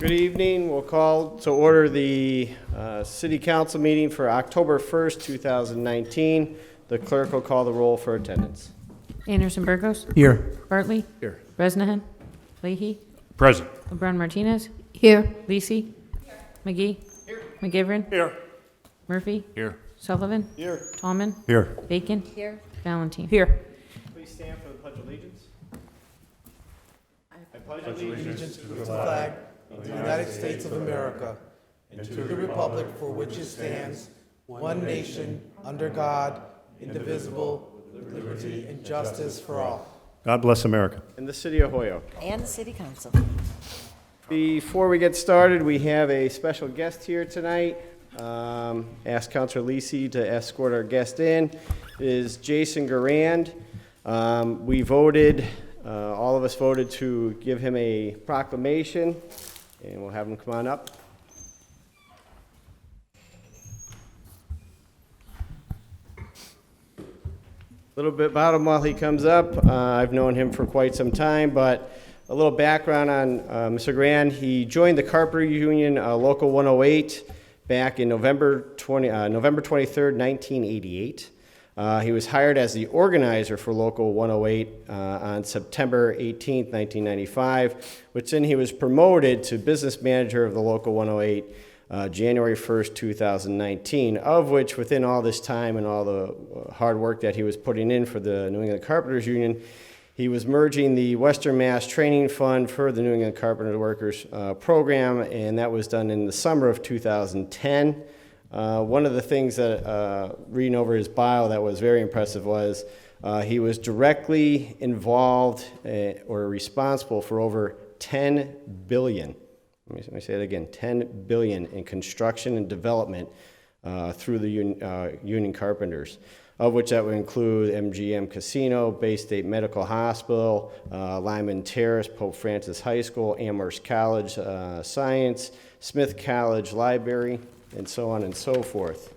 Good evening. We'll call to order the City Council meeting for October 1st, 2019. The clerk will call the roll for attendance. Anderson Burgos. Here. Bartley. Here. Bresnahan. Leahy. Present. LeBron Martinez. Here. Lisi. McGee. Here. McGivern. Here. Murphy. Here. Sullivan. Here. Tallman. Here. Bacon. Here. Valentine. Here. Please stand for the Pledge of Allegiance. I pledge Allegiance to the flag of the United States of America and to the republic for which it stands, one nation, under God, indivisible, with liberty and justice for all. God bless America. in the City of Holyoke. And the City Council. Before we get started, we have a special guest here tonight. Ask Councilor Lisi to escort our guest in. It is Jason Garand. We voted, all of us voted to give him a proclamation, and we'll have him come on up. A little bit about him while he comes up. I've known him for quite some time, but a little background on Mr. Grand. He joined the Carpenter Union Local 108 back in November 23rd, 1988. He was hired as the organizer for Local 108 on September 18th, 1995, which then he was promoted to business manager of the Local 108 January 1st, 2019, of which within all this time and all the hard work that he was putting in for the New England Carpenters Union, he was merging the Western Mass Training Fund for the New England Carpenter Workers program, and that was done in the summer of 2010. One of the things that, reading over his bio that was very impressive was he was directly involved or responsible for over $10 billion. Let me say it again, $10 billion in construction and development through the Union Carpenters, of which that would include MGM Casino, Bay State Medical Hospital, Lyman Terrace, Pope Francis High School, Amherst College Science, Smith College Library, and so on and so forth.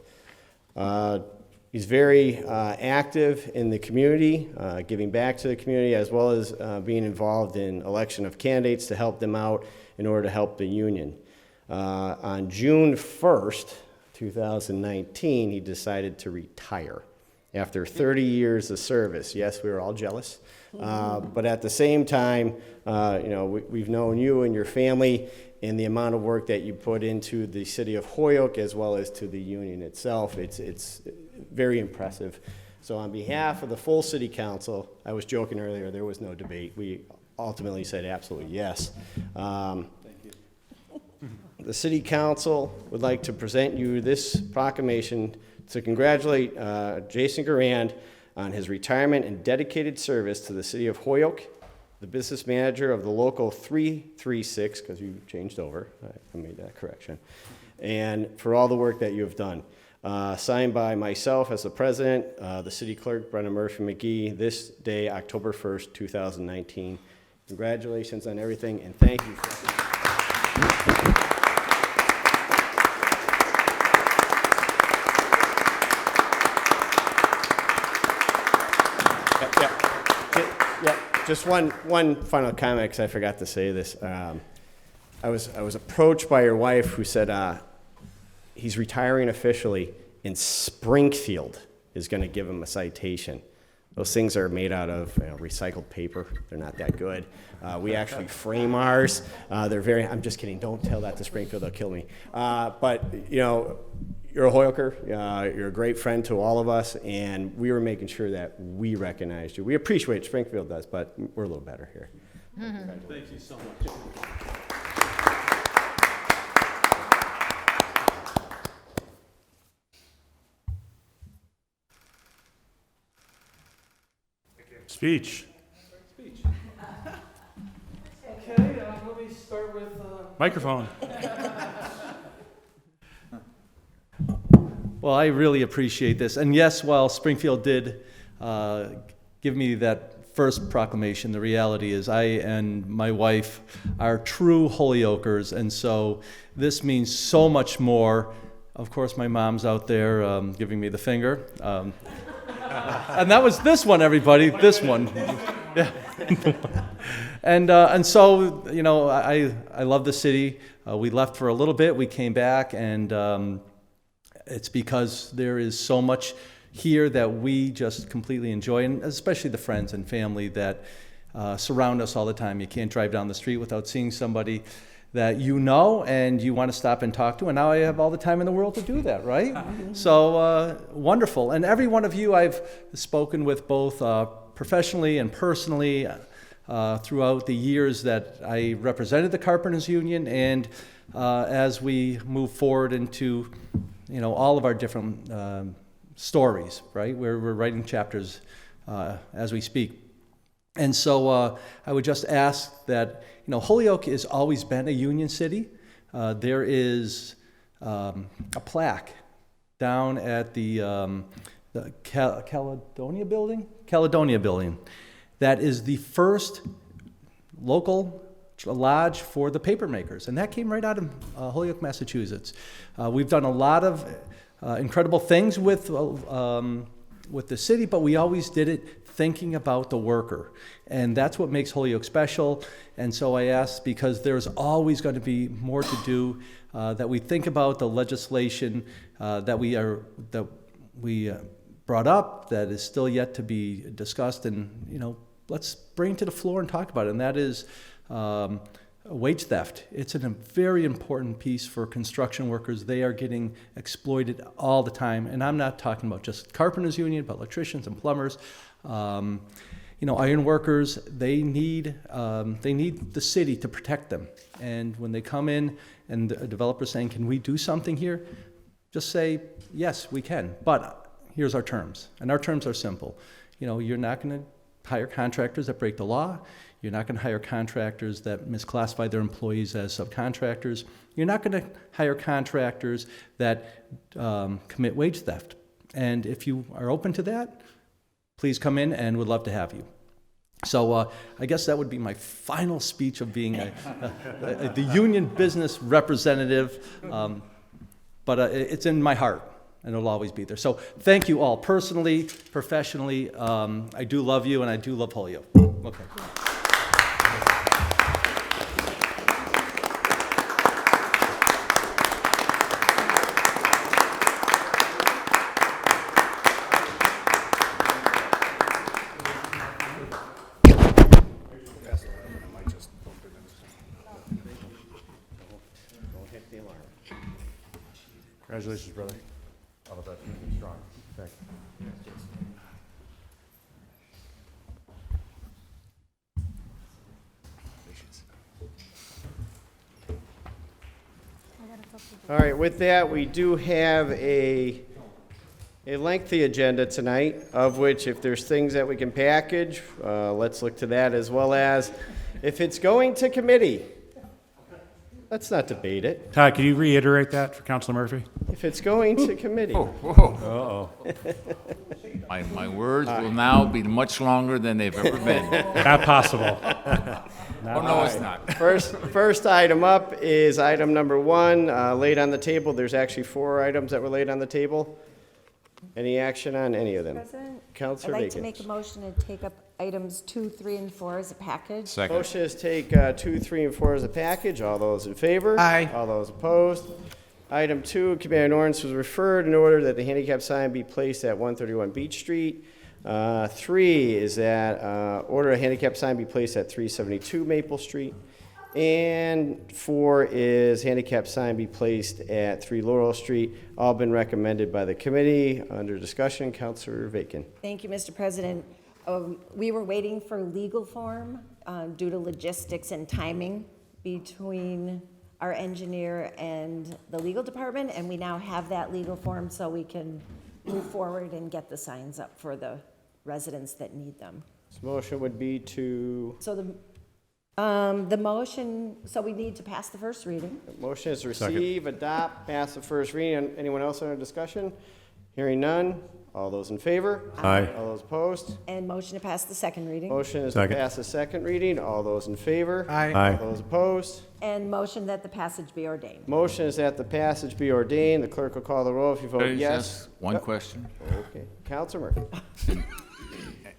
He's very active in the community, giving back to the community, as well as being involved in election of candidates to help them out in order to help the union. On June 1st, 2019, he decided to retire after 30 years of service. Yes, we were all jealous, but at the same time, we've known you and your family and the amount of work that you put into the city of Holyoke as well as to the union itself. It's very impressive. So on behalf of the full city council, I was joking earlier, there was no debate. We ultimately said absolutely yes. Thank you. The city council would like to present you this proclamation to congratulate Jason Garand on his retirement and dedicated service to the city of Holyoke, the business manager of the local 336, because you changed over, I made that correction, and for all the work that you have done. Signed by myself as the president, the city clerk, Brendan Murphy McGee, this day, October 1st, 2019. Congratulations on everything, and thank you. Just one final comment, because I forgot to say this. I was approached by your wife, who said he's retiring officially, and Springfield is going to give him a citation. Those things are made out of recycled paper. They're not that good. We actually frame ours. They're very. I'm just kidding. Don't tell that to Springfield. They'll kill me. But you're a Hoyoker. You're a great friend to all of us, and we were making sure that we recognized you. We appreciate what Springfield does, but we're a little better here. Thank you so much. Speech. Okay, let me start with... Microphone. Well, I really appreciate this. And yes, while Springfield did give me that first proclamation, the reality is I and my wife are true Holyokers, and so this means so much more. Of course, my mom's out there giving me the finger. And that was this one, everybody, this one. And so, you know, I love the city. We left for a little bit. We came back, and it's because there is so much here that we just completely enjoy, and especially the friends and family that surround us all the time. You can't drive down the street without seeing somebody that you know and you want to stop and talk to, and now I have all the time in the world to do that, right? So wonderful. And every one of you I've spoken with both professionally and personally throughout the years that I represented the Carpenters Union, and as we move forward into, you know, all of our different stories, right? We're writing chapters as we speak. And so I would just ask that, you know, Holyoke has always been a union city. There is a plaque down at the Caledonia Building, that is the first local lodge for the paper makers, and that came right out of Holyoke, Massachusetts. We've done a lot of incredible things with the city, but we always did it thinking about the worker, and that's what makes Holyoke special. And so I ask, because there's always going to be more to do, that we think about the legislation that we brought up, that is still yet to be discussed, and, you know, let's bring it to the floor and talk about it. And that is wage theft. It's a very important piece for construction workers. They are getting exploited all the time, and I'm not talking about just Carpenters Union, but electricians and plumbers. You know, iron workers, they need the city to protect them. And when they come in and the developer's saying, can we do something here? Just say, yes, we can, but here's our terms. And our terms are simple. You know, you're not going to hire contractors that break the law. You're not going to hire contractors that misclassify their employees as subcontractors. You're not going to hire contractors that commit wage theft. And if you are open to that, please come in, and we'd love to have you. So I guess that would be my final speech of being the union business representative, but it's in my heart, and it'll always be there. So thank you all, personally, professionally. I do love you, and I do love Holyoke. Okay. Congratulations, brother. All of that, strong. Thank you. All right, with that, we do have a lengthy agenda tonight, of which if there's things that we can package, let's look to that, as well as if it's going to committee, let's not debate it. Todd, can you reiterate that for Councilor Murphy? If it's going to committee. Whoa. My words will now be much longer than they've ever been. Not possible. Oh, no, it's not. First item up is item number 1, laid on the table. There's actually 4 items that were laid on the table. Any action on any of them? President, I'd Councilor like to Bacon. make a motion to take up items 2, 3, and 4 as a package. Second. Motion is take 2, 3, and 4 as a package. All those in favor? Aye. All those opposed? Item 2, committee on ordinance was referred in order that the handicap sign be placed at 131 Beach Street. 3 is that order a handicap sign be placed at 372 Maple Street. And 4 is handicap sign be placed at 3 Laurel Street. All been recommended by the committee. Under discussion, Councilor Bacon. Thank you, Mr. President. We were waiting for legal form due to logistics and timing between our engineer and the legal department, and we now have that legal form so we can move forward and get the signs up for the residents that need them. This motion would be to, So the motion, so we need to pass the first reading. motion is receive, adopt, pass the first reading. Anyone else under discussion? Hearing none. All those in favor? Aye. All those opposed? And motion to pass the second reading. Motion is to Second. pass the second reading. All those in favor? Aye. Aye. All those opposed? And motion that the passage be ordained. Motion is that the passage be ordained. The clerk will call the roll. If you vote Can I just yes. ask one question? Okay. Counselor Murphy.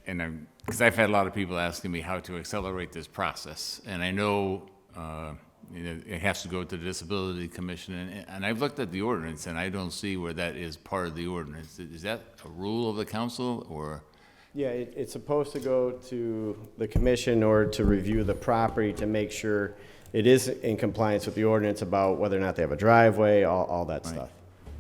And I'm because I've had a lot of people asking me how to accelerate this process, and I know, it has to go to the Disability Commission, and I've looked at the ordinance, and I don't see where that is part of the ordinance. Is that a rule of the council, or? Yeah, it's supposed to go to the commission or to review the property to make sure it is in compliance with the ordinance about whether or not they have a driveway, all that stuff.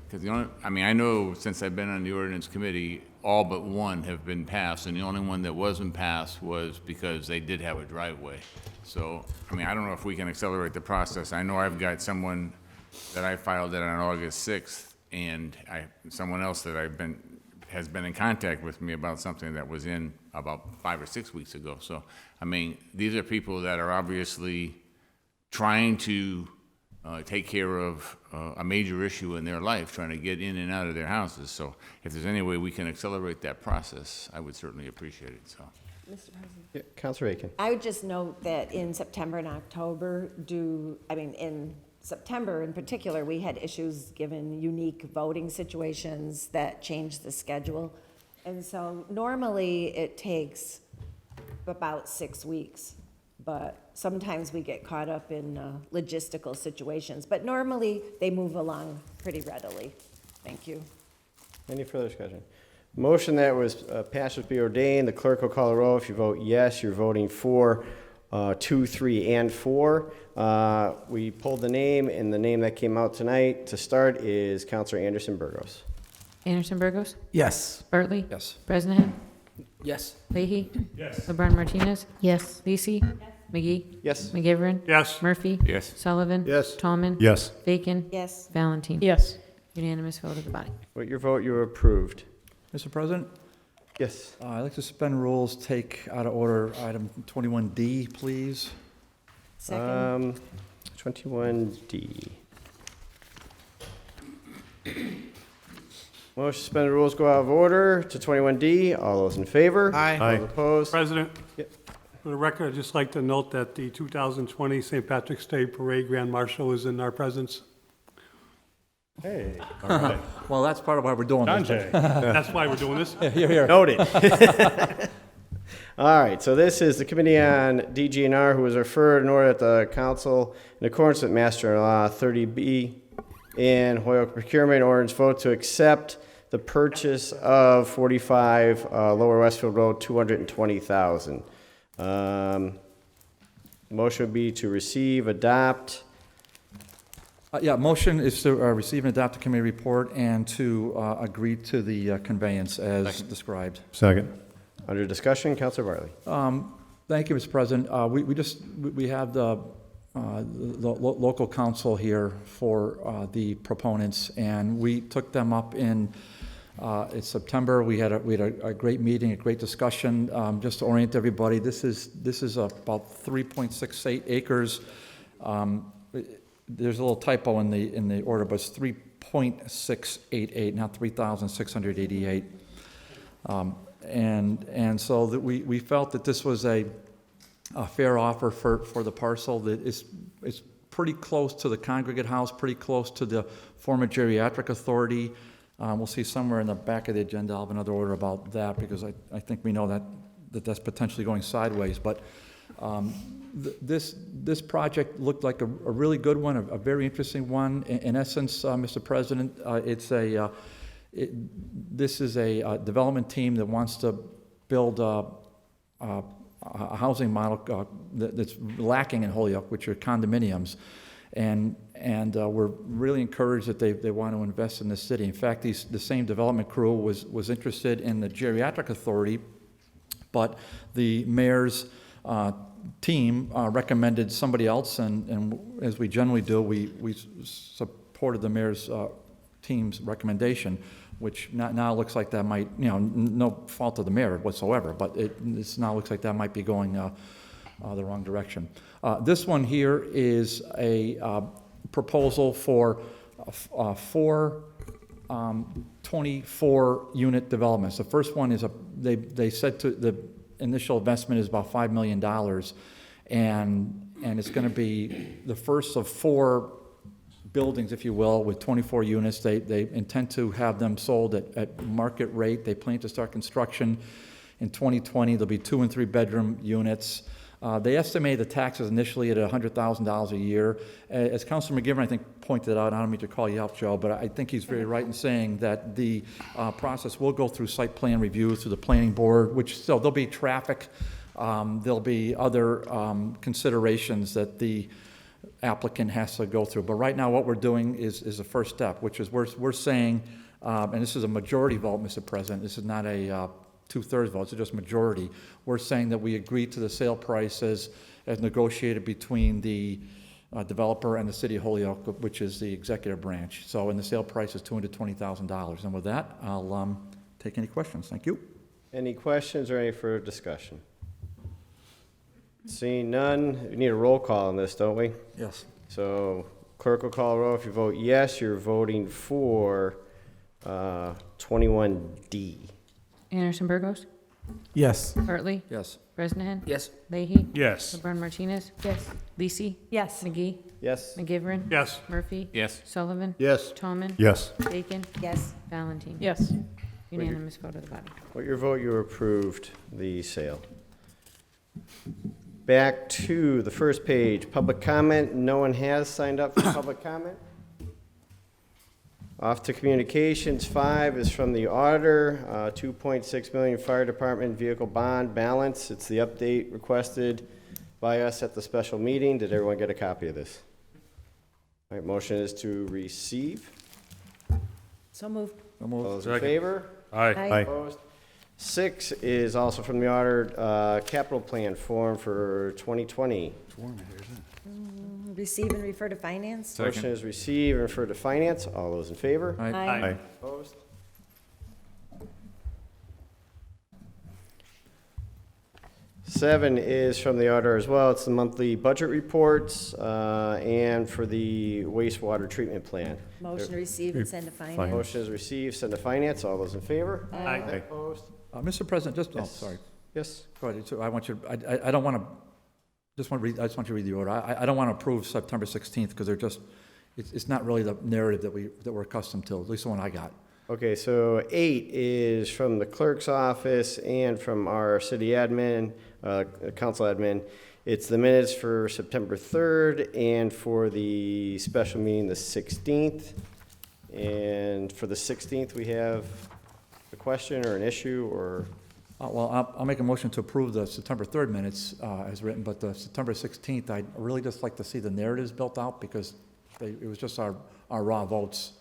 Because I know since I've been on the ordinance committee, all but one have been passed, and the only one that wasn't passed was because they did have a driveway. So, I don't know if we can accelerate the process. I know I've got someone that I filed it on August 6th, and someone else that has been in contact with me about something that was in about 5 or 6 weeks ago. So, these are people that are obviously trying to take care of a major issue in their life, trying to get in and out of their houses. So if there's any way we can accelerate that process, I would certainly appreciate it, so. Mr. President. Yeah, Counselor Aiken. I would just note that in September and October, in September in particular, we had issues given unique voting situations that changed the schedule. And so normally it takes about 6 weeks, but sometimes we get caught up in logistical situations. But normally they move along pretty readily. Thank you. Any further discussion? Motion that was passed would be ordained. The clerk will call the roll. If you vote yes, you're voting for 2, 3, and 4. We pulled the name, and the name that came out tonight to start is Counselor Anderson Burgos. Anderson Burgos, Yes. Bartley, Yes. Bresnahan, Yes. Leahy. Yes. LeBron Martinez. Yes. Lisi. McGee. Yes. McGivern. Yes. Murphy. Yes. Sullivan. Yes. Tallman. Yes. Bacon. Yes. Valentine. Yes. Unanimous vote of the body. With your vote, you're approved. Mr. President, Yes. I'd like to suspend rules, take out of order item 21D, please. Second. 21D. Motion to suspend the rules go out of order to 21D. All those in favor? Aye. All those opposed? President, Yep. for the record, I'd just like to note that the 2020 St. Patrick's Day Parade Grand Marshal is in our presence. Hey. Well, that's part of why we're doing this. That's why we're doing this. Here, here. Noted. All right, so this is the Committee on DGNR who was referred in order that the council, in accordance with Master Law 30B and Hoyoke Procurement Ordinance, vote to accept the purchase of 45 Lower Westfield Road, $220,000. Motion would be to receive, adopt. Yeah, motion is to receive and adopt the committee report and to agree to the conveyance as described. Second. Under discussion, Councilor Bartley. Thank you, Mr. President. We have the local council here for the proponents, and we took them up in September. We had a great meeting, a great discussion. Just to orient everybody, this is about 3.68 acres. There's a little typo in the order, but it's 3.688, not 3,688. And so that we felt that this was a fair offer for the parcel. That it's pretty close to the Congregate House, pretty close to the former Geriatric Authority. We'll see somewhere in the back of the agenda, I'll have another order about that, because I think we know that's potentially going sideways. But this project looked like a really good one, a very interesting one. In essence, Mr. President, this is a development team that wants to build a housing model that's lacking in Holyoke, which are condominiums. And we're really encouraged that they want to invest in this city. In fact, the same development crew was interested in the Geriatric Authority, but the mayor's team recommended somebody else, and as we generally do, we supported the mayor's team's recommendation, which now looks like that might, no fault of the mayor whatsoever, but this now looks like that might be going the wrong direction. This one here is a proposal for 4 24-unit developments. The first one is they said to the initial investment is about $5 million, and it's going to be the first of 4 buildings, if you will, with 24 units. They intend to have them sold at market rate. They plan to start construction In 2020, there'll be 2 and 3 bedroom units. They estimated the taxes initially at $100,000 a year. As Councilor McGivern, I think, pointed out, I don't mean to call you out, Joe, but I think he's very right in saying that the process will go through site plan review through the planning board, which, so there'll be traffic, there'll be other considerations that the applicant has to go through. But right now, what we're doing is the first step, which is we're saying, and this is a majority vote, Mr. President, this is not a two-thirds vote, it's just majority. We're saying that we agree to the sale price as negotiated between the developer and the city of Holyoke, which is the executive branch. So, and the sale price is $220,000. And with that, I'll take any questions. Thank you. Any questions or any further discussion? Seeing none, we need a roll call on this, don't we? Yes. So clerk will call a roll. If you vote yes, you're voting for 21D. Anderson Burgos, Yes. Bartley, Yes. Bresnahan. Yes. Leahy, Yes. LeBron Martinez. Yes. Lisi, Yes. McGee, Yes? McGivern. Yes. Murphy. Yes. Sullivan. Yes. Tallman. Yes. Bacon. Yes. Valentine. Yes. Unanimous vote of the body. With your vote, you approved the sale. Back to the first page, public comment. No one has signed up for public comment. Off to communications. 5 is from the auditor, 2.6 million fire department vehicle bond balance. It's the update requested by us at the special meeting. Did everyone get a copy of this? All right, motion is to receive. So moved. So All moved. those in favor? Aye. Opposed? 6 is also from the auditor, capital plan form for 2020. Receive and refer to finance. Motion is receive and refer to finance. All those in favor? Aye. Aye. Opposed? 7 is from the auditor as well. It's the monthly budget reports and for the wastewater treatment plant. Motion to receive and send to finance. Motion is received, send to finance. All those in favor? Aye. Opposed? Mr. President, just, Yes. sorry. Yes? Go ahead. So I want you, I don't want to, just want to read, I just want you to read the order. I don't want to approve September 16th because they're just, it's not really the narrative that we're accustomed to, at least the one I got. Okay, so 8 is from the clerk's office and from our city admin, council admin. It's the minutes for September 3rd and for the special meeting, the 16th. And for the 16th, we have a question or an issue or, Well, I'll make a motion to approve the September 3rd minutes as written, but the September 16th, I'd really just like to see the narratives built out because it was just our raw votes.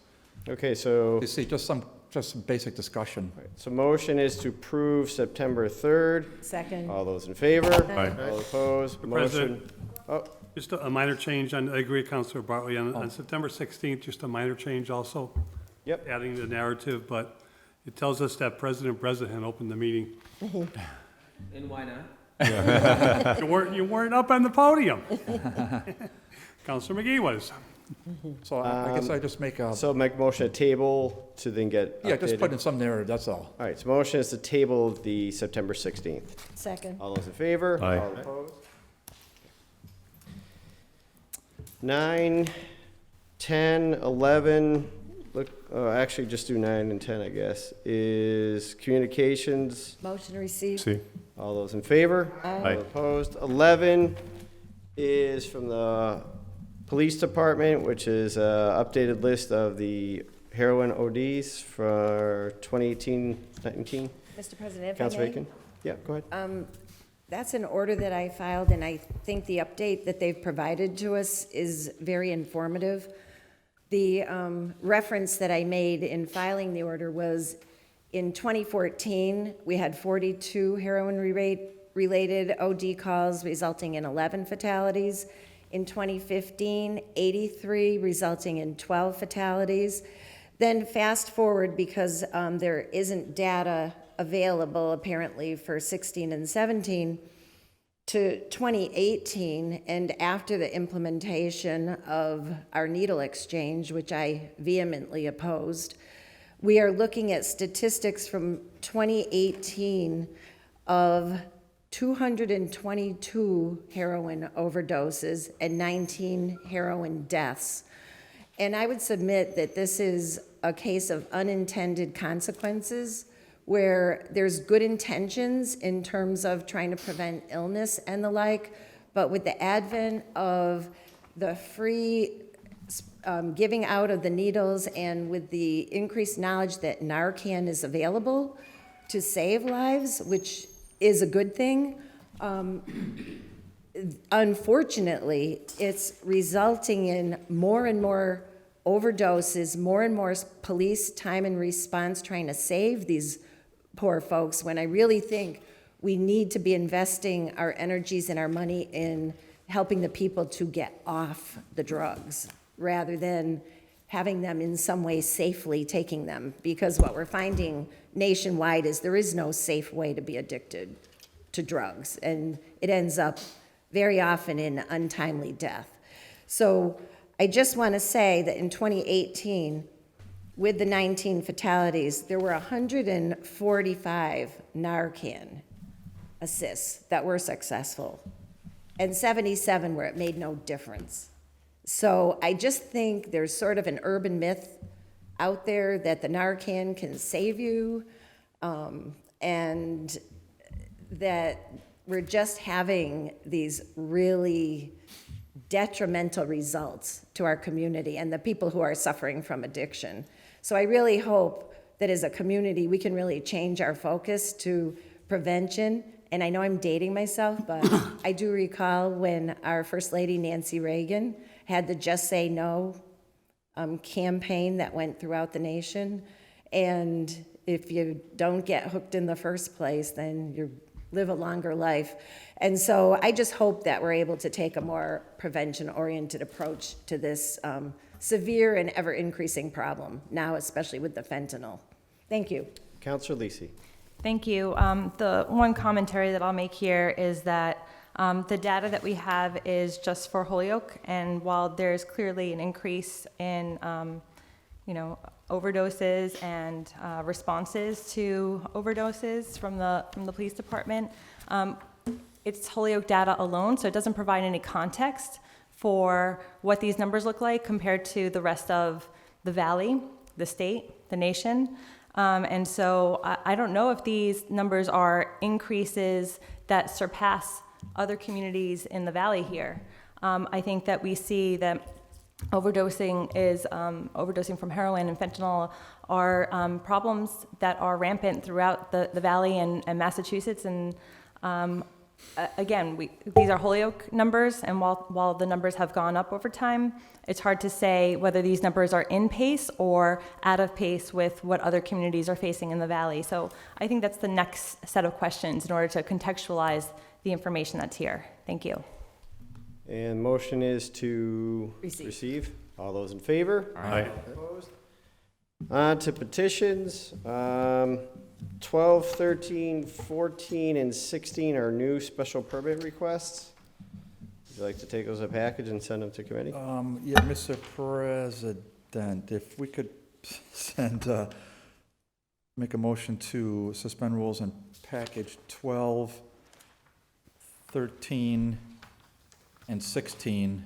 okay, so, You see, just some basic discussion. so motion is to approve September 3rd. Second. All those in favor? Aye. All opposed? Mr. Motion. President. Oh, Just a minor change, I agree with Councilor Bartley, on September 16th, just a minor change also. Yep. Adding the narrative, but it tells us that President Bresnahan opened the meeting. And why not? You weren't up on the podium. Councilor McGee was. So I guess I just make a, so make motion to table to then get yeah, just updated. put in some narrative, that's all. All right, so motion is to table the September 16th. Second. All those in favor? Aye. All opposed? 9, 10, 11, look, actually just do 9 and 10, I guess, is communications. Motion to receive. See. All those in favor? Aye. All opposed? 11 is from the police department, which is an updated list of the heroin ODs for 2018-19. Mr. President, if I Councilor may. Aiken? Yeah, go ahead. That's an order that I filed, and I think the update that they've provided to us is very informative. The reference that I made in filing the order was in 2014, we had 42 heroin-related OD calls resulting in 11 fatalities. In 2015, 83, resulting in 12 fatalities. Then fast forward, because there isn't data available apparently for 16 and 17, to 2018, and after the implementation of our needle exchange, which I vehemently opposed, we are looking at statistics from 2018 of 222 heroin overdoses and 19 heroin deaths. And I would submit that this is a case of unintended consequences where there's good intentions in terms of trying to prevent illness and the like, but with the advent of the free giving out of the needles and with the increased knowledge that Narcan is available to save lives, which is a good thing, unfortunately, it's resulting in more and more overdoses, more and more police time and response trying to save these poor folks, when I really think we need to be investing our energies and our money in helping the people to get off the drugs rather than having them in some way safely taking them. Because what we're finding nationwide is there is no safe way to be addicted to drugs, and it ends up very often in untimely death. So I just want to say that in 2018, with the 19 fatalities, there were 145 Narcan assists that were successful, and 77 where it made no difference. So I just think there's sort of an urban myth out there that the Narcan can save you, and that we're just having these really detrimental results to our community and the people who are suffering from addiction. So I really hope that as a community, we can really change our focus to prevention. And I know I'm dating myself, but I do recall when our First Lady, Nancy Reagan, had the Just Say No campaign that went throughout the nation. And if you don't get hooked in the first place, then you live a longer life. And so I just hope that we're able to take a more prevention-oriented approach to this severe and ever-increasing problem, now especially with the fentanyl. Thank you. Counselor Lisi. Thank you. The one commentary that I'll make here is that the data that we have is just for Holyoke, and while there's clearly an increase in, overdoses and responses to overdoses from the police department, it's Holyoke data alone, so it doesn't provide any context for what these numbers look like compared to the rest of the valley, the state, the nation. And so I don't know if these numbers are increases that surpass other communities in the valley here. I think that we see that overdosing from heroin and fentanyl are problems that are rampant throughout the valley and Massachusetts. And again, these are Holyoke numbers, and while the numbers have gone up over time, it's hard to say whether these numbers are in pace or out of pace with what other communities are facing in the valley. So I think that's the next set of questions in order to contextualize the information that's here. Thank you. And motion is to receive. All those in favor? Aye. Opposed? On to petitions. 12, 13, 14, and 16 are new special permit requests. Would you like to take those as a package and send them to committee? Yeah, Mr. President, if we could make a motion to suspend rules on package 12, 13, and 16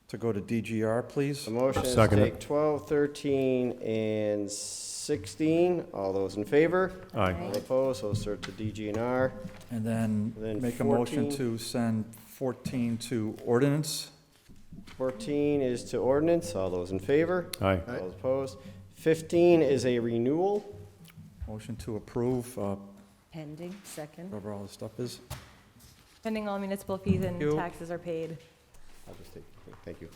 to go to DGR, please. The motion is to Second take it. 12, 13, and 16. All those in favor? Aye. All opposed? So start to DGNR. And then Then make a motion 14. to send 14 to ordinance. 14 is to ordinance. All those in favor? Aye. All those opposed? 15 is a renewal. Motion to approve, Pending, second. whatever all this stuff is. Pending all municipal fees and Thank you. taxes are paid. I'll just take, thank you.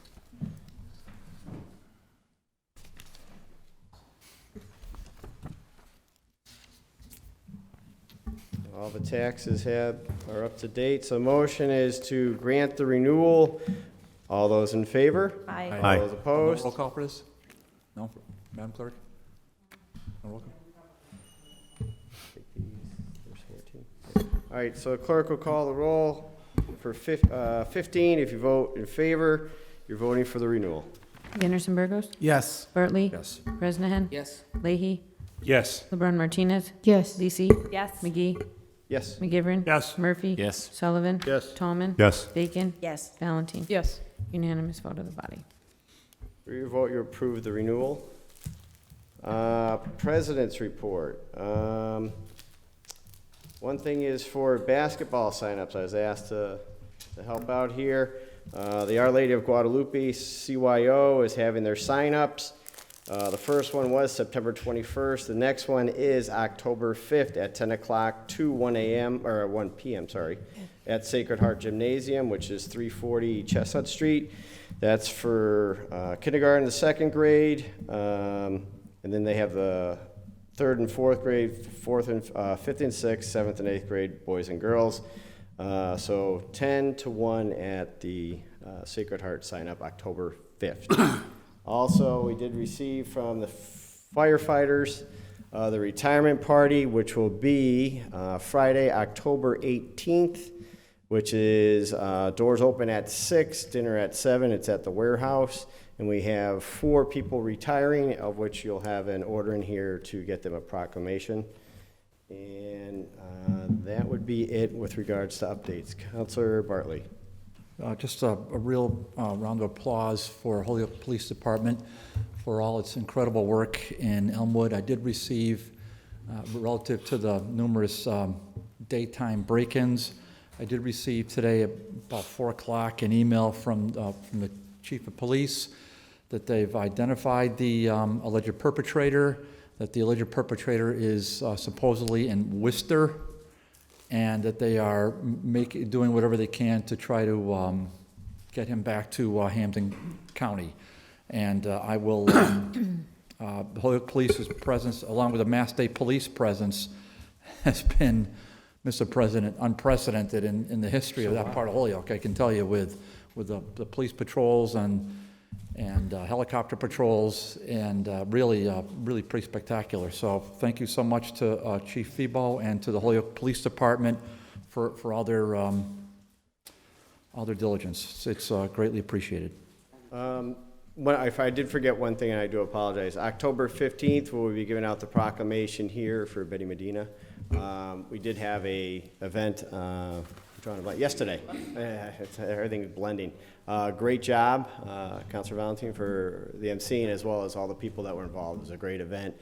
All the taxes are up to date, so motion is to grant the renewal. All those in favor? Aye. Aye. All those opposed? Roll call for this? No, Madam Clerk? No roll call? There's 14. All right, so clerk will call the roll for 15. If you vote in favor, you're voting for the renewal. Anderson Burgos, Yes. Bartley, Yes. Bresnahan, Yes. Leahy, Yes. LeBron Martinez. Yes. Lisi, Yes. McGee, Yes. McGivern. Yes. Murphy. Yes. Sullivan. Yes. Tallman. Yes. Bacon. Yes. Valentine. Yes. Unanimous vote of the body. For your vote, you approve the renewal. President's report. One thing is for basketball signups, I was asked to help out here. The Our Lady of Guadalupe, CYO, is having their signups. The first one was September 21st. The next one is October 5th at 10 o'clock to 1 p.m., at Sacred Heart Gymnasium, which is 340 Chestnut Street. That's for kindergarten to second grade. And then they have the third and fourth grade, fifth and sixth, seventh and eighth grade, boys and girls. So 10 to 1 at the Sacred Heart sign up October 5th. Also, we did receive from the firefighters the retirement party, which will be Friday, October 18th, which is doors open at 6, dinner at 7. It's at the warehouse. And we have 4 people retiring, of which you'll have an order in here to get them a proclamation. And that would be it with regards to updates. Councilor Bartley. Just a real round of applause for Holyoke Police Department for all its incredible work in Elmwood. I did receive, relative to the numerous daytime break-ins, I did receive today at about 4 o'clock an email from the Chief of Police that they've identified the alleged perpetrator, that the alleged perpetrator is supposedly in Worcester, and that they are doing whatever they can to try to get him back to Hampton County. And I will, Holyoke Police's presence, along with the Mass State Police presence, has been, Mr. President, unprecedented in the history of that part of Holyoke. I can tell you with the police patrols and helicopter patrols, and really pretty spectacular. So thank you so much to Chief Febo and to the Holyoke Police Department for all their diligence. It's greatly appreciated. If I did forget one thing, and I do apologize, October 15th, we'll be giving out the proclamation here for Betty Medina. We did have a event yesterday. Everything's blending. Great job, Councilor Valentine, for the emceeing, as well as all the people that were involved. It was a great event.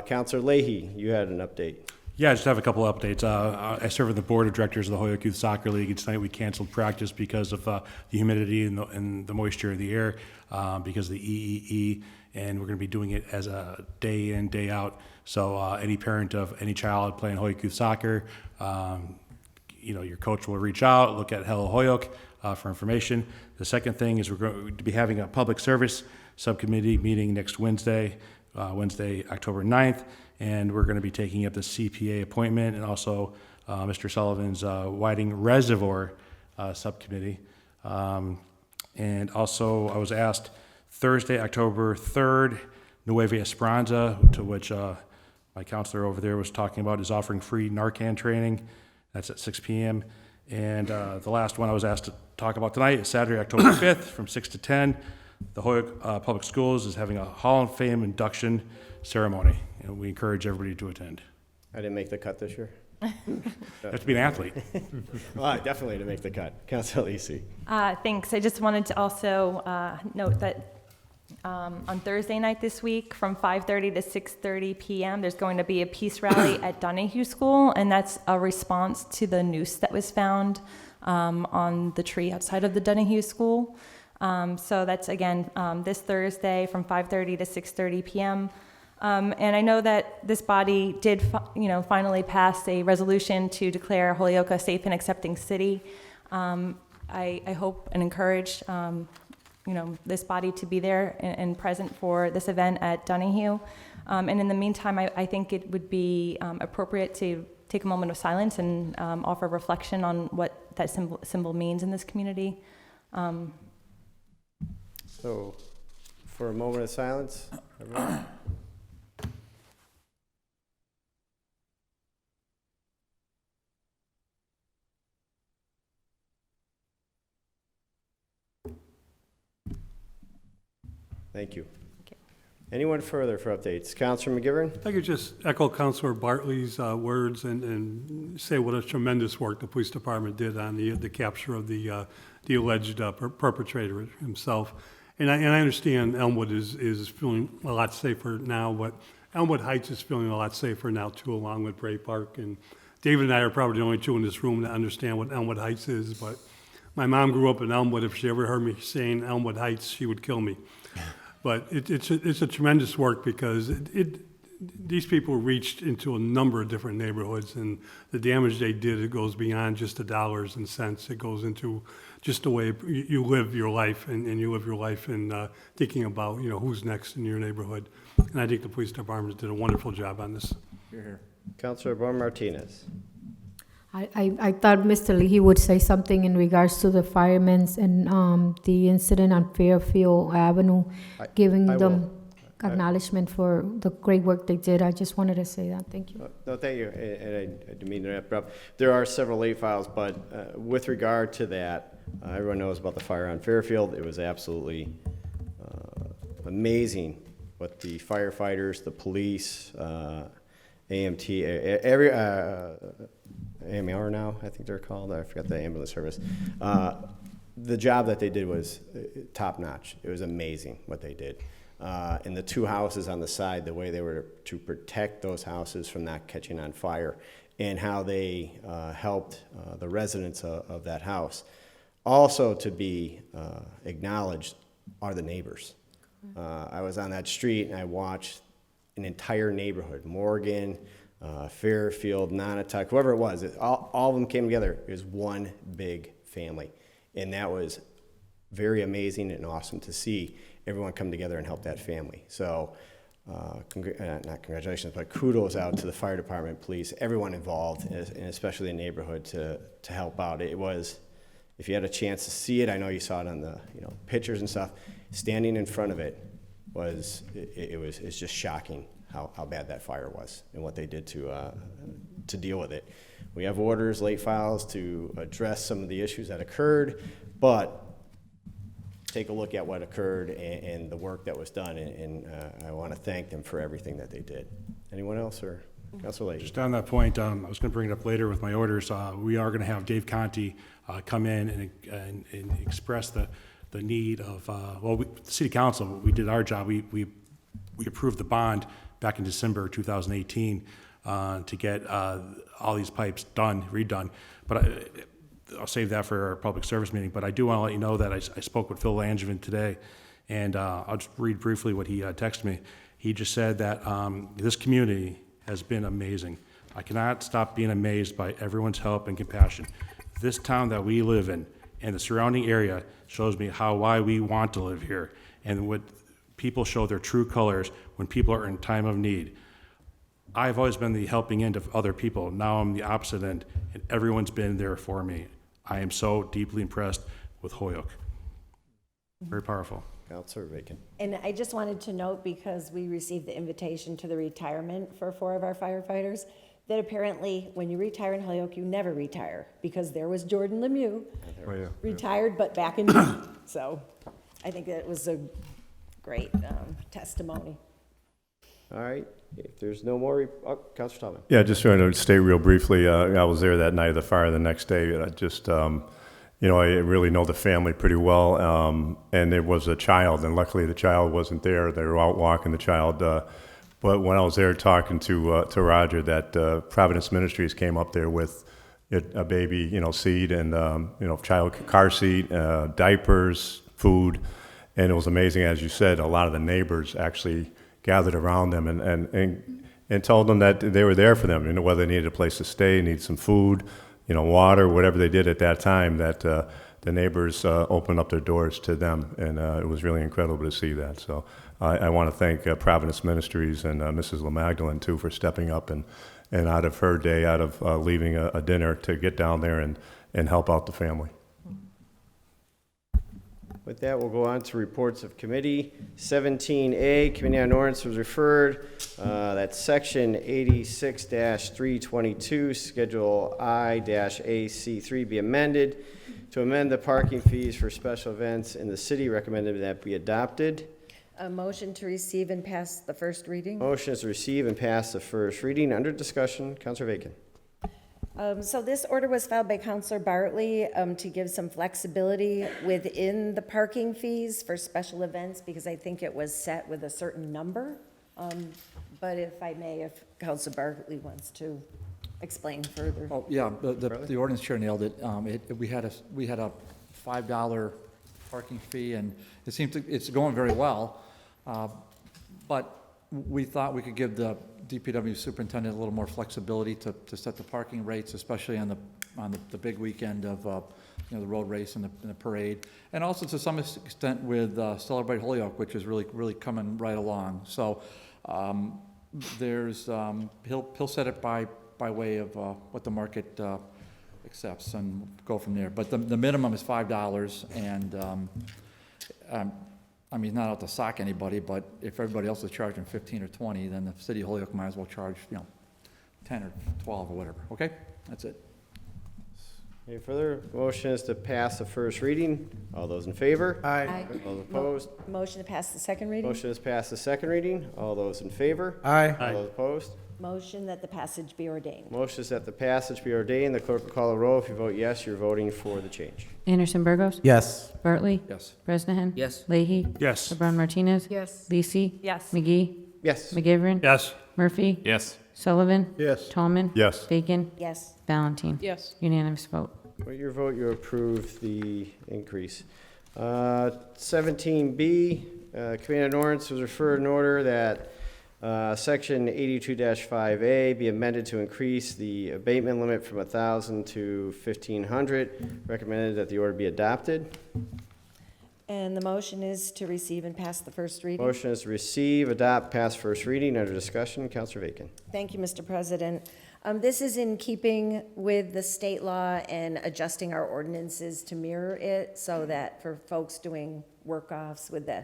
Councilor Leahy, you had an update. Yeah, I just have a couple of updates. I serve on the board of directors of the Holyoke Youth Soccer League, and tonight we canceled practice because of the humidity and the moisture in the air, because of the EEE, and we're going to be doing it as a day in, day out. So any parent of any child playing Holyoke Youth Soccer, your coach will reach out, look at Hello Holyoke for information. The second thing is we're going to be having a public service subcommittee meeting next Wednesday, October 9th, and we're going to be taking up the CPA appointment and also Mr. Sullivan's Whiting Reservoir subcommittee. And also I was asked Thursday, October 3rd, Nueva Esperanza, to which my counselor over there was talking about, is offering free Narcan training. That's at 6 p.m. And the last one I was asked to talk about tonight is Saturday, October 5th from 6 to 10. The Holyoke Public Schools is having a Hall of Fame induction ceremony, and we encourage everybody to attend. I didn't make the cut this year. You have to be an athlete. Well, definitely to make the cut. Councilor Lisi. Thanks. I just wanted to also note that on Thursday night this week from 5:30 to 6:30 p.m. there's going to be a peace rally at Donahue School, and that's a response to the noose that was found on the tree outside of the Donahue School. So that's again this Thursday from 5:30 to 6:30 p.m. And I know that this body did, finally pass a resolution to declare Holyoke a safe and accepting city. I hope and encourage, this body to be there and present for this event at Donahue. And in the meantime, I think it would be appropriate to take a moment of silence and offer reflection on what that symbol means in this community. So, for a moment of silence, everyone. Thank you. Anyone further for updates? Councilor McGivern? If I could just echo Councilor Bartley's words and say what a tremendous work the police department did on the capture of the alleged perpetrator himself. And I understand Elmwood is feeling a lot safer now, but Elmwood Heights is feeling a lot safer now too, along with Bray Park. And David and I are probably the only two in this room that understand what Elmwood Heights is, but my mom grew up in Elmwood. If she ever heard me saying Elmwood Heights, she would kill me. But it's a tremendous work because these people reached into a number of different neighborhoods, and the damage they did, it goes beyond just the dollars and cents. It goes into just the way you live your life, and you live your life in thinking about, who's next in your neighborhood. And I think the police department did a wonderful job on this. Councilor Bernard Martinez. I thought Mr. Leahy would say something in regards to the firemen's and the incident on Fairfield Avenue, giving I them will. acknowledgement for the great work they did. I just wanted to say that. Thank you. No, thank you, and I didn't mean to interrupt. There are several late files, but with regard to that, everyone knows about the fire on Fairfield. It was absolutely amazing what the firefighters, the police, AMT, every AMR now, I think they're called. I forgot the ambulance service. The job that they did was top notch. It was amazing what they did. And the two houses on the side, the way they were to protect those houses from not catching on fire, and how they helped the residents of that house. Also to be acknowledged are the neighbors. I was on that street and I watched an entire neighborhood, Morgan, Fairfield, Nonotuck, whoever it was, all of them came together. It was one big family. And that was very amazing and awesome to see everyone come together and help that family. So, not congratulations, but kudos out to the fire department, police, everyone involved, and especially the neighborhood to help out. It was, if you had a chance to see it, I know you saw it on the pictures and stuff, standing in front of it was, it's just shocking how bad that fire was and what they did to deal with it. We have orders, late files to address some of the issues that occurred, but take a look at what occurred and the work that was done, and I want to thank them for everything that they did. Anyone else, or Councilor Leahy? Just on that point, I was going to bring it up later with my orders. We are going to have Dave Conti come in and express the need of, the City Council, we did our job. We approved the bond back in December 2018 to get all these pipes redone. But I'll save that for our public service meeting. But I do want to let you know that I spoke with Phil Langevin today, and I'll just read briefly what he texted me. He just said that this community has been amazing. I cannot stop being amazed by everyone's help and compassion. This town that we live in and the surrounding area shows me why we want to live here, and what people show their true colors when people are in time of need. I've always been the helping end of other people. Now I'm the opposite end, and everyone's been there for me. I am so deeply impressed with Holyoke. Very powerful. Councilor Bacon. And I just wanted to note, because we received the invitation to the retirement for 4 of our firefighters, that apparently when you retire in Holyoke, you never retire, because there was Jordan Lemieux, retired but back in duty. So I think that was a great testimony. All right. If there's no more, Councilor Tallman. Yeah, just trying to state real briefly, I was there that night of the fire the next day, and I just, I really know the family pretty well, and there was a child, and luckily the child wasn't there. They were out walking the child, but when I was there talking to Roger, that Providence Ministries came up there with a baby, seat and, child car seat, diapers, food, and it was amazing, as you said, a lot of the neighbors actually gathered around them and told them that they were there for them, whether they needed a place to stay, needed some food, water, whatever they did at that time, that the neighbors opened up their doors to them, and it was really incredible to see that. So I want to thank Providence Ministries and Mrs. LaMagdalene, too, for stepping up and out of her day, out of leaving a dinner to get down there and help out the family. With that, we'll go on to reports of committee. 17A, Committee on Ordinance was referred. That's section 86-322, Schedule I-AC3 be amended to amend the parking fees for special events in the city. Recommended that be adopted. A motion to receive and pass the first reading. Motion is to receive and pass the first reading. Under discussion, Councilor Bacon. So this order was filed by Counselor Bartley to give some flexibility within the parking fees for special events, because I think it was set with a certain number. But if I may, if Counselor Bartley wants to explain further. Oh, yeah, the ordinance chair nailed it. We had a $5 parking fee, and it seems it's going very well. But we thought we could give the DPW superintendent a little more flexibility to set the parking rates, especially on the big weekend of, the road race and the parade. And also to some extent with Celebrate Holyoke, which is really coming right along. So he'll set it by way of what the market accepts and go from there. But the minimum is $5, and I mean, not out to sock anybody, but if everybody else is charging 15 or 20, then the city of Holyoke might as well charge, 10 or 12 or whatever. Okay, that's it. Any further? Motion is to pass the first reading. All those in favor? Aye. All those opposed? Motion to pass the second reading? Motion is passed the second reading. All those in favor? Aye. All those opposed? Motion that the passage be ordained. Motion is that the passage be ordained. The clerk will call the roll. If you vote yes, you're voting for the change. Anderson Burgos. Yes. Bartley. Yes. Bresnahan. Yes. Leahy. Yes. LeBron Martinez. Yes. Lisi. Yes. McGee. Yes. McGivern. Yes. Murphy. Yes. Sullivan. Yes. Tallman. Yes. Bacon. Yes. Valentine. Yes. Unanimous vote. With your vote, you approve the increase. 17B, Committee on Ordinance was referred in order that Section 82-5A be amended to increase the abatement limit from 1,000 to 1,500. Recommended that the order be adopted. And the motion is to receive and pass the first reading? Motion is to receive, adopt, pass first reading. Under discussion, Councilor Bacon. Thank you, Mr. President. This is in keeping with the state law and adjusting our ordinances to mirror it, so that for folks doing work-offs with the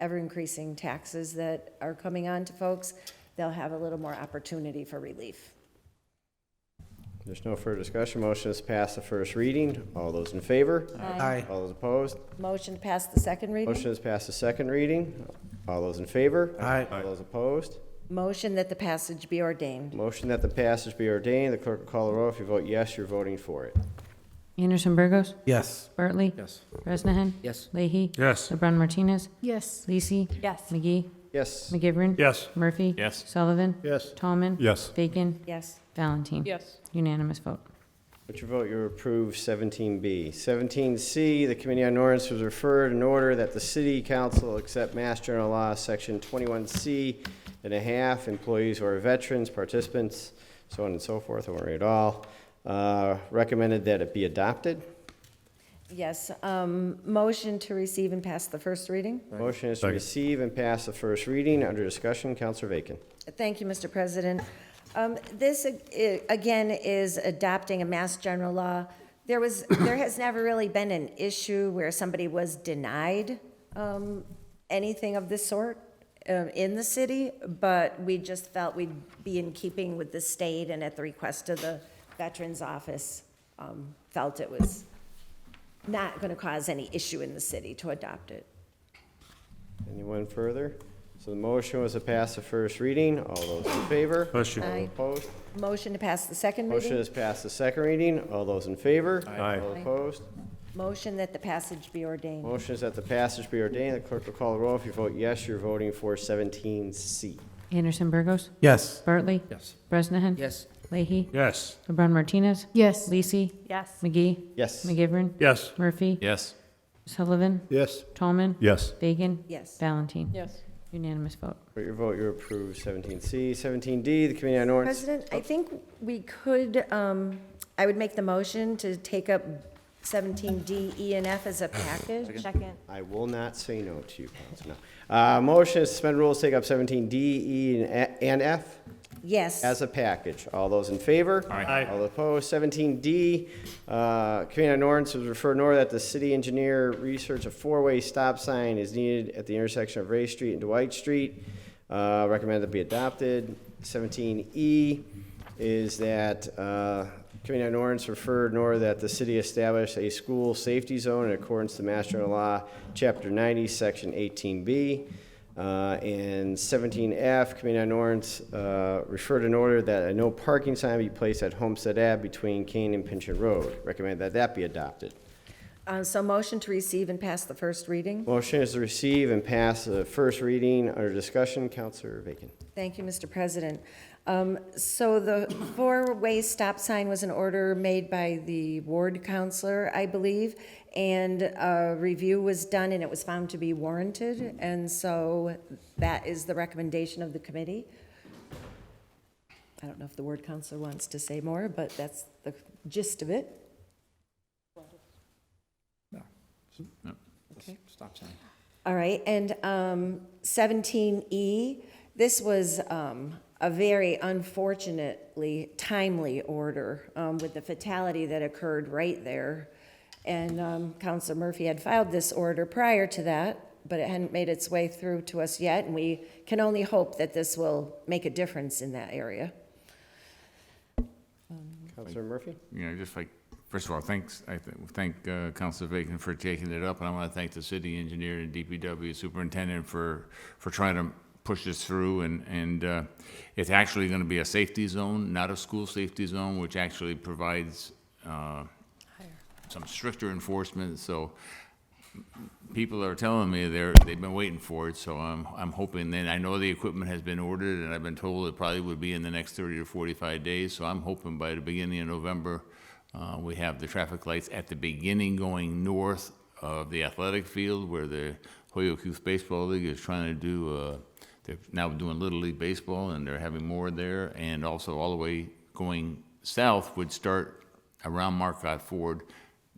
ever-increasing taxes that are coming on to folks, they'll have a little more opportunity for relief. There's no further discussion. Motion is to pass the first reading. All those in favor? Aye. All those opposed? Motion to pass the second reading? Motion is passed the second reading. All those in favor? Aye. All those opposed? Motion that the passage be ordained. Motion that the passage be ordained. The clerk will call the roll. If you vote yes, you're voting for it. Anderson Burgos. Yes. Bartley. Yes. Bresnahan. Yes. Leahy. Yes. LeBron Martinez. Yes. Lisi. Yes. McGee. Yes. McGivern. Yes. Murphy. Yes. Sullivan. Yes. Tallman. Yes. Bacon. Yes. Valentine. Yes. Unanimous vote. With your vote, you approve 17B. 17C, the Committee on Ordinance was referred in order that the City Council accept Mass General Law, Section 21C and a half, employees who are veterans, participants, so on and so forth. I won't read it all. Recommended that it be adopted. Yes. Motion to receive and pass the first reading? Motion is to Second. receive and pass the first reading. Under discussion, Councilor Bacon. Thank you, Mr. President. This, again, is adopting a Mass General Law. There has never really been an issue where somebody was denied anything of this sort in the city, but we just felt we'd be in keeping with the state, and at the request of the Veterans Office, felt it was not going to cause any issue in the city to adopt it. Anyone further? So the motion was to pass the first reading. All those in favor? Question. All Aye. opposed? Motion to pass the second Motion reading? is passed the second reading. All those in favor? Aye. All opposed? Motion that the passage be ordained. Motion is that the passage be ordained. The clerk will call the roll. If you vote yes, you're voting for 17C. Anderson Burgos. Yes. Bartley. Yes. Bresnahan. Yes. Leahy. Yes. LeBron Martinez. Yes. Lisi. Yes. McGee. Yes. McGivern. Yes. Murphy. Yes. Sullivan. Yes. Tallman. Yes. Bacon. Yes. Valentine. Yes. Unanimous vote. For your vote, you approve 17C. 17D, the Committee on Ordinance. President, I think we could, I would make the motion to take up 17D, E, and F as a package. Second. I will not say no to you, Council. No. Motion is to suspend rules, take up 17D, E, and F Yes. as a package. All those in favor? Aye. All opposed? 17D, Committee on Ordinance was referred in order that the city engineer research a four-way stop sign is needed at the intersection of Ray Street and Dwight Street. Recommended to be adopted. 17E is that Committee on Ordinance referred in order that the city establish a school safety zone in accordance to Mass General Law, Chapter 90, Section 18B. And 17F, Committee on Ordinance referred an order that a no parking sign be placed at Homestead Ave between Kane and Pinchin Road. Recommend that that be adopted. So motion to receive and pass the first reading. Motion is to receive and pass the first reading. Under discussion, Councilor Bacon. Thank you, Mr. President. So the four-way stop sign was an order made by the ward counselor, I believe, and a review was done and it was found to be warranted, and so that is the recommendation of the committee. I don't know if the ward counselor wants to say more, but that's the gist of it. Okay. Stop sign. All right, and 17E, this was a very unfortunately timely order with the fatality that occurred right there. And Councilor Murphy had filed this order prior to that, but it hadn't made its way through to us yet, and we can only hope that this will make a difference in that area. Councilor Murphy? Just like, first of all, thanks, thank Councilor Bacon for taking it up, and I want to thank the city engineer and DPW superintendent for trying to push this through, and it's actually going to be a safety zone, not a school safety zone, which actually provides some stricter enforcement. So people are telling me they've been waiting for it, so I'm hoping. Then I know the equipment has been ordered, and I've been told it probably would be in the next 30 to 45 days. So I'm hoping by the beginning of November we have the traffic lights at the beginning going north of the athletic field where the Holyoke Youth Baseball League is trying to do. They're now doing Little League Baseball, and they're having more there, and also all the way going south would start around Marcotte Ford.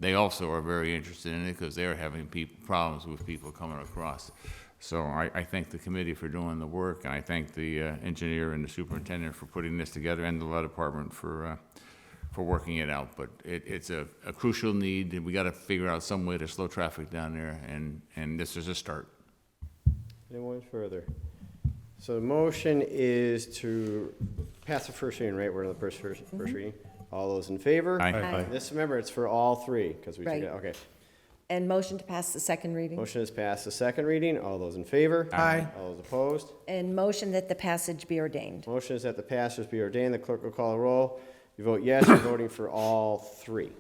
They also are very interested in it because they're having problems with people coming across. So I thank the committee for doing the work, and I thank the engineer and the superintendent for putting this together, and the law department for working it out. But it's a crucial need, and we got to figure out some way to slow traffic down there, and this is a start. Anyone further? So the motion is to pass the first reading, right? We're on the first reading. All those in favor? Aye. Aye. This, remember, it's for all three, because we Right. took it, okay. And motion to pass the second reading. Motion is passed the second reading. All those in favor? Aye. All those opposed? And motion that the passage be ordained. Motion is that the passage be ordained. The clerk will call a roll. You vote yes, you're voting for all three.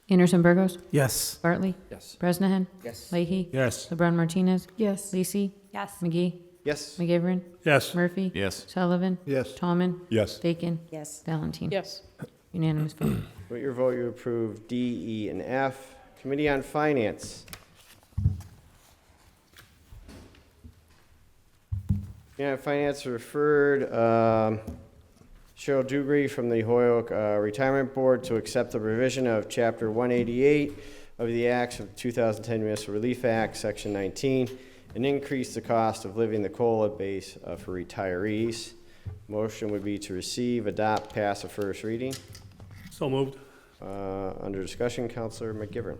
Anderson Burgos, Yes. Bartley, Yes. Bresnahan, Yes. Leahy, Yes. LeBron Martinez, Yes. Lisi, Yes. McGee, Yes. McGivern, Yes. Murphy, Yes. Sullivan, Yes. Tallman, Yes. Bacon, Yes. Valentine. Yes. Unanimous vote. With your vote, you approve D, E, and F. Committee on Finance. Committee on Finance referred Cheryl Dugree from the Holyoke Retirement Board to accept the revision of Chapter 188 of the Acts of 2010 Municipal Relief Act, Section 19, and increase the cost of living, the COLA base for retirees. Motion would be to receive, adopt, pass the first reading. So moved. Under discussion, Councilor McGivern.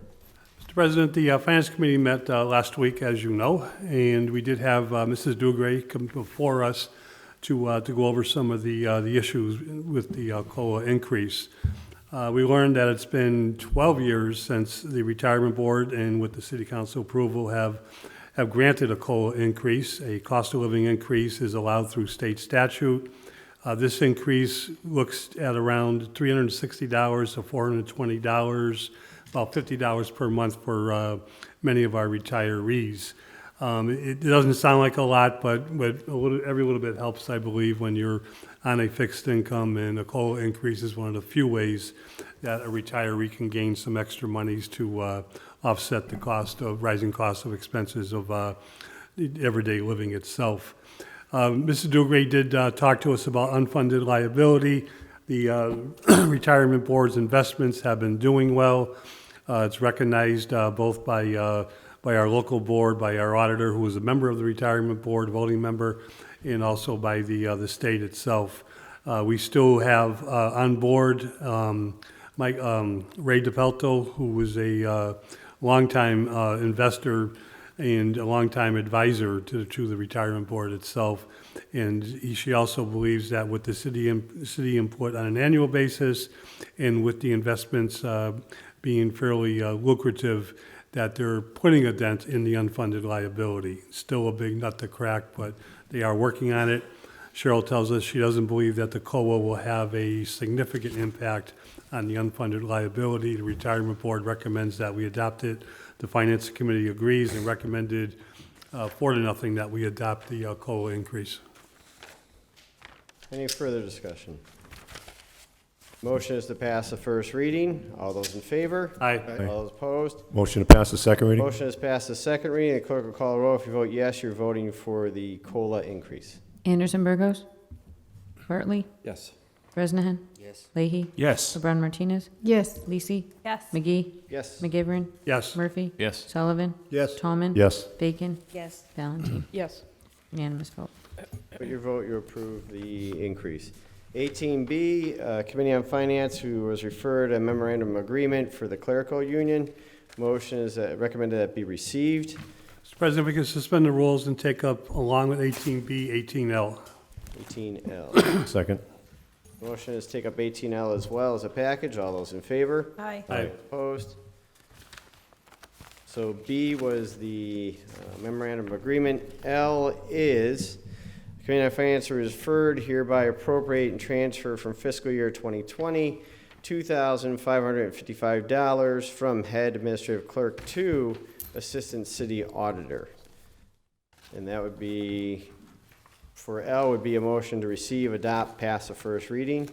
Mr. President, the Finance Committee met last week, as you know, and we did have Mrs. Dugrey come before us to go over some of the issues with the COLA increase. We learned that it's been 12 years since the Retirement Board and with the City Council approval have granted a COLA increase. A cost of living increase is allowed through state statute. This increase looks at around $360 to $420, about $50 per month for many of our retirees. It doesn't sound like a lot, but every little bit helps, I believe, when you're on a fixed income, and a COLA increase is one of the few ways that a retiree can gain some extra monies to offset the rising cost of expenses of everyday living itself. Mrs. Dugrey did talk to us about unfunded liability. The Retirement Board's investments have been doing well. It's recognized both by our local board, by our auditor, who is a member of the Retirement Board, voting member, and also by the state itself. We still have on board Ray DePelto, who was a longtime investor and a longtime advisor to the Retirement Board itself. And she also believes that with the city input on an annual basis and with the investments being fairly lucrative, that they're putting a dent in the unfunded liability. Still a big nut to crack, but they are working on it. Cheryl tells us she doesn't believe that the COLA will have a significant impact on the unfunded liability. The retirement board recommends that we adopt it. The finance committee agrees and recommended 4-0 that we adopt the COLA increase. Any further discussion? Motion is to pass the first reading. All those in favor? Aye. All those opposed? Motion to pass the second reading? Motion is passed the second reading. The clerk will call the roll. If you vote yes, you're voting for the COLA increase. Anderson, Burgos. Bartley. Yes. Bresnahan. Yes. Leahy. Yes. LeBron Martinez. Yes. Lisi. Yes. McGee. Yes. McGivern. Yes. Murphy. Yes. Sullivan. Yes. Tallman. Yes. Bacon. Yes. Valentine. Yes. Unanimous vote. With your vote, you approve the increase. 18B, Committee on Finance, who was referred a memorandum of agreement for the clerical union. Motion is recommended that be received. Mr. President, we can suspend the rules and take up, along with 18B, 18L. 18L. Second? Motion is take up 18L as well as a package. All those in favor? Aye. Aye. Opposed? So B was the memorandum of agreement. L is the Committee on Finance referred hereby appropriate and transfer from fiscal year 2020 $2,555 from head administrative clerk to assistant city auditor. And that would be, for L would be a motion to receive, adopt, pass the first reading.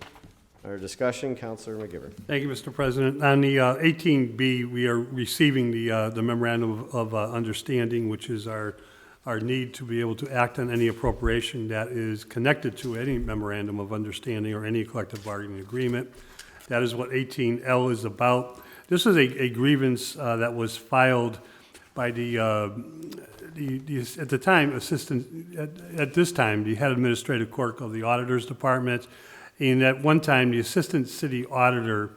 Our discussion, Councilor McGivern. Thank you, Mr. President. On the 18B, we are receiving the memorandum of understanding, which is our need to be able to act on any appropriation that is connected to any memorandum of understanding or any collective bargaining agreement. That is what 18L is about. This is a grievance that was filed by the at the time, at this time, the head administrative clerk of the auditor's department. And at one time, the assistant city auditor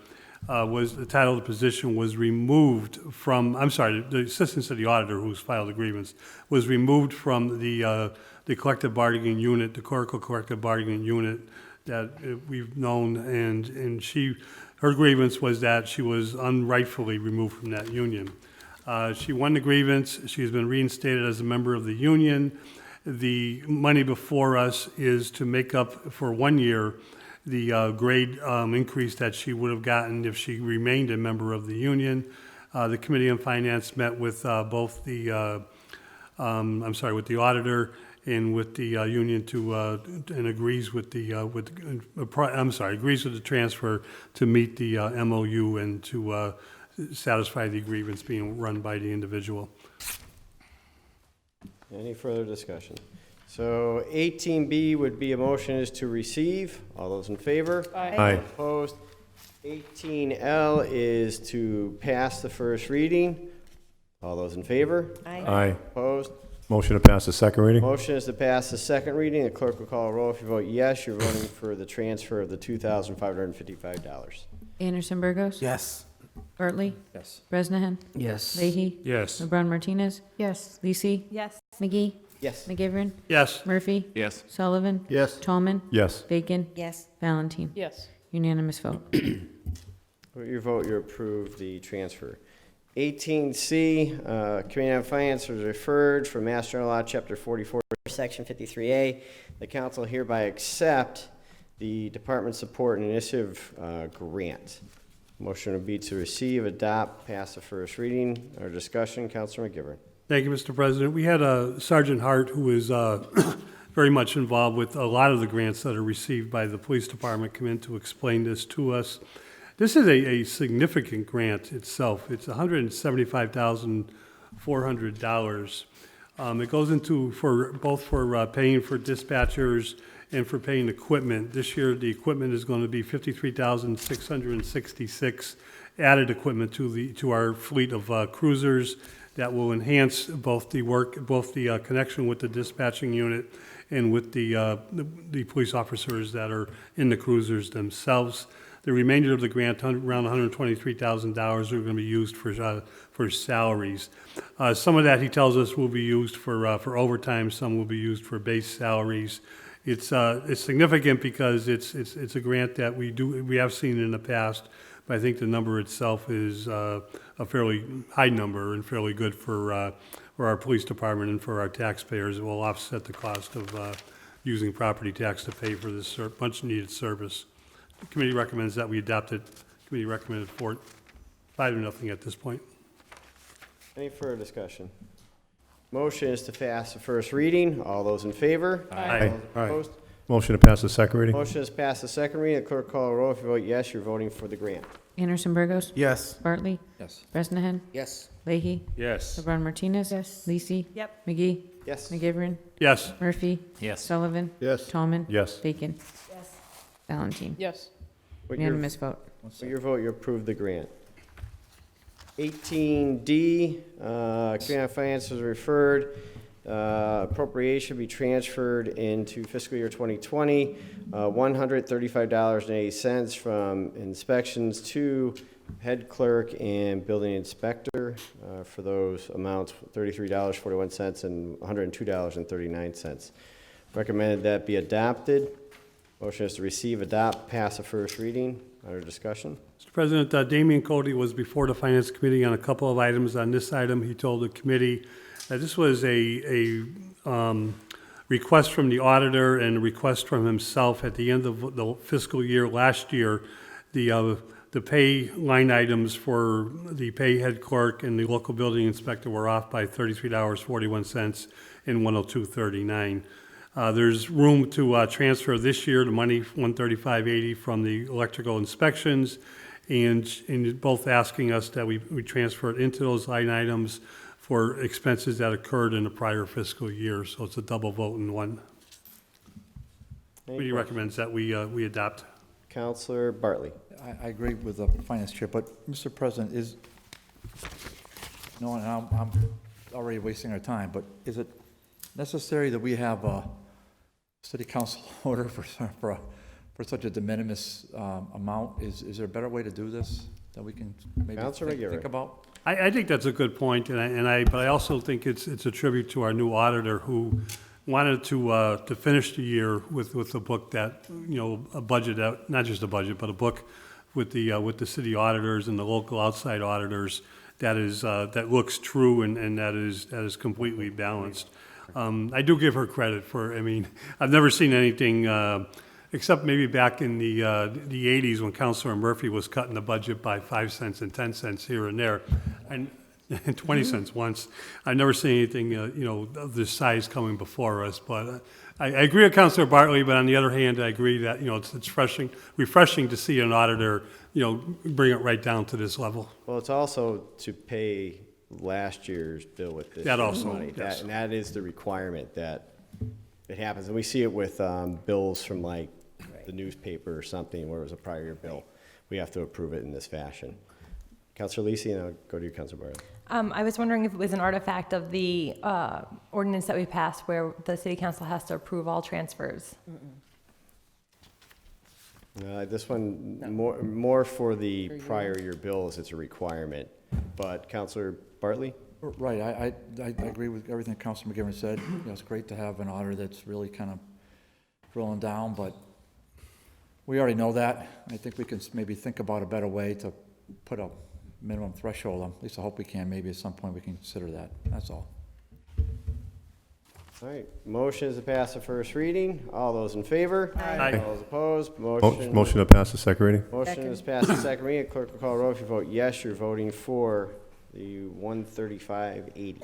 the title of the position was removed from, the assistant city auditor who's filed the grievance was removed from the collective bargaining unit, the clerical collective bargaining unit that we've known, and her grievance was that she was unrightfully removed from that union. She won the grievance. She's been reinstated as a member of the union. The money before us is to make up for 1 year the grade increase that she would have gotten if she remained a member of the union. The Committee on Finance met with both the, with the auditor and with the union and agrees with the, agrees with the transfer to meet the MOU and to satisfy the grievance being run by the individual. Any further discussion? So 18B would be a motion is to receive. All those in favor? Aye. Opposed? 18L is to pass the first reading. All those in favor? Aye. Opposed? Motion to pass the second reading? Motion is to pass the second reading. The clerk will call a roll. If you vote yes, you're voting for the transfer of the $2,555. Anderson, Burgos. Yes. Bartley. Yes. Bresnahan. Yes. Leahy. Yes. LeBron Martinez. Yes. Lisi. Yes. McGee. Yes. McGivern. Yes. Murphy. Yes. Sullivan. Yes. Tallman. Yes. Bacon. Yes. Valentine. Yes. Unanimous vote. With your vote, you approve the transfer. 18C, Committee on Finance was referred from Mass General Law, Chapter 44, Section 53A. The council hereby accept the Department Support and Initiative grant. Motion would be to receive, adopt, pass the first reading. Our discussion, Councilor McGivern. Thank you, Mr. President. We had Sergeant Hart, who is very much involved with a lot of the grants that are received by the police department, come in to explain this to us. This is a significant grant itself. It's $175,400. It goes into both for paying for dispatchers and for paying equipment. This year, the equipment is going to be $53,666 added equipment to our fleet of cruisers that will enhance both the connection with the dispatching unit and with the police officers that are in the cruisers themselves. The remainder of the grant, around $123,000, are going to be used for salaries. Some of that, he tells us, will be used for overtime. Some will be used for base salaries. It's significant because it's a grant that we have seen in the past, but I think the number itself is a fairly high number and fairly good for our police department and for our taxpayers. It will offset the cost of using property tax to pay for this much-needed service. The committee recommends that we adopt it. Committee recommended 5-0 at this point. Any further discussion? Motion is to pass the first reading. All those in favor? Aye. All opposed? Motion to pass the second reading? Motion is passed the second reading. The clerk call a roll. If you vote yes, you're voting for the grant. Anderson Burgos. Yes. Bartley. Yes. Bresnahan. Yes. Leahy. Yes. LeBron Martinez. Yes. Lisi. Yep. McGee. Yes. McGivern. Yes. Murphy. Yes. Sullivan. Yes. Tallman. Yes. Bacon. Yes. Valentine. Yes. With your, Unanimous vote. with your vote, you approve the grant. 18D, grant finance is referred. Appropriation be transferred into fiscal year 2020, $135.80 from inspections to head clerk and building inspector. For those amounts, $33.41 and $102.39. Recommended that be adopted. Motion is to receive, adopt, pass a first reading. Under discussion. Mr. President, Damian Cody was before the Finance Committee on a couple of items. On this item, he told the committee that this was a request from the auditor and a request from himself at the end of the fiscal year last year. The pay line items for the pay head clerk and the local building inspector were off by $33.41 and $102.39. There's room to transfer this year the money, $135.80 from the electrical inspections, and both asking us that we transfer it into those line items for expenses that occurred in the prior fiscal year. So it's a double vote in one. Committee recommends that we adopt. Counselor Bartley. I agree with the finance chair, but Mr. President, no, and I'm already wasting our time, but is it necessary that we have a city council order for such a de minimis amount? Is there a better way to do this that we can maybe Councilor McGivern. think about? I think that's a good point, but I also think it's a tribute to our new auditor who wanted to finish the year with a book that, a budget, not just a budget, but a book with the city auditors and the local outside auditors that looks true and that is completely balanced. I do give her credit for, I've never seen anything, except maybe back in the 80s when Councilor Murphy was cutting the budget by 5 cents and 10 cents here and there, and 20 cents once. I've never seen anything, of this size coming before us, but I agree with Councilor Bartley, but on the other hand, I agree that, it's refreshing to see an auditor, bring it right down to this level. Well, it's also to pay last year's bill with this That year's also, money. yes. And that is the requirement that it happens. And we see it with bills from like the newspaper or something where it was a prior year bill. We have to approve it in this fashion. Councilor Lisi, and I'll go to you, Councilor Bartley. I was wondering if it was an artifact of the ordinance that we passed where the city council has to approve all transfers. This one, more for the prior year bills, it's a requirement. But Councilor Bartley? Right, I agree with everything Councilor McGivern said. It's great to have an auditor that's really kind of drilling down, but we already know that. I think we can maybe think about a better way to put a minimum threshold on. At least I hope we can. Maybe at some point we can consider that. That's all. All right, motion is to pass the first reading. All those in favor? Aye. All those opposed? Motion to pass the second reading? Motion is passed the second reading. Clerk will call a roll. If you vote yes, you're voting for the 135.80.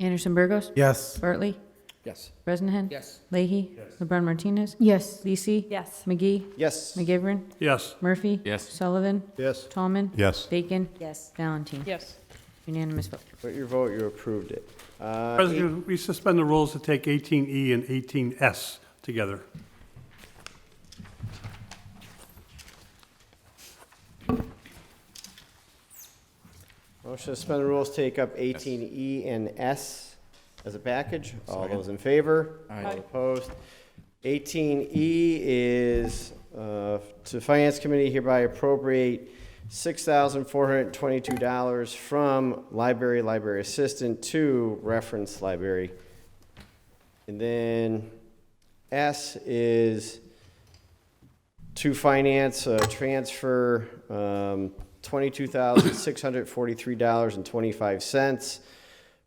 Anderson Burgos. Yes. Bartley. Yes. Bresnahan. Yes. Leahy. LeBron Martinez. Yes. Lisi. Yes. McGee. Yes. McGivern. Yes. Murphy. Yes. Sullivan. Yes. Tallman. Yes. Bacon. Yes. Valentine. Yes. Unanimous vote. With your vote, you approved it. President, we suspend the rules to take 18E and 18S together. Motion to suspend the rules, take up 18E and S as a package. All those in favor? Aye. All opposed? 18E is to Finance Committee hereby appropriate $6,422 from library assistant to reference library. And then S is To finance, transfer $22,643.25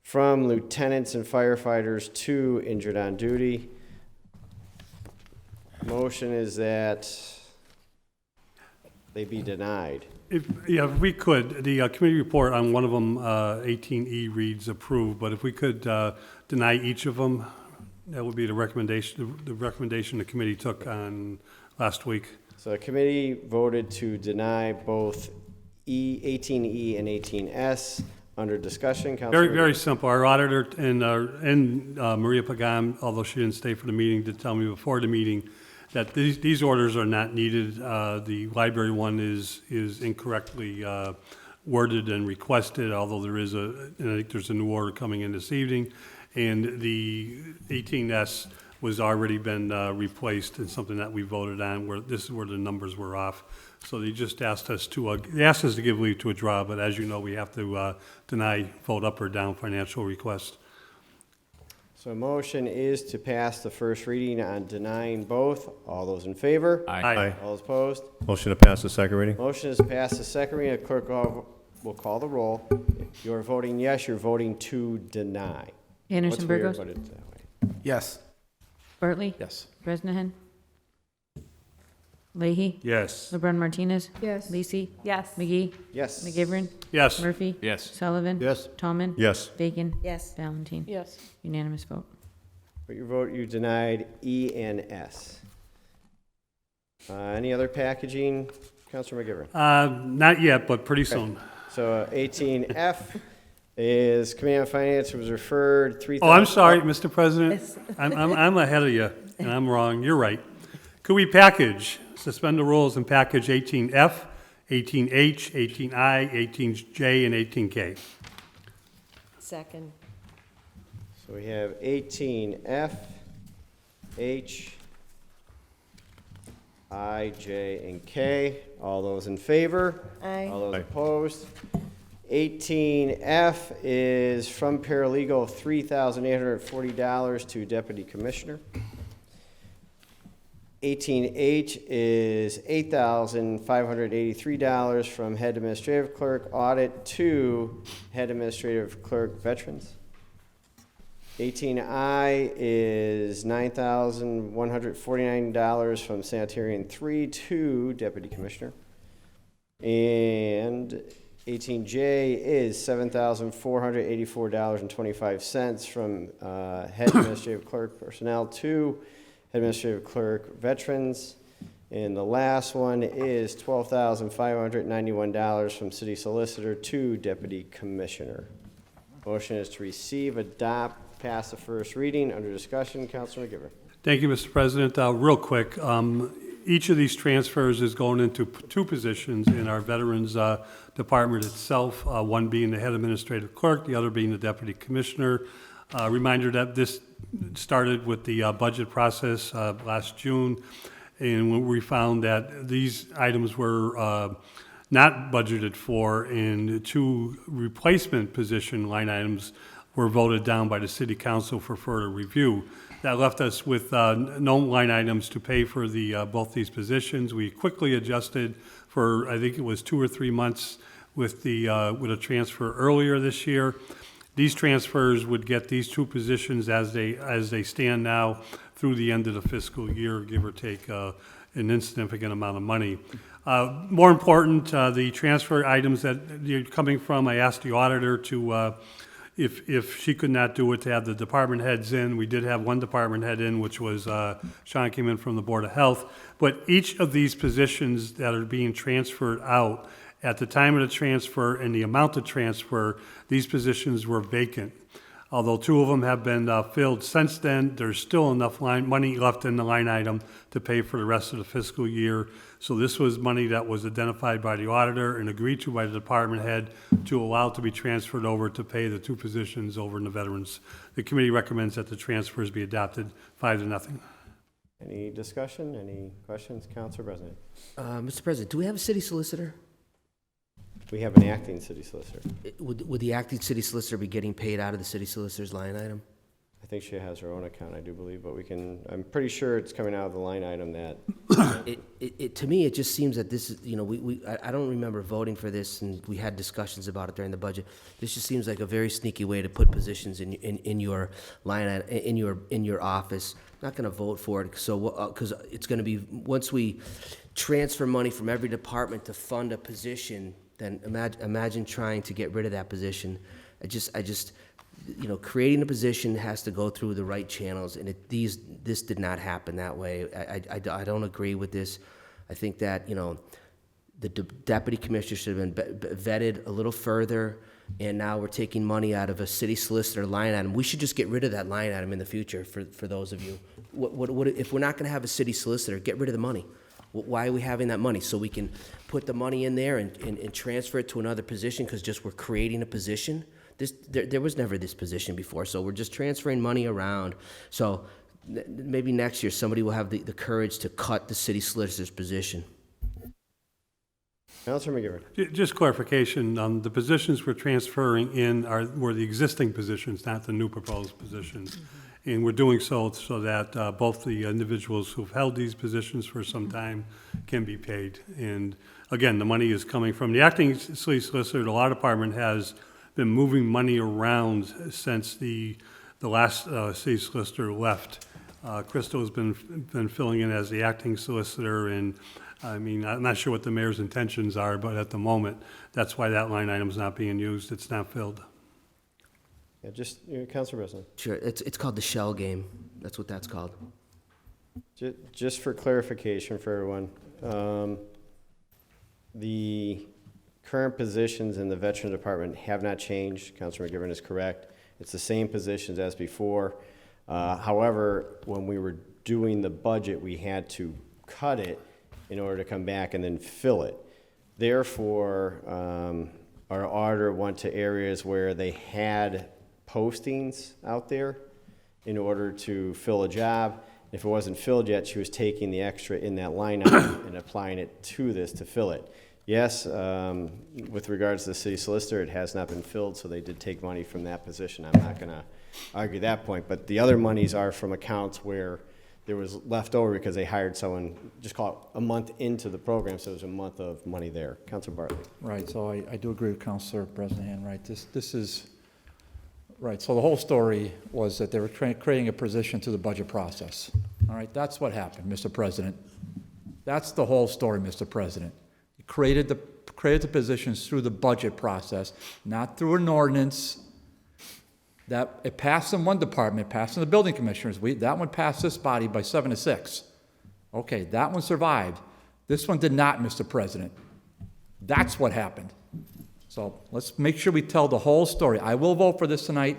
from lieutenants and firefighters to injured on duty. Motion is that they be denied. If we could, the committee report on one of them, 18E reads approved, but if we could deny each of them, that would be the recommendation the committee took on last week. So the committee voted to deny both 18E and 18S. Under discussion, Councilor. Very simple. Our auditor and Maria Pagan, although she didn't stay for the meeting, did tell me before the meeting that these orders are not needed. The library one is incorrectly worded and requested, although I think there's a new order coming in this evening. And the 18S was already been replaced in something that we voted on, where this is where the numbers were off. So they just asked us to give leave to withdraw, but as you know, we have to deny, vote up or down financial requests. So a motion is to pass the first reading on denying both. All those in favor? Aye. All those opposed? Motion to pass the second reading? Motion is to pass the second reading. The clerk will call the roll. If you're voting yes, you're voting to deny. Anderson What's weird Burgos. about it that way? Yes. Bartley. Yes. Bresnahan. Leahy. Yes. LeBrun Martinez. Yes. Lisi. Yes. McGee. Yes. McGivern. Yes. Murphy. Yes. Sullivan. Yes. Tallman. Yes. Bacon. Yes. Valentine. Yes. Unanimous vote. With your vote, you denied E and S. Any other packaging? Councilor McGivern. Not yet, but pretty soon. So 18F is Committee on Finance was referred 3,000. Oh, I'm sorry, Mr. President. I'm ahead of you, and I'm wrong. You're right. Could we suspend the rules and package 18F, 18H, 18I, 18J, and 18K? Second. So we have 18F, H, I, J, and K. All those in favor? Aye. All those opposed? 18F is from paralegal $3,840 to deputy commissioner. 18H is $8,583 from head administrative clerk audit to head administrative clerk veterans. 18I is $9,149 from sanitarian 3 to deputy commissioner. And 18J is $7,484.25 from head administrative clerk personnel to head administrative clerk veterans. And the last one is $12,591 from city solicitor to deputy commissioner. Motion is to receive, adopt, pass the first reading. Under discussion, Councilor McGivern. Thank you, Mr. President. Real quick, each of these transfers is going into two positions in our Veterans Department itself, one being the head administrative clerk, the other being the deputy commissioner. Reminder that this started with the budget process last June, and we found that these items were not budgeted for, and two replacement position line items were voted down by the city council for further review. That left us with no line items to pay for the both these positions. We quickly adjusted for, I think it was 2 or 3 months with a transfer earlier this year. These transfers would get these two positions as they stand now through the end of the fiscal year, give or take an insignificant amount of money. More important, the transfer items that you're coming from, I asked the auditor to, if she could not do it, to have the department heads in. We did have one department head in, which was Sean came in from the Board of Health. But each of these positions that are being transferred out, at the time of the transfer and the amount of transfer, these positions were vacant. Although 2 of them have been filled since then, there's still enough money left in the line item to pay for the rest of the fiscal year. So this was money that was identified by the auditor and agreed to by the department head to allow to be transferred over to pay the 2 positions over in the veterans. The committee recommends that the transfers be adopted 5-0. Any discussion? Any questions? Councilor President. Mr. President, do we have a city solicitor? We have an acting city solicitor. Would the acting city solicitor be getting paid out of the city solicitor's line item? I I think she has her own account, I do believe, but I'm pretty sure it's coming out of the line item that, To me, it just seems that this is, I don't remember voting for this, and we had discussions about it during the budget. This just seems like a very sneaky way to put positions in your line, in your office. I'm not gonna vote for it, because it's gonna be, once we transfer money from every department to fund a position, then imagine trying to get rid of that position. I just, creating a position has to go through the right channels, and this did not happen that way. I don't agree with this. I think that, the deputy commissioner should have been vetted a little further, and now we're taking money out of a city solicitor line item. We should just get rid of that line item in the future for those of you. What if we're not gonna have a city solicitor, get rid of the money. Why are we having that money? So we can put the money in there and transfer it to another position, because just we're creating a position? There was never this position before, so we're just transferring money around. So maybe next year, somebody will have the courage to cut the city solicitor's position. Counselor McGivern. Just clarification, the positions we're transferring in were the existing positions, not the new proposed positions. And we're doing so that both the individuals who've held these positions for some time can be paid. And again, the money is coming from the acting city solicitor. The law department has been moving money around since the last city solicitor left. Crystal's been filling in as the acting solicitor, and I mean, I'm not sure what the mayor's intentions are, but at the moment, that's why that line item's not being used. It's not filled. Yeah, just, Counselor Breslin. Sure, it's called the shell game. That's what that's called. Just for clarification for everyone, the current positions in the Veteran Department have not changed. Counselor McGivern is correct. It's the same positions as before. However, when we were doing the budget, we had to cut it in order to come back and then fill it. Therefore, our auditor went to areas where they had postings out there in order to fill a job. If it wasn't filled yet, she was taking the extra in that line item and applying it to this to fill it. Yes, with regards to the city solicitor, it has not been filled, so they did take money from that position. I'm not going to argue that point, but the other monies are from accounts where there was left over because they hired someone, just call it a month into the program, so it was a month of money there. Councilor Bartley. Right, so I do agree with Councilor Bresnahan, right? This is, right, so the whole story was that they were creating a position to the budget process. All right, that's what happened, Mr. President. That's the whole story, Mr. President. You created the positions through the budget process, not through an ordinance. That it passed in one department, it passed in the building commissioners. That one passed this body by 7-6. Okay, that one survived. This one did not, Mr. President. That's what happened. So let's make sure we tell the whole story. I will vote for this tonight,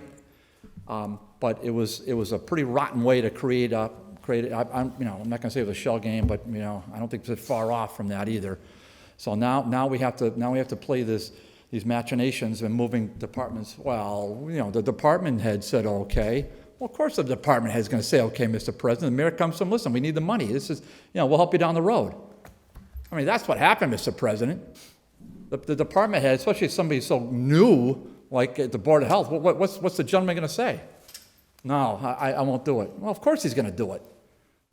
but it was a pretty rotten way to create it. I'm not going to say it was a shell game, but I don't think it's far off from that either. So now we have to play these machinations and moving departments. Well, the department head said okay. Well, of course the department head is going to say okay, Mr. President. The mayor comes to him, listen, we need the money. This is, we'll help you down the road. I mean, that's what happened, Mr. President. The department head, especially somebody so new like at the Board of Health, what's the gentleman going to say? No, I won't do it. Well, of course he's going to do it.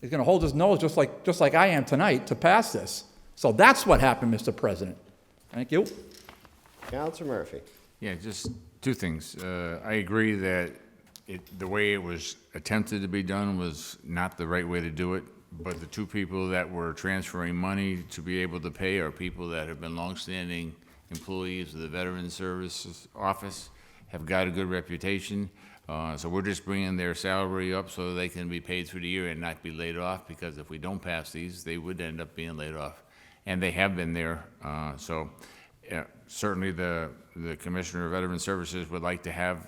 He's going to hold his nose just like I am tonight to pass this. So that's what happened, Mr. President. Thank you. Counselor Murphy. Yeah, just two things. I agree that the way it was attempted to be done was not the right way to do it, but the two people that were transferring money to be able to pay are people that have been longstanding employees of the Veterans Services Office, have got a good reputation. So we're just bringing their salary up so they can be paid through the year and not be laid off, because if we don't pass these, they would end up being laid off. And they have been there. Certainly the Commissioner of Veteran Services would like to have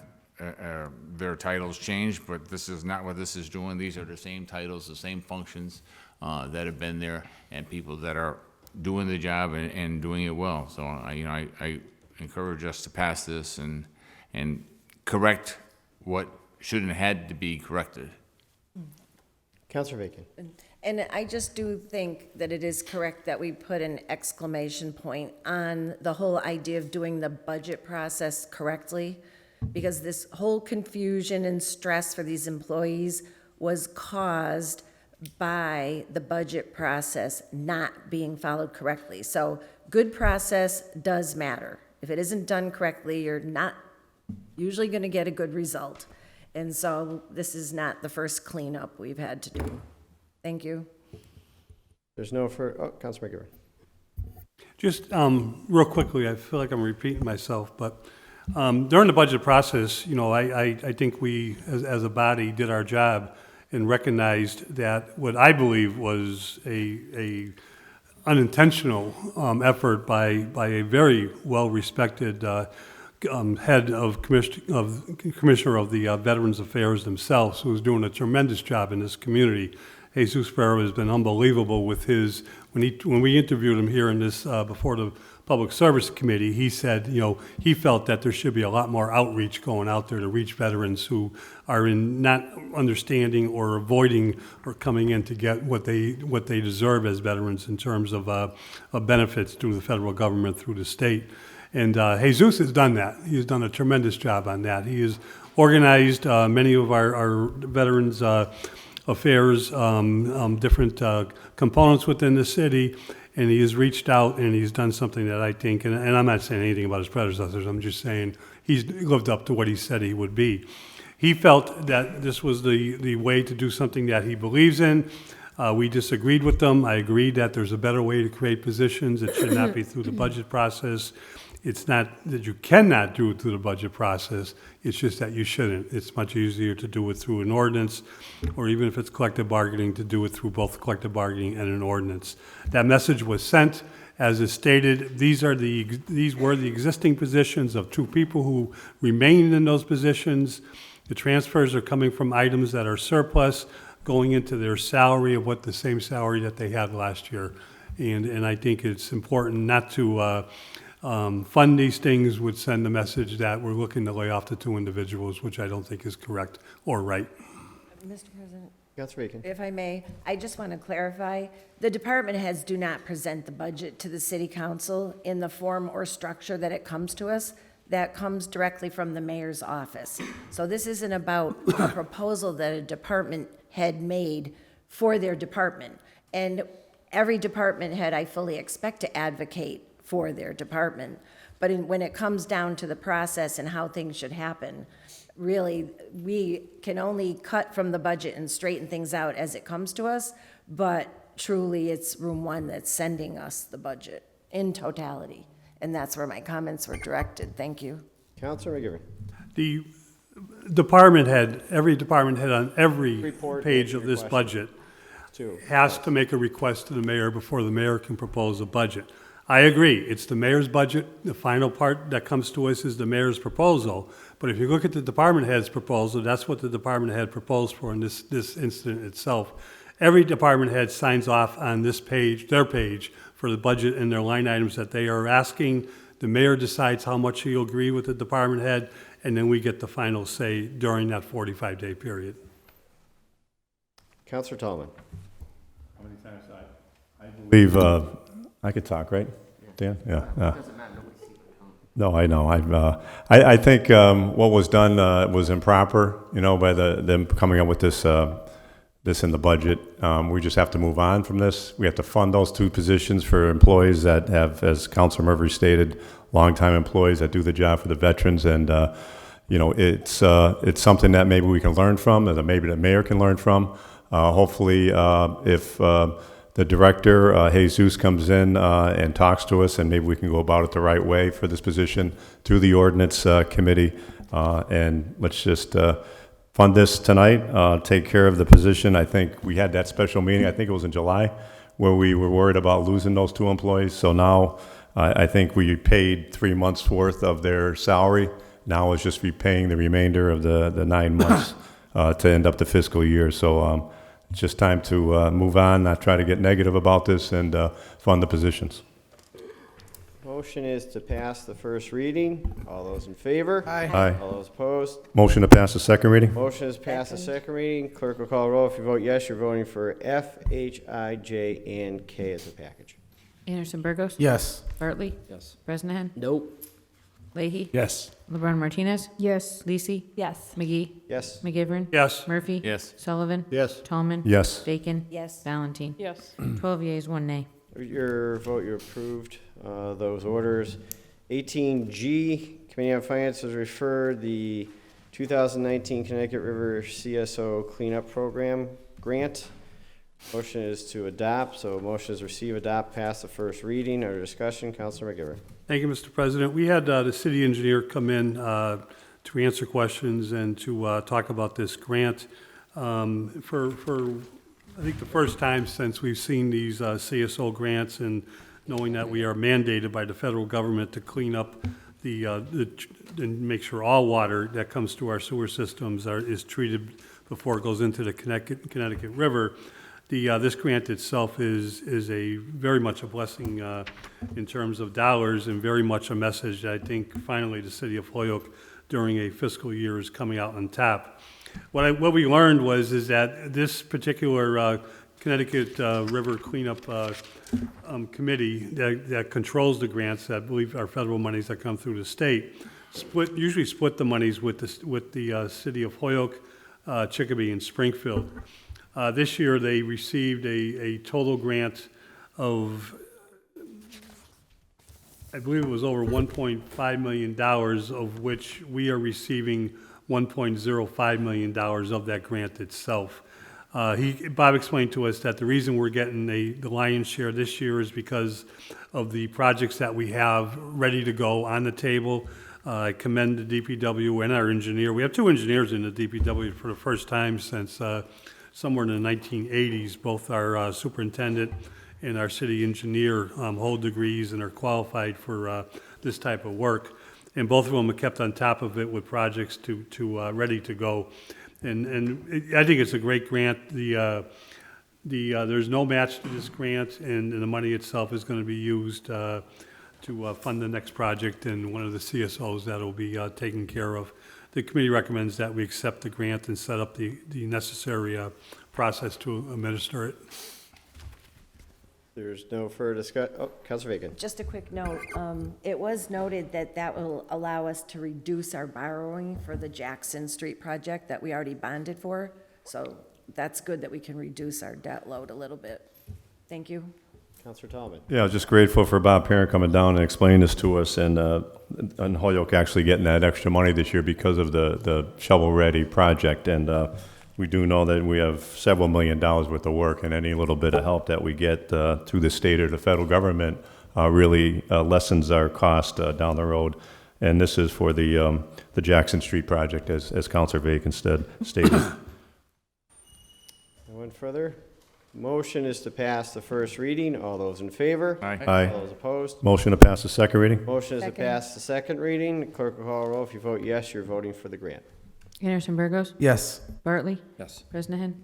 their titles changed, but this is not what this is doing. These are the same titles, the same functions that have been there, and people that are doing the job and doing it well. So I encourage us to pass this and correct what shouldn't have had to be corrected. Counselor Bacon. And I just do think that it is correct that we put an exclamation point on the whole idea of doing the budget process correctly. because this whole confusion and stress for these employees was caused by the budget process not being followed correctly. So good process does matter. If it isn't done correctly, you're not usually going to get a good result. And so this is not the first cleanup we've had to do. Thank you. There's no further, Councilor McGivern. Just real quickly, I feel like I'm repeating myself, but during the budget process, you know, I think we, as a body, did our job and recognized that what I believe was a unintentional effort by a very well-respected head of commissioner of the Veterans Affairs themselves, who is doing a tremendous job in this community. Jesus Ferrer has been unbelievable with his, when we interviewed him here in this, before the Public Service Committee, he said, you know, he felt that there should be a lot more outreach going out there to reach veterans who are in not understanding or avoiding or coming in to get what they deserve as veterans in terms of benefits through the federal government, through the state. And Jesus has done that. He has done a tremendous job on that. He has organized many of our veterans affairs, different components within the city, and he has reached out and he's done something that I think, and I'm not saying anything about his predecessors, I'm just saying he's lived up to what he said he would be. He felt that this was the way to do something that he believes in. We disagreed with them. I agreed that there's a better way to create positions. It should not be through the budget process. It's not that you cannot do it through the budget process, it's just that you shouldn't. It's much easier to do it through an ordinance, or even if it's collective bargaining, to do it through both collective bargaining and an ordinance. That message was sent. As is stated, these were the existing positions of two people who remained in those positions. The transfers are coming from items that are surplus, going into their salary of what the same salary that they had last year. And I think it's important not to fund these things would send the message that we're looking to lay off the two individuals, which I don't think is correct or right. Mr. President, Councilor Aiken. if I may, I just want to clarify, the department heads do not present the budget to the city council in the form or structure that it comes to us. That comes directly from the mayor's office. So this isn't about a proposal that a department head made for their department. And every department head, I fully expect to advocate for their department. But when it comes down to the process and how things should happen, really, we can only cut from the budget and straighten things out as it comes to us, but truly, it's Room 1 that's sending us the budget in totality. And that's where my comments were directed. Thank you. Councilor McGivern. The department head, every department head on every Report page your of this question. budget Two. has to make a request to the mayor before the mayor can propose a budget. I agree, it's the mayor's budget, the final part that comes to us is the mayor's proposal, but if you look at the department head's proposal, that's what the department head proposed for in this incident itself. Every department head signs off on this page, their page, for the budget and their line items that they are asking. The mayor decides how much he'll agree with the department head, and then we get the final say during that 45-day period. Councilor Tallman. How many times I believe, I could talk, right, Dan? Yeah. No, I know. I think what was done was improper, you know, by them coming up with this in the budget. We just have to move on from this. We have to fund those two positions for employees that have, as Councilor Murphy stated, longtime employees that do the job for the veterans. And, you know, it's something that maybe we can learn from, that maybe the mayor can learn from. Hopefully, if the director, Jesus, comes in and talks to us, and maybe we can go about it the right way for this position through the ordinance committee. And let's just fund this tonight, take care of the position. I think we had that special meeting, I think it was in July, where we were worried about losing those two employees. So now I think we paid 3 months worth of their salary. Now it's just repaying the remainder of the 9 months to end up the fiscal year. So it's just time to move on, not try to get negative about this, and fund the positions. Motion is to pass the first reading. All those in favor? Aye. Aye. All those opposed? Motion to pass the second reading? Motion is passed the second reading. Clerk will call roll. If you vote yes, you're voting for F, H, I, J, and K as a package. Anderson Burgos. Yes. Bartley. Yes. Bresnahan. Nope. Leahy? Yes. LeBron Martinez? Yes. Lisi? Yes. McGee? Yes. McGivern? Yes. Murphy? Yes. Sullivan? Yes. Tallman? Yes. Bacon? Yes. Valentine? Yes. 12 yeas, 1 nay. Your vote, you approved those orders. 18G, Committee on Finance has referred the 2019 Connecticut River CSO Cleanup Program grant. Motion is to adopt, so motion is receive, adopt, pass the first reading. Under discussion, Councilor McGivern. Thank you, Mr. President. We had the city engineer come in to answer questions and to talk about this grant. For I think the first time since we've seen these CSO grants, and knowing that we are mandated by the federal government to clean up and make sure all water that comes through our sewer systems is treated before it goes into the Connecticut River. This grant itself is very much a blessing in terms of dollars, and very much a message that I think finally the city of Holyoke during a fiscal year is coming out on top. What we learned is that this particular Connecticut River Cleanup Committee that controls the grants, that I believe are federal monies that come through the state, usually split the monies with the city of Holyoke, Chicopee, and Springfield. This year, they received a total grant of, I believe it was over $1.5 million, of which we are receiving $1.05 million of that grant itself. Bob explained to us that the reason we're getting the lion's share this year is because of the projects that we have ready to go on the table. I commend the DPW and our engineer. We have 2 engineers in the DPW for the first time since somewhere in the 1980s. Both our superintendent and our city engineer hold degrees and are qualified for this type of work. And both of them have kept on top of it with projects to ready to go. And I think it's a great grant. There's no match to this grant, and the money itself is going to be used to fund the next project and one of the CSOs that will be taken care of. The committee recommends that we accept the grant and set up the necessary process to administer it. There's no further discussion. Oh, Councilor Bacon. Just a quick note, it was noted that will allow us to reduce our borrowing for the Jackson Street project that we already bonded for. So that's good that we can reduce our debt load a little bit. Thank you. Councilor Tallman. Yeah, I was just grateful for Bob Parent coming down and explaining this to us, and Holyoke actually getting that extra money this year because of the shovel-ready project. And we do know that we have several $1 million worth of work, and any little bit of help that we get through the state or the federal government really lessens our cost down the road. And this is for the Jackson Street project, as Councilor Bacon stated. Anyone further? Motion is to pass the first reading. All those in favor? Aye. Aye. All those opposed? Motion to pass the second reading? Motion is to Second. pass the second reading. Clerk will call a roll. If you vote yes, you're voting for the grant. Anderson Burgos? Yes. Bartley? Yes. Bresnahan?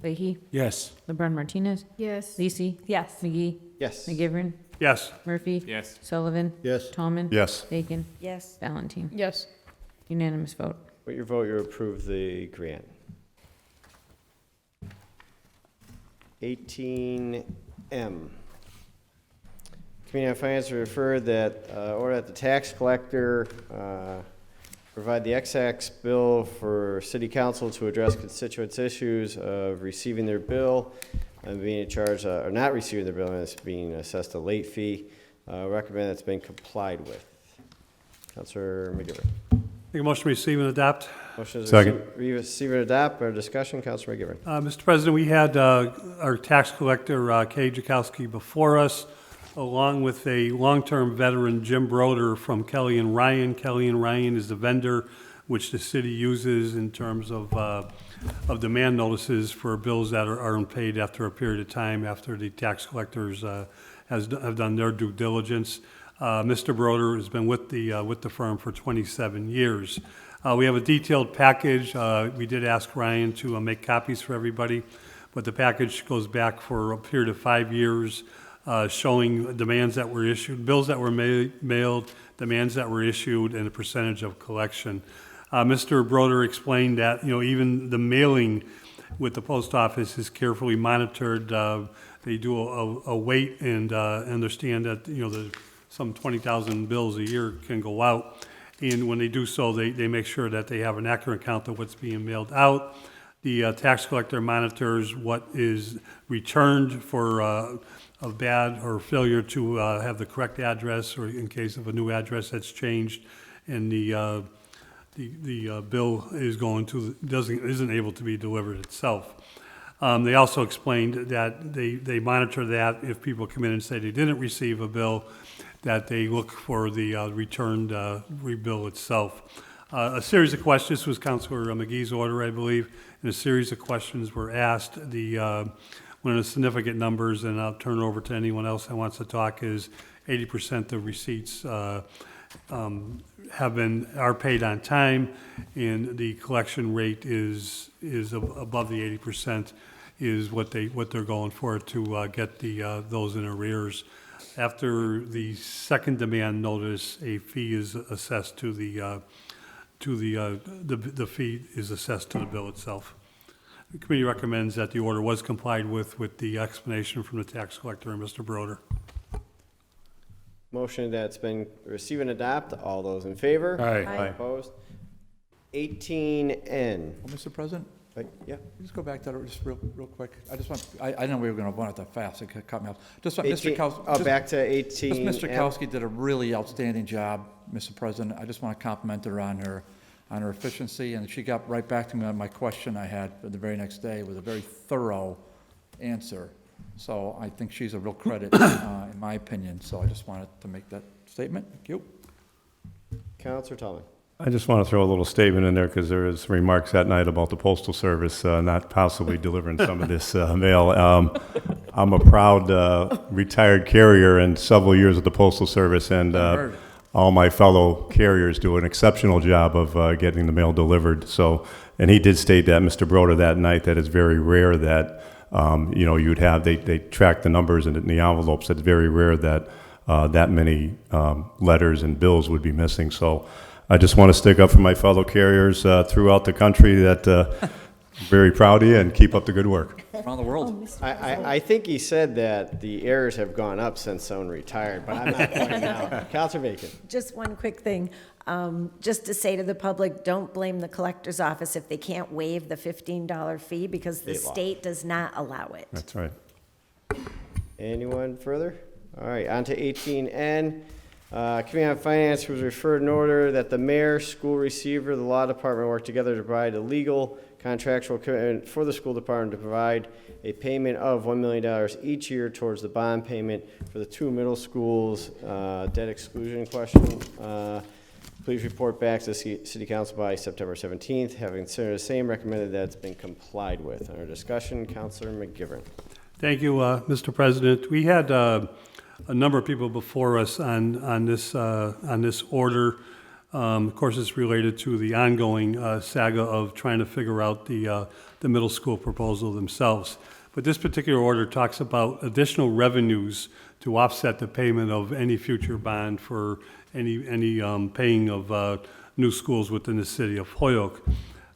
Leahy? Yes. LeBron Martinez? Yes. Lisi? Yes. McGee? Yes. McGivern? Yes. Murphy? Yes. Sullivan? Yes. Tallman? Yes. Bacon? Yes. Valentine? Yes. Unanimous vote. With your vote, you approve the grant. 18M. Committee on Finance will refer that, order that the tax collector provide the excise bill for city council to address constituents' issues of receiving their bill and being charged, or not receiving their bill and it's being assessed a late fee. Recommend that's been complied with. Councilor McGivern. Make a motion to receive and adopt. Motion is Second. receive and adopt. Our discussion, Councilor McGivern. Mr. President, we had our tax collector, Kay Jakowski, before us, along with a long-term veteran, Jim Broder from Kelly and Ryan. Kelly and Ryan is the vendor which the city uses in terms of demand notices for bills that are unpaid after a period of time after the tax collectors have done their due diligence. Mr. Broder has been with the firm for 27 years. We have a detailed package. We did ask Ryan to make copies for everybody, but the package goes back for a period of 5 years, showing demands that were issued, bills that were mailed, demands that were issued, and a percentage of collection. Mr. Broder explained that even the mailing with the post office is carefully monitored. They do a weight and understand that the some 20,000 bills a year can go out. And when they do so, they make sure that they have an accurate count of what's being mailed out. The tax collector monitors what is returned for a bad or failure to have the correct address, or in case of a new address that's changed, and the bill is isn't able to be delivered itself. They also explained that they monitor that if people come in and say they didn't receive a bill, that they look for the returned bill itself. A series of questions, this was Councilor McGee's order, I believe, and a series of questions were asked. One of the significant numbers, and I'll turn it over to anyone else that wants to talk, is 80% of receipts are paid on time, and the collection rate is above the 80%, is what they're going for to get those in arrears. After the second demand notice, a fee is assessed to the fee is assessed to the bill itself. The committee recommends that the order was complied with the explanation from the tax collector and Mr. Broder. Motion that's been receive and adopt. All those in favor? Aye. Aye. Opposed? 18N. Oh, Mr. President? Yeah. Just go back to that just real quick. I know we were going to run it that fast. It cut me off. Just want 18 Mr. Kowski. Oh, back to 18. Mr. Kowski did a really outstanding job, Mr. President. I just want to compliment her on her efficiency, and she got right back to me on my question I had the very next day with a very thorough answer. So I think she's a real credit, in my opinion. So I just wanted to make that statement. Thank you. Counselor Tallman. I just want to throw a little statement in there because there was remarks that night about the Postal Service not possibly delivering some of this mail. I'm a proud retired carrier and several years at the Postal Service, and all my fellow carriers do an exceptional job of getting the mail delivered. So, and he did state that, Mr. Broder, that night, that it's very rare that you'd have they track the numbers in the envelopes. It's very rare that that many letters and bills would be missing. So I just want to stick up for my fellow carriers throughout the country that very proud of you, and keep up the good work. Around the world. I think he said that the errors have gone up since someone retired, but I'm not pointing out. Counselor Bacon. Just one quick thing, just to say to the public, don't blame the collector's office if they can't waive the $15 fee, because the State law. state does not allow it. That's right. Anyone further? All right, on to 18N. Committee on Finance was referred in order that the mayor, school receiver, the law department work together to provide a legal contractual commitment for the school department to provide a payment of $1 million each year towards the bond payment for the two middle schools. Debt exclusion question. Please report back to the City Council by September 17th. Having considered the same, recommended that it's been complied with. Under discussion, Councilor McGivern. Thank you, Mr. President. We had a number of people before us on this order. Of course, it's related to the ongoing saga of trying to figure out the middle school proposal themselves. But this particular order talks about additional revenues to offset the payment of any future bond for any paying of new schools within the city of Holyoke.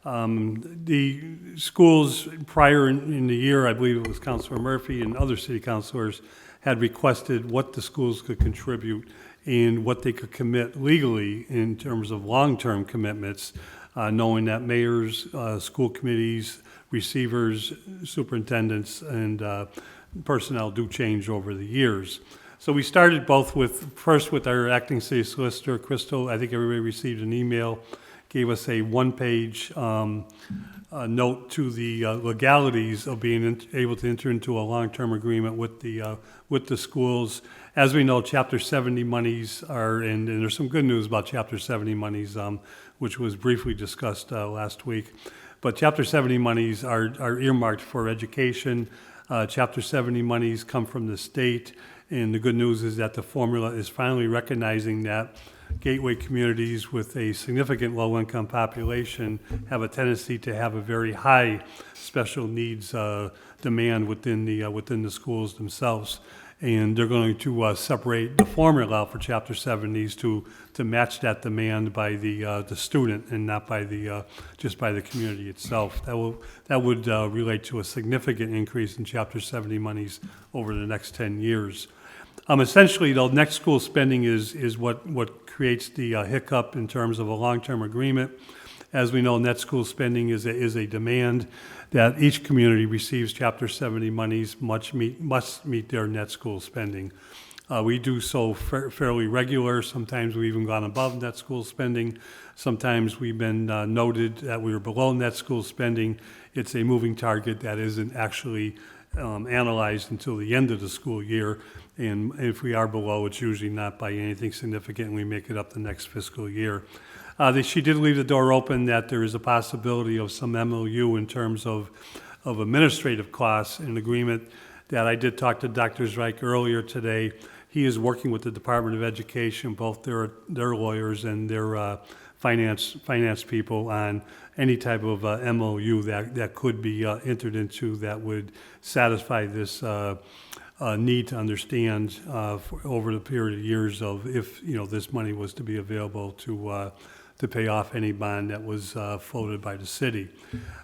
The schools prior in the year, I believe it was Councilor Murphy and other city councilors, had requested what the schools could contribute and what they could commit legally in terms of long-term commitments, knowing that mayors, school committees, receivers, superintendents, and personnel do change over the years. So we started first with our acting city solicitor, Crystal. I think everybody received an email, gave us a one-page note to the legalities of being able to enter into a long-term agreement with the schools. As we know, Chapter 70 monies are, and there's some good news about Chapter 70 monies, which was briefly discussed last week. But Chapter 70 monies are earmarked for education. Chapter 70 monies come from the state, and the good news is that the formula is finally recognizing that gateway communities with a significant low-income population have a tendency to have a very high special needs demand within the schools themselves. And they're going to separate the formula out for Chapter 70s to match that demand by the student and not by just by the community itself. That would relate to a significant increase in Chapter 70 monies over the next 10 years. Essentially, though, next school spending is what creates the hiccup in terms of a long-term agreement. As we know, net school spending is a demand that each community receives Chapter 70 monies must meet their net school spending. We do so fairly regular. Sometimes we've even gone above net school spending. Sometimes we've been noted that we were below net school spending. It's a moving target that isn't actually analyzed until the end of the school year. And if we are below, it's usually not by anything significant, and we make it up the next fiscal year. She did leave the door open that there is a possibility of some MOU in terms of administrative costs, an agreement that I did talk to Dr. Zweig earlier today. He is working with the Department of Education, both their lawyers and their finance people, on any type of MOU that could be entered into that would satisfy this need to understand over the period of years of if this money was to be available to pay off any bond that was floated by the city.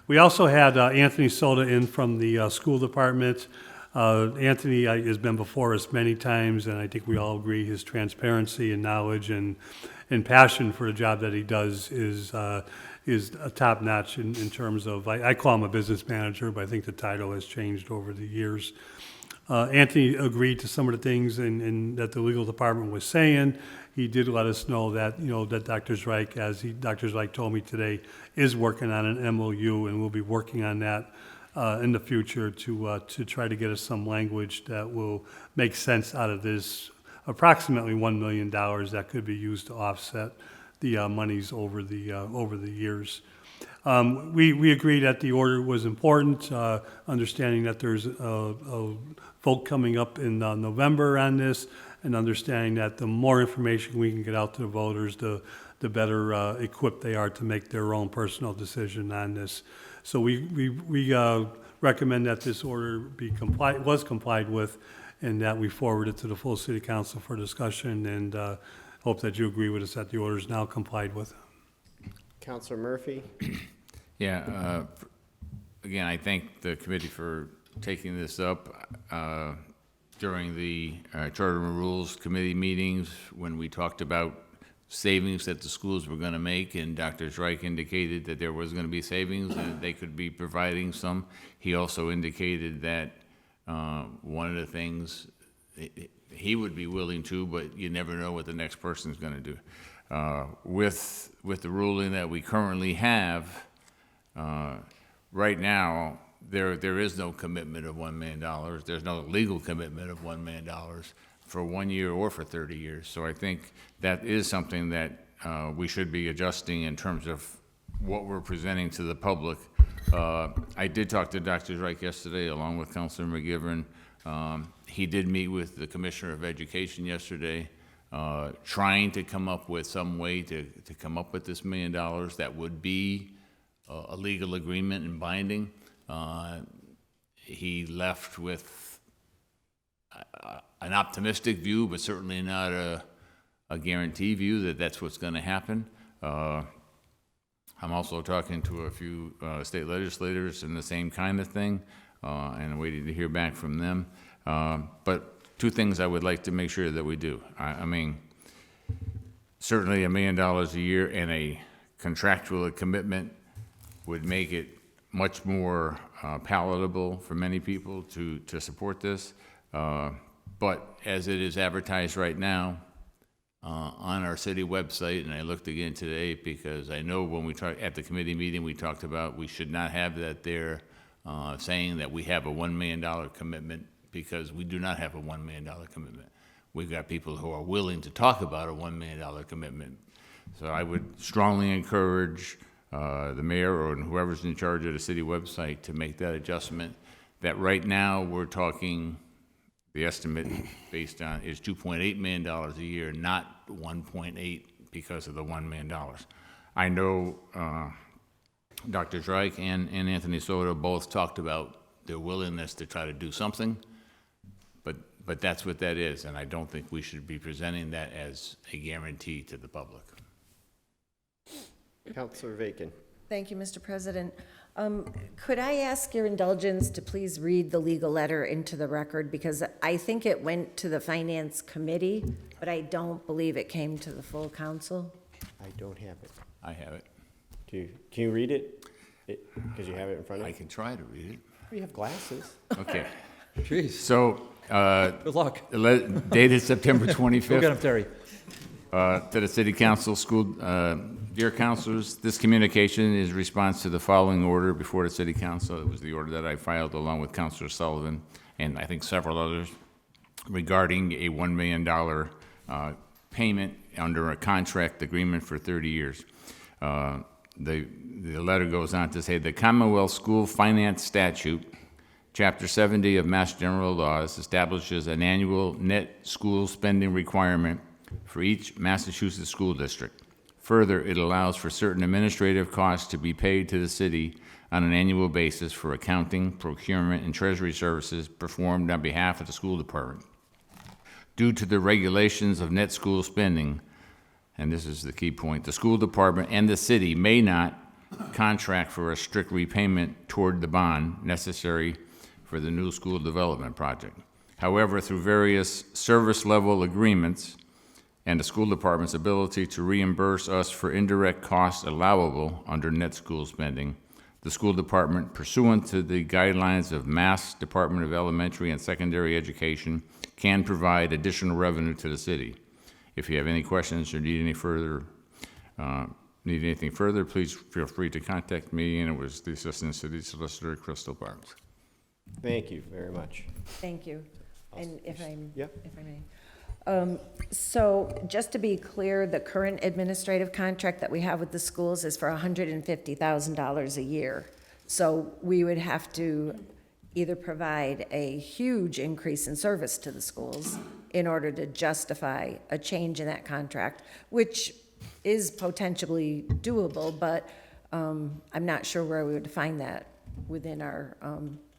We also had Anthony Soda in from the school department. Anthony has been before us many times, and I think we all agree his transparency and knowledge and passion for the job that he does is top notch in terms of, I call him a business manager, but I think the title has changed over the years. Anthony agreed to some of the things that the legal department was saying. He did let us know that, that Dr. Zweig, Dr. Zweig told me today, is working on an MOU, and we'll be working on that in the future to try to get us some language that will make sense out of this approximately $1 million that could be used to offset the monies over the years. We agree that the order was important, understanding that there's a vote coming up in November on this, and understanding that the more information we can get out to the voters, the better equipped they are to make their own personal decision on this. So we recommend that this order was complied with, and that we forward it to the full city council for discussion, and hope that you agree with us that the order is now complied with. Councilor Murphy? Yeah, again, I thank the committee for taking this up. During the Charter and Rules Committee meetings, when we talked about savings that the schools were going to make, and Dr. Streich indicated that there was going to be savings and they could be providing some. He also indicated that one of the things he would be willing to, but you never know what the next person is going to do. With the ruling that we currently have, right now, there is no commitment of $1 million. There's no legal commitment of $1 million for 1 year or for 30 years. So I think that is something that we should be adjusting in terms of what we're presenting to the public. I did talk to Dr. Streich yesterday, along with Councilor McGivern. He did meet with the Commissioner of Education yesterday, trying to come up with some way to come up with this $1 million that would be a legal agreement and binding. He left with an optimistic view, but certainly not a guarantee view that that's what's going to happen. I'm also talking to a few state legislators and the same kind of thing, and waiting to hear back from them. But two things I would like to make sure that we do. I mean, certainly $1 million a year and a contractual commitment would make it much more palatable for many people to support this. But as it is advertised right now on our city website, and I looked again today because I know when we talked at the committee meeting, we talked about we should not have that there saying that we have a $1 million commitment, because we do not have a $1 million commitment. We've got people who are willing to talk about a $1 million commitment. So I would strongly encourage the mayor or whoever's in charge of the city website to make that adjustment. That right now we're talking, the estimate based on is $2.8 million a year, not 1.8 because of the $1 million. I know Dr. Streich and Anthony Soto both talked about their willingness to try to do something, but that's what that is, and I don't think we should be presenting that as a guarantee to the public. Councilor Vacan? Thank you, Mr. President. Could I ask your indulgence to please read the legal letter into the record? Because I think it went to the Finance Committee, but I don't believe it came to the full council. I don't have it. I have it. Can you read it? Because you have it in front of I you? can try to read it. You have glasses. Okay. Jeez. So, Good luck. dated September Go 25th. get him, Terry. To the City Council, dear councilors, this communication is response to the following order before the City Council. It was the order that I filed along with Councilor Sullivan and I think several others regarding a $1 million payment under a contract agreement for 30 years. The letter goes on to say the Commonwealth School Finance Statute, Chapter 70 of Mass General Laws, establishes an annual net school spending requirement for each Massachusetts school district. Further, it allows for certain administrative costs to be paid to the city on an annual basis for accounting, procurement, and treasury services performed on behalf of the school department. Due to the regulations of net school spending, and this is the key point, the school department and the city may not contract for a strict repayment toward the bond necessary for the new school development project. However, through various service level agreements and the school department's ability to reimburse us for indirect costs allowable under net school spending, the school department, pursuant to the guidelines of Mass Department of Elementary and Secondary Education, can provide additional revenue to the city. If you have any questions or need anything further, please feel free to contact me, and it was the Assistant City Solicitor, Crystal Barnes. Thank you very much. Thank you. And if I may. So just to be clear, the current administrative contract that we have with the schools is for $150,000 a year. So we would have to either provide a huge increase in service to the schools in order to justify a change in that contract, which is potentially doable, but I'm not sure where we would find that within our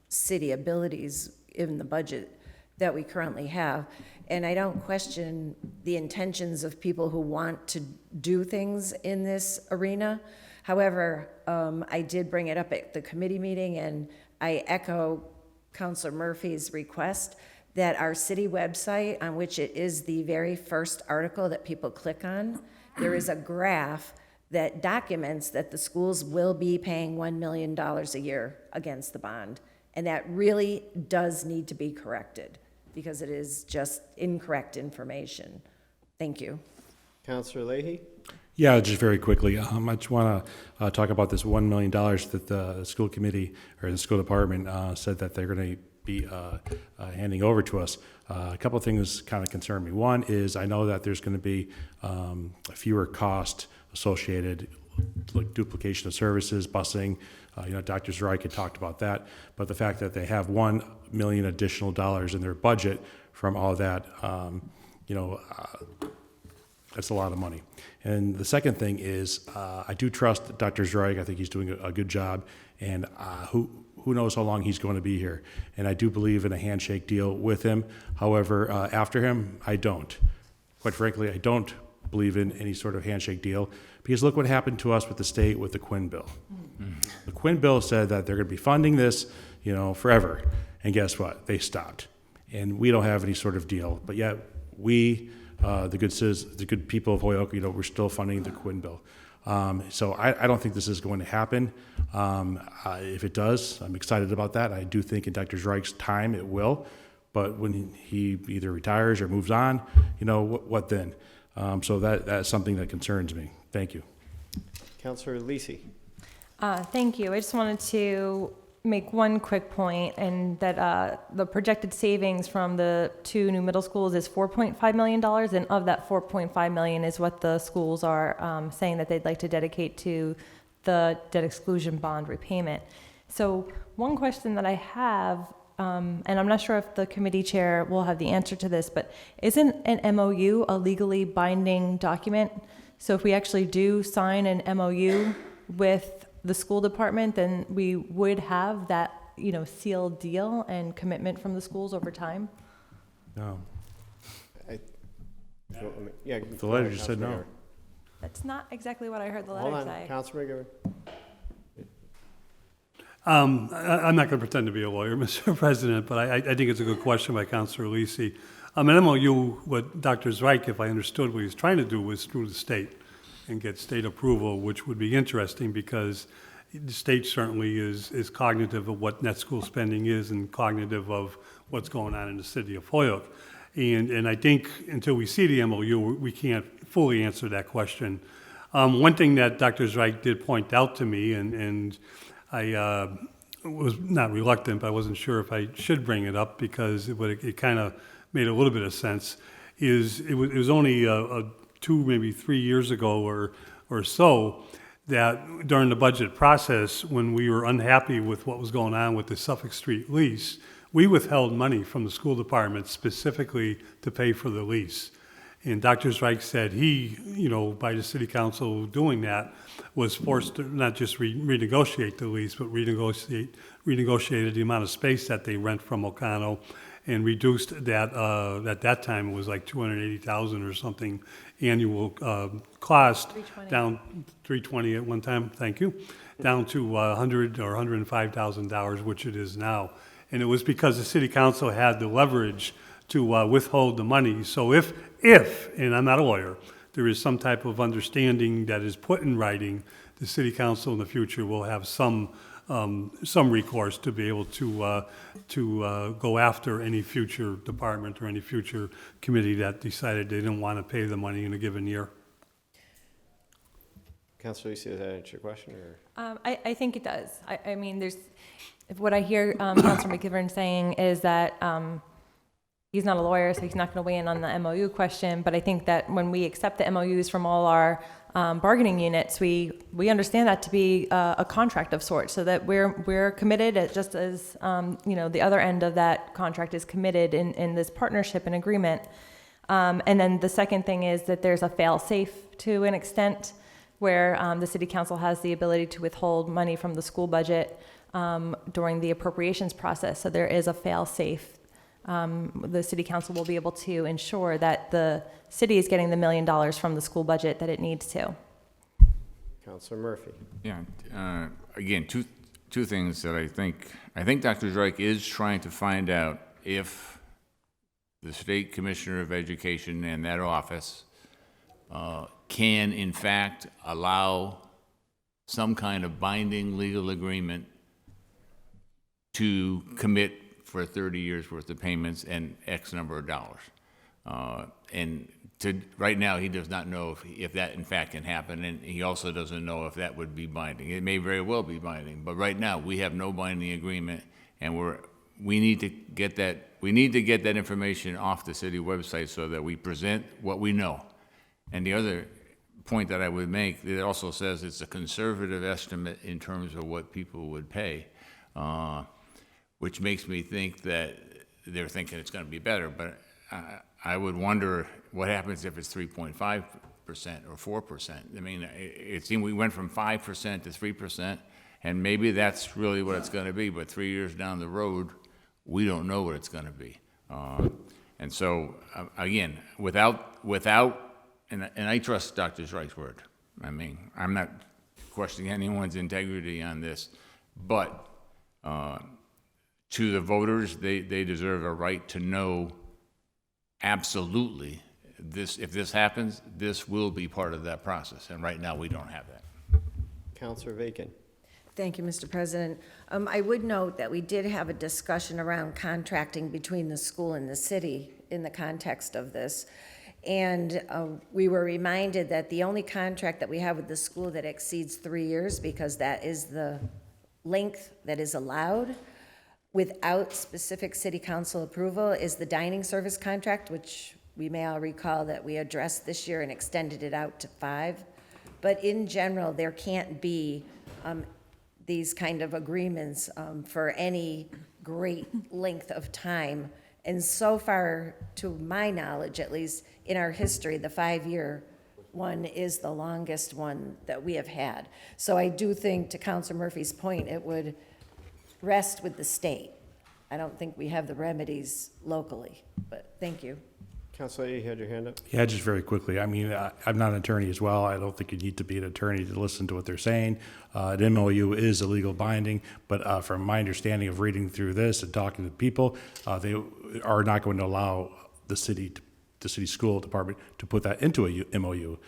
city abilities in the budget that we currently have. And I don't question the intentions of people who want to do things in this arena. However, I did bring it up at the committee meeting, and I echo Councilor Murphy's request that our city website, on which it is the very first article that people click on, there is a graph that documents that the schools will be paying $1 million a year against the bond. And that really does need to be corrected, because it is just incorrect information. Thank you. Councilor Leahy? Yeah, just very quickly, I just want to talk about this $1 million that the school committee or the school department said that they're going to be handing over to us. A couple of things kind of concern me. One is I know that there's going to be fewer costs associated, like duplication of services, busing. Dr. Zarek had talked about that, but the fact that they have $1 million additional dollars in their budget from all that, that's a lot of money. And the second thing is, I do trust Dr. Zarek. I think he's doing a good job, and who knows how long he's going to be here. And I do believe in a handshake deal with him. However, after him, I don't. Quite frankly, I don't believe in any sort of handshake deal, because look what happened to us with the state with the Quinn bill. The Quinn bill said that they're going to be funding this, forever. And guess what? They stopped. And we don't have any sort of deal. But yet we, the good people of Holyoke, we're still funding the Quinn bill. So I don't think this is going to happen. If it does, I'm excited about that. I do think in Dr. Zarek's time it will. But when he either retires or moves on, what then? So that's something that concerns me. Thank you. Councilor Lisi? Thank you. I just wanted to make one quick point, and that the projected savings from the two new middle schools is $4.5 million, and of that $4.5 million is what the schools are saying that they'd like to dedicate to the debt exclusion bond repayment. So one question that I have, and I'm not sure if the committee chair will have the answer to this, but isn't an MOU a legally binding document? So if we actually do sign an MOU with the school department, then we would have that, sealed deal and commitment from the schools over time? No. The letter just said no. That's not exactly what I heard the Hold letter on, say. Councilor McGivern. I'm not going to pretend to be a lawyer, Mr. President, but I think it's a good question by Councilor Lisi. An MOU, what Dr. Zweig, if I understood what he's trying to do, was through the state and get state approval, which would be interesting because the state certainly is cognitive of what net school spending is and cognitive of what's going on in the city of Holyoke. And I think until we see the MOU, we can't fully answer that question. One thing that Dr. Zweig did point out to me, and I was not reluctant, but I wasn't sure if I should bring it up because it kind of made a little bit of sense, is it was only 2, maybe 3 years ago or so that during the budget process, when we were unhappy with what was going on with the Suffolk Street lease, we withheld money from the school department specifically to pay for the lease. And Dr. Zweig said he, by the city council doing that, was forced to not just renegotiate the lease, but renegotiated the amount of space that they rent from Ocano and reduced that, at that time it was like $280,000 or something annual cost. Down $320 at one time, thank you, down to $100,000 or $105,000, which it is now. And it was because the city council had the leverage to withhold the money. So if, and I'm not a lawyer, there is some type of understanding that is put in writing, the city council in the future will have some recourse to be able to go after any future department or any future committee that decided they didn't want to pay the money in a given year. Councilor Lisi, does that answer your question? Or? I think it does. I mean, what I hear Councilor McGivern saying is that he's not a lawyer, so he's not going to weigh in on the MOU question, but I think that when we accept the MOUs from all our bargaining units, we understand that to be a contract of sorts, so that we're committed, just as the other end of that contract is committed in this partnership and agreement. And then the second thing is that there's a fail-safe to an extent where the city council has the ability to withhold money from the school budget during the appropriations process. So there is a fail-safe. The city council will be able to ensure that the city is getting the $1 million from the school budget that it needs to. Councilor Murphy. Yeah, again, two things that I think Dr. Zweig is trying to find out if the State Commissioner of Education and that office can in fact allow some kind of binding legal agreement to commit for 30 years worth of payments and X number of dollars. And right now, he does not know if that in fact can happen, and he also doesn't know if that would be binding. It may very well be binding, but right now we have no binding agreement, and we need to get that information off the city website so that we present what we know. And the other point that I would make, it also says it's a conservative estimate in terms of what people would pay. Which makes me think that they're thinking it's going to be better. But I would wonder what happens if it's 3.5% or 4%. I mean, it seemed we went from 5% to 3%, and maybe that's really what it's going to be. But 3 years down the road, we don't know what it's going to be. And so, again, without, and I trust Dr. Zweig's word. I mean, I'm not questioning anyone's integrity on this, but to the voters, they deserve a right to know absolutely if this happens, this will be part of that process. And right now, we don't have that. Councilor Vacan. Thank you, Mr. President. I would note that we did have a discussion around contracting between the school and the city in the context of this. And we were reminded that the only contract that we have with the school that exceeds 3 years, because that is the length that is allowed without specific city council approval, is the dining service contract, which we may all recall that we addressed this year and extended it out to 5. But in general, there can't be these kind of agreements for any great length of time. And so far, to my knowledge at least, in our history, the 5-year one is the longest one that we have had. So I do think, to Councilor Murphy's point, it would rest with the state. I don't think we have the remedies locally, but thank you. Counselor, you had your hand up? Yeah, just very quickly. I mean, I'm not an attorney as well. I don't think you need to be an attorney to listen to what they're saying. An MOU is a legal binding, but from my understanding of reading through this and talking to people, they are not going to allow the city school department to put that into a MOU.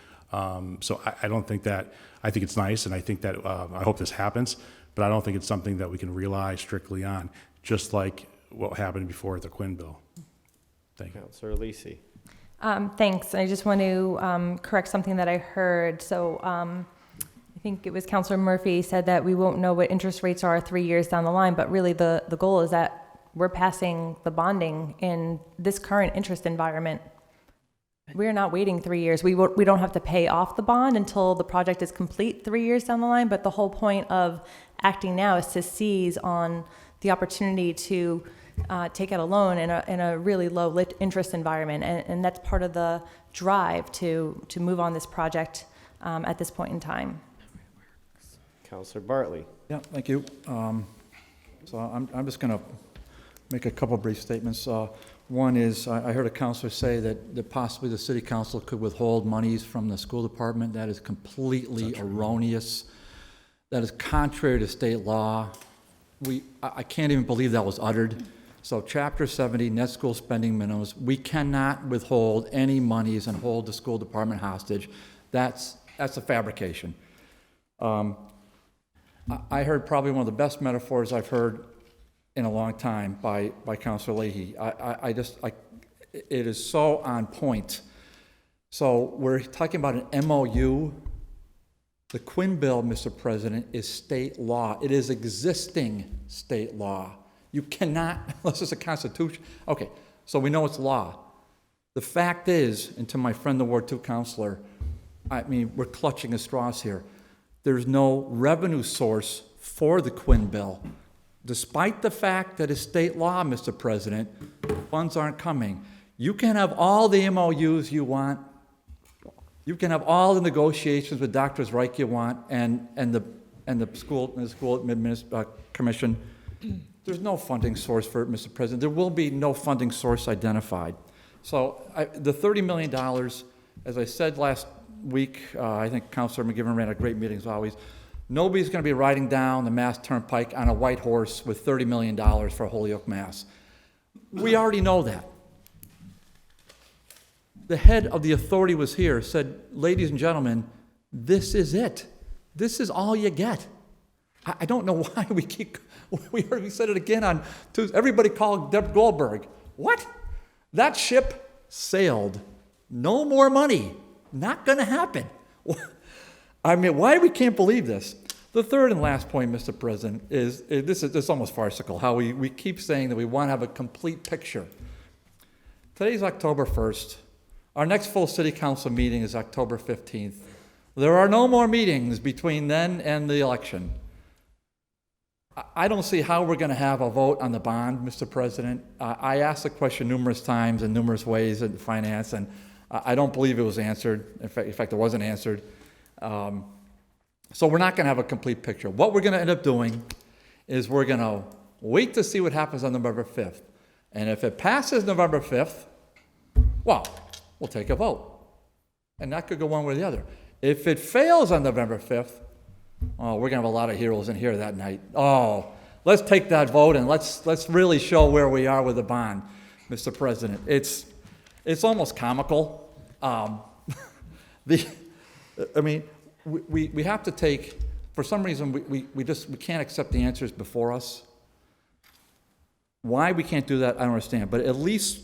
So I don't think that, I think it's nice, and I think that, I hope this happens, but I don't think it's something that we can rely strictly on, just like what happened before at the Quinn bill. Thank you. Counselor Lisi. Thanks. I just want to correct something that I heard. So I think it was Councilor Murphy said that we won't know what interest rates are 3 years down the line, but really the goal is that we're passing the bonding in this current interest environment. We're not waiting 3 years. We don't have to pay off the bond until the project is complete 3 years down the line, but the whole point of acting now is to seize on the opportunity to take out a loan in a really low interest environment, and that's part of the drive to move on this project at this point in time. Counselor Bartley. Yeah, thank you. So I'm just going to make a couple brief statements. One is, I heard a counselor say that possibly the city council could withhold monies from the school department. That is completely erroneous. That is contrary to state law. I can't even believe that was uttered. So Chapter 70, net school spending minimums, we cannot withhold any monies and hold the school department hostage. That's a fabrication. I heard probably one of the best metaphors I've heard in a long time by Councilor Leahy. It is so on point. So we're talking about an MOU. The Quinn bill, Mr. President, is state law. It is existing state law. You cannot, unless it's a constitution. Okay, so we know it's law. The fact is, and to my friend, the Ward 2 counselor, I mean, we're clutching at straws here. There's no revenue source for the Quinn bill. Despite the fact that it's state law, Mr. President, funds aren't coming. You can have all the MOUs you want. You can have all the negotiations with Dr. Reich you want, and the school commission. There's no funding source for it, Mr. President. There will be no funding source identified. So the $30 million, as I said last week, I think Councilor McGivern ran a great meeting as always. Nobody's going to be riding down the Mass Turnpike on a white horse with $30 million for Holyoke, Mass. We already know that. The head of the authority was here, said, ladies and gentlemen, this is it. This is all you get. I don't know why we said it again on Tuesday. Everybody called Deb Goldberg. What? That ship sailed. No more money. Not going to happen. I mean, why we can't believe this? The third and last point, Mr. President, is this is almost farcical, how we keep saying that we want to have a complete picture. Today's October 1st. Our next full city council meeting is October 15th. There are no more meetings between then and the election. I don't see how we're going to have a vote on the bond, Mr. President. I asked the question numerous times in numerous ways in finance, and I don't believe it was answered. In fact, it wasn't answered. So we're not going to have a complete picture. What we're going to end up doing is we're going to wait to see what happens on November 5th. And if it passes November 5th, well, we'll take a vote. And that could go one way or the other. If it fails on November 5th, oh, we're going to have a lot of heroes in here that night. Oh, let's take that vote and let's really show where we are with the bond, Mr. President. It's almost comical. We have to take, for some reason, we can't accept the answers before us. Why we can't do that, I don't understand. But at least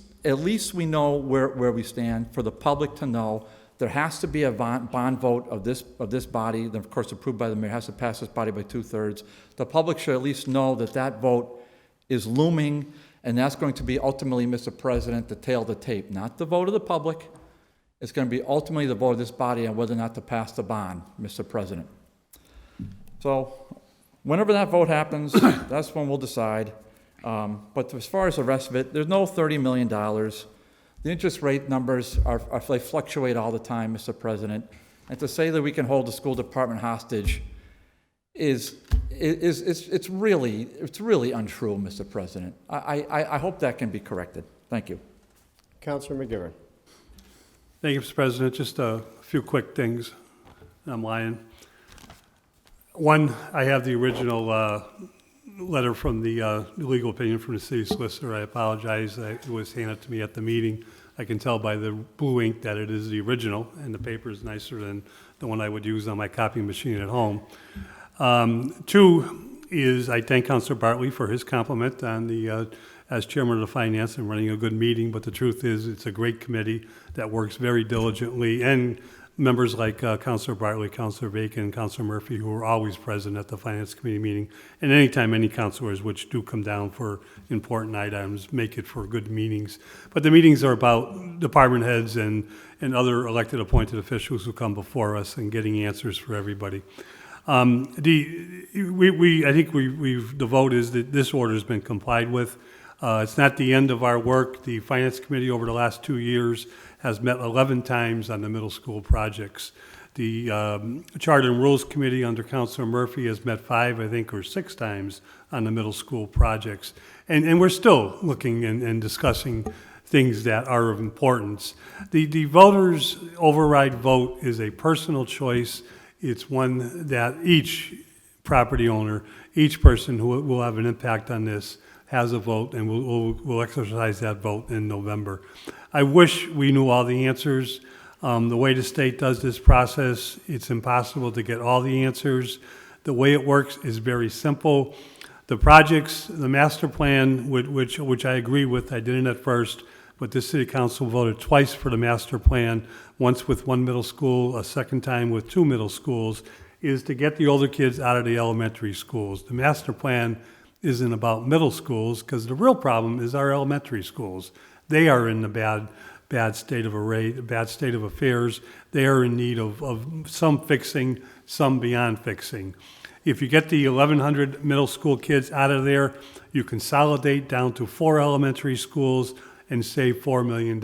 we know where we stand. For the public to know, there has to be a bond vote of this body, of course approved by the mayor, has to pass this body by 2/3. The public should at least know that vote is looming, and that's going to be ultimately, Mr. President, the tail of the tape. Not the vote of the public. It's going to be ultimately the vote of this body on whether or not to pass the bond, Mr. President. So whenever that vote happens, that's when we'll decide. But as far as the rest of it, there's no $30 million. The interest rate numbers they fluctuate all the time, Mr. President. And to say that we can hold the school department hostage it's really untrue, Mr. President. I hope that can be corrected. Thank you. Councilor McGivern. Thank you, Mr. President. Just a few quick things. I'm lying. One, I have the original letter from the legal opinion from the city solicitor. I apologize. It was handed to me at the meeting. I can tell by the blue ink that it is the original, and the paper is nicer than the one I would use on my copying machine at home. Two is I thank Councilor Bartley for his compliment on the as chairman of the finance and running a good meeting, but the truth is it's a great committee that works very diligently, and members like Councilor Bartley, Councilor Bacon, Councilor Murphy, who are always present at the finance committee meeting, and anytime any councilors which do come down for important items, make it for good meetings. But the meetings are about department heads and other elected appointed officials who come before us and getting answers for everybody. I think the vote is that this order has been complied with. It's not the end of our work. The Finance Committee over the last 2 years has met 11 times on the middle school projects. The Charter and Rules Committee under Councilor Murphy has met 5, I think, or 6 times on the middle school projects. And we're still looking and discussing things that are of importance. The voters' override vote is a personal choice. It's one that each property owner, each person who will have an impact on this has a vote, and will exercise that vote in November. I wish we knew all the answers. The way the state does this process, it's impossible to get all the answers. The way it works is very simple. The projects, the master plan, which I agree with, I didn't at first, but this city council voted twice for the master plan, once with 1 middle school, a second time with 2 middle schools, is to get the older kids out of the elementary schools. The master plan isn't about middle schools, because the real problem is our elementary schools. They are in the bad state of affairs. They are in need of some fixing, some beyond fixing. If you get the 1,100 middle school kids out of there, you consolidate down to 4 elementary schools and save $4 million.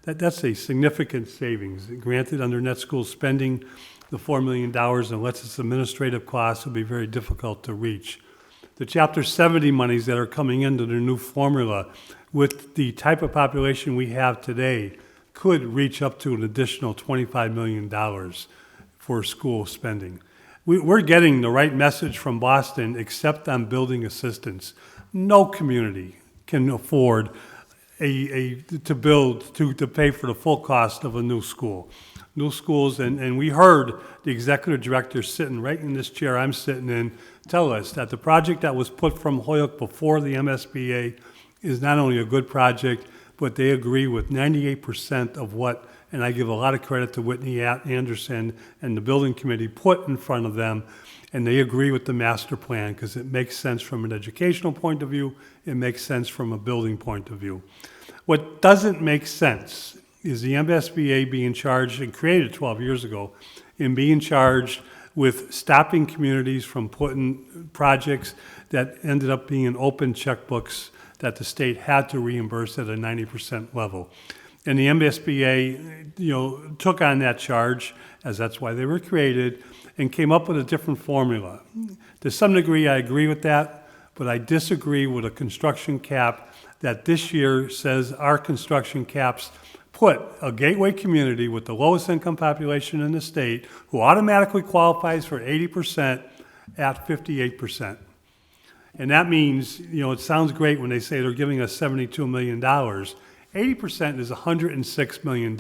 That's a significant savings. Granted, under net school spending, the $4 million, unless it's administrative costs, will be very difficult to reach. The Chapter 70 monies that are coming into the new formula, with the type of population we have today, could reach up to an additional $25 million for school spending. We're getting the right message from Boston, except on building assistance. No community can afford to pay for the full cost of a new school. New schools, and we heard the executive director sitting right in this chair I'm sitting in tell us that the project that was put from Holyoke before the MSBA is not only a good project, but they agree with 98% of what, and I give a lot of credit to Whitney Anderson and the building committee put in front of them, and they agree with the master plan because it makes sense from an educational point of view, it makes sense from a building point of view. What doesn't make sense is the MSBA being charged, and created 12 years ago, in being charged with stopping communities from putting projects that ended up being open checkbooks that the state had to reimburse at a 90% level. And the MSBA, took on that charge, as that's why they were created, and came up with a different formula. To some degree, I agree with that, but I disagree with a construction cap that this year says our construction caps put a gateway community with the lowest income population in the state, who automatically qualifies for 80%, at 58%. And that means, it sounds great when they say they're giving us $72 million. 80% is $106 million.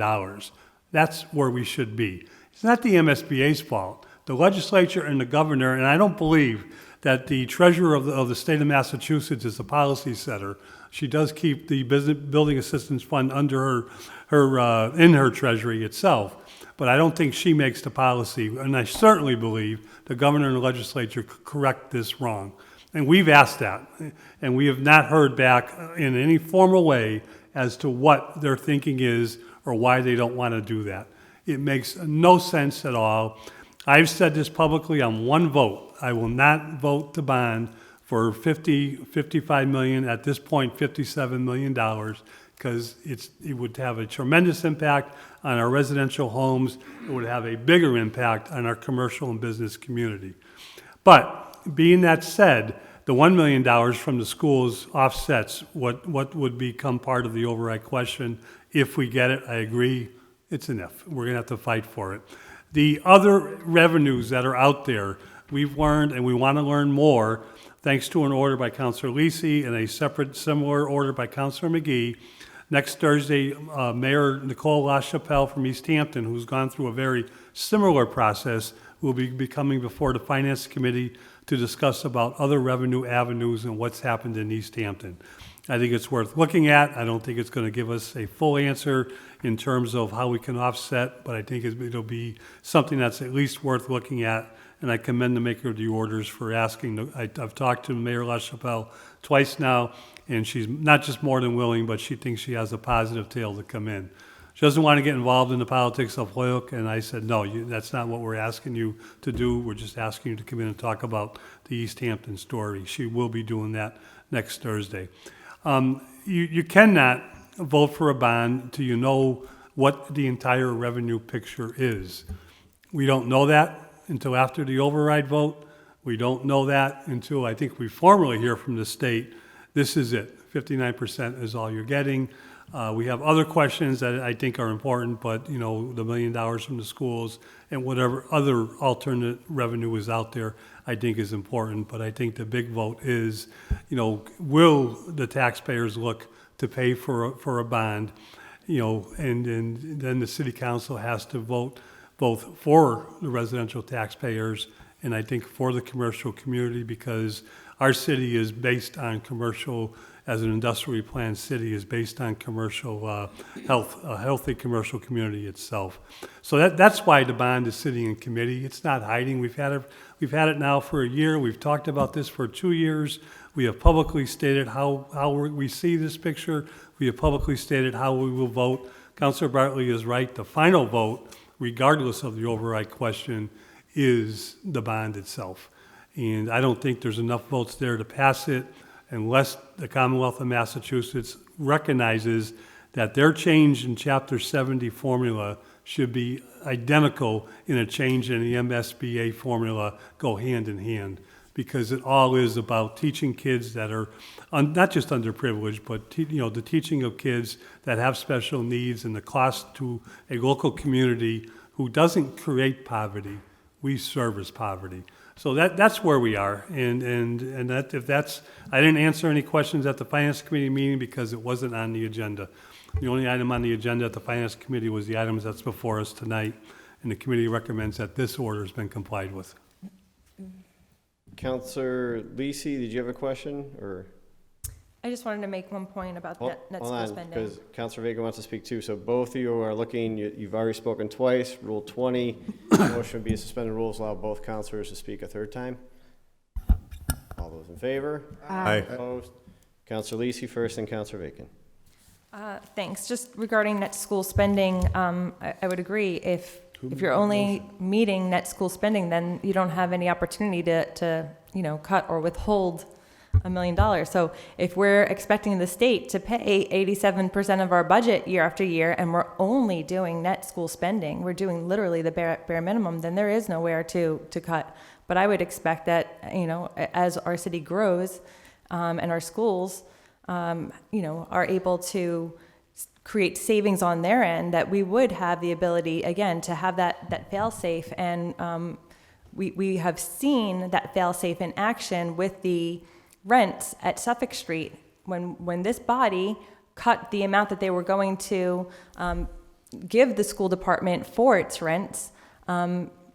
That's where we should be. It's not the MSBA's fault. The legislature and the governor, and I don't believe that the treasurer of the state of Massachusetts is the policy setter. She does keep the building assistance fund under in her treasury itself, but I don't think she makes the policy. And I certainly believe the governor and the legislature could correct this wrong. And we've asked that, and we have not heard back in any formal way as to what their thinking is or why they don't want to do that. It makes no sense at all. I've said this publicly on one vote. I will not vote to bond for $55 million, at this point $57 million, because it would have a tremendous impact on our residential homes. It would have a bigger impact on our commercial and business community. But being that said, the $1 million from the schools offsets what would become part of the override question. If we get it, I agree, It's an if. We're gonna have to fight for it. The other revenues that are out there, we've learned, and we want to learn more, thanks to an order by Councilor Lisi and a separate similar order by Councilor McGee. Next Thursday, Mayor Nicole LaChapelle from East Hampton, who's gone through a very similar process, will be coming before the Finance Committee to discuss about other revenue avenues and what's happened in East Hampton. I think it's worth looking at. I don't think it's going to give us a full answer in terms of how we can offset, but I think it'll be something that's at least worth looking at. And I commend the maker of the orders for asking. I've talked to Mayor LaChapelle twice now, and she's not just more than willing, but she thinks she has a positive tail to come in. She doesn't want to get involved in the politics of Holyoke, and I said, no, that's not what we're asking you to do. We're just asking you to come in and talk about the East Hampton story. She will be doing that next Thursday. You cannot vote for a bond till you know what the entire revenue picture is. We don't know that until after the override vote. We don't know that until I think we formally hear from the state, this is it, 59% is all you're getting. We have other questions that I think are important, but the $1 million from the schools and whatever other alternate revenue is out there, I think is important. But I think the big vote is, will the taxpayers look to pay for a bond, and then the city council has to vote both for the residential taxpayers and I think for the commercial community, because our city is based on commercial, as an industrially planned city, is based on commercial health, a healthy commercial community itself. So that's why the bond is sitting in committee. It's not hiding. We've had it now for a year. We've talked about this for 2 years. We have publicly stated how we see this picture. We have publicly stated how we will vote. Councilor Bartley is right. The final vote, regardless of the override question, is the bond itself. And I don't think there's enough votes there to pass it unless the Commonwealth of Massachusetts recognizes that their change in Chapter 70 formula should be identical in a change in the MSBA formula, go hand in hand, because it all is about teaching kids that are not just underprivileged, but the teaching of kids that have special needs and the cost to a local community who doesn't create poverty. We service poverty. So that's where we are, and that if that's, I didn't answer any questions at the Finance Committee meeting because it wasn't on the agenda. The only item on the agenda at the Finance Committee was the items that's before us tonight, and the committee recommends that this order has been complied with. Councilor Lisi, did you have a question, or? I just wanted to make one point about net school spending. Because Councilor Vega wants to speak too. So both of you are looking, you've already spoken twice. Rule 20, motion would be to suspend the rules, allow both councilors to speak a third time. All those in favor? Aye. Opposed? Councilor Lisi first and Councilor Bacon. Thanks. Just regarding net school spending, I would agree. If you're only meeting net school spending, then you don't have any opportunity to cut or withhold $1 million. So if we're expecting the state to pay 87% of our budget year after year, and we're only doing net school spending, we're doing literally the bare minimum, then there is nowhere to cut. But I would expect that, as our city grows, and our schools, are able to create savings on their end, that we would have the ability, again, to have that fail-safe. And we have seen that fail-safe in action with the rents at Suffolk Street. When this body cut the amount that they were going to give the school department for its rents,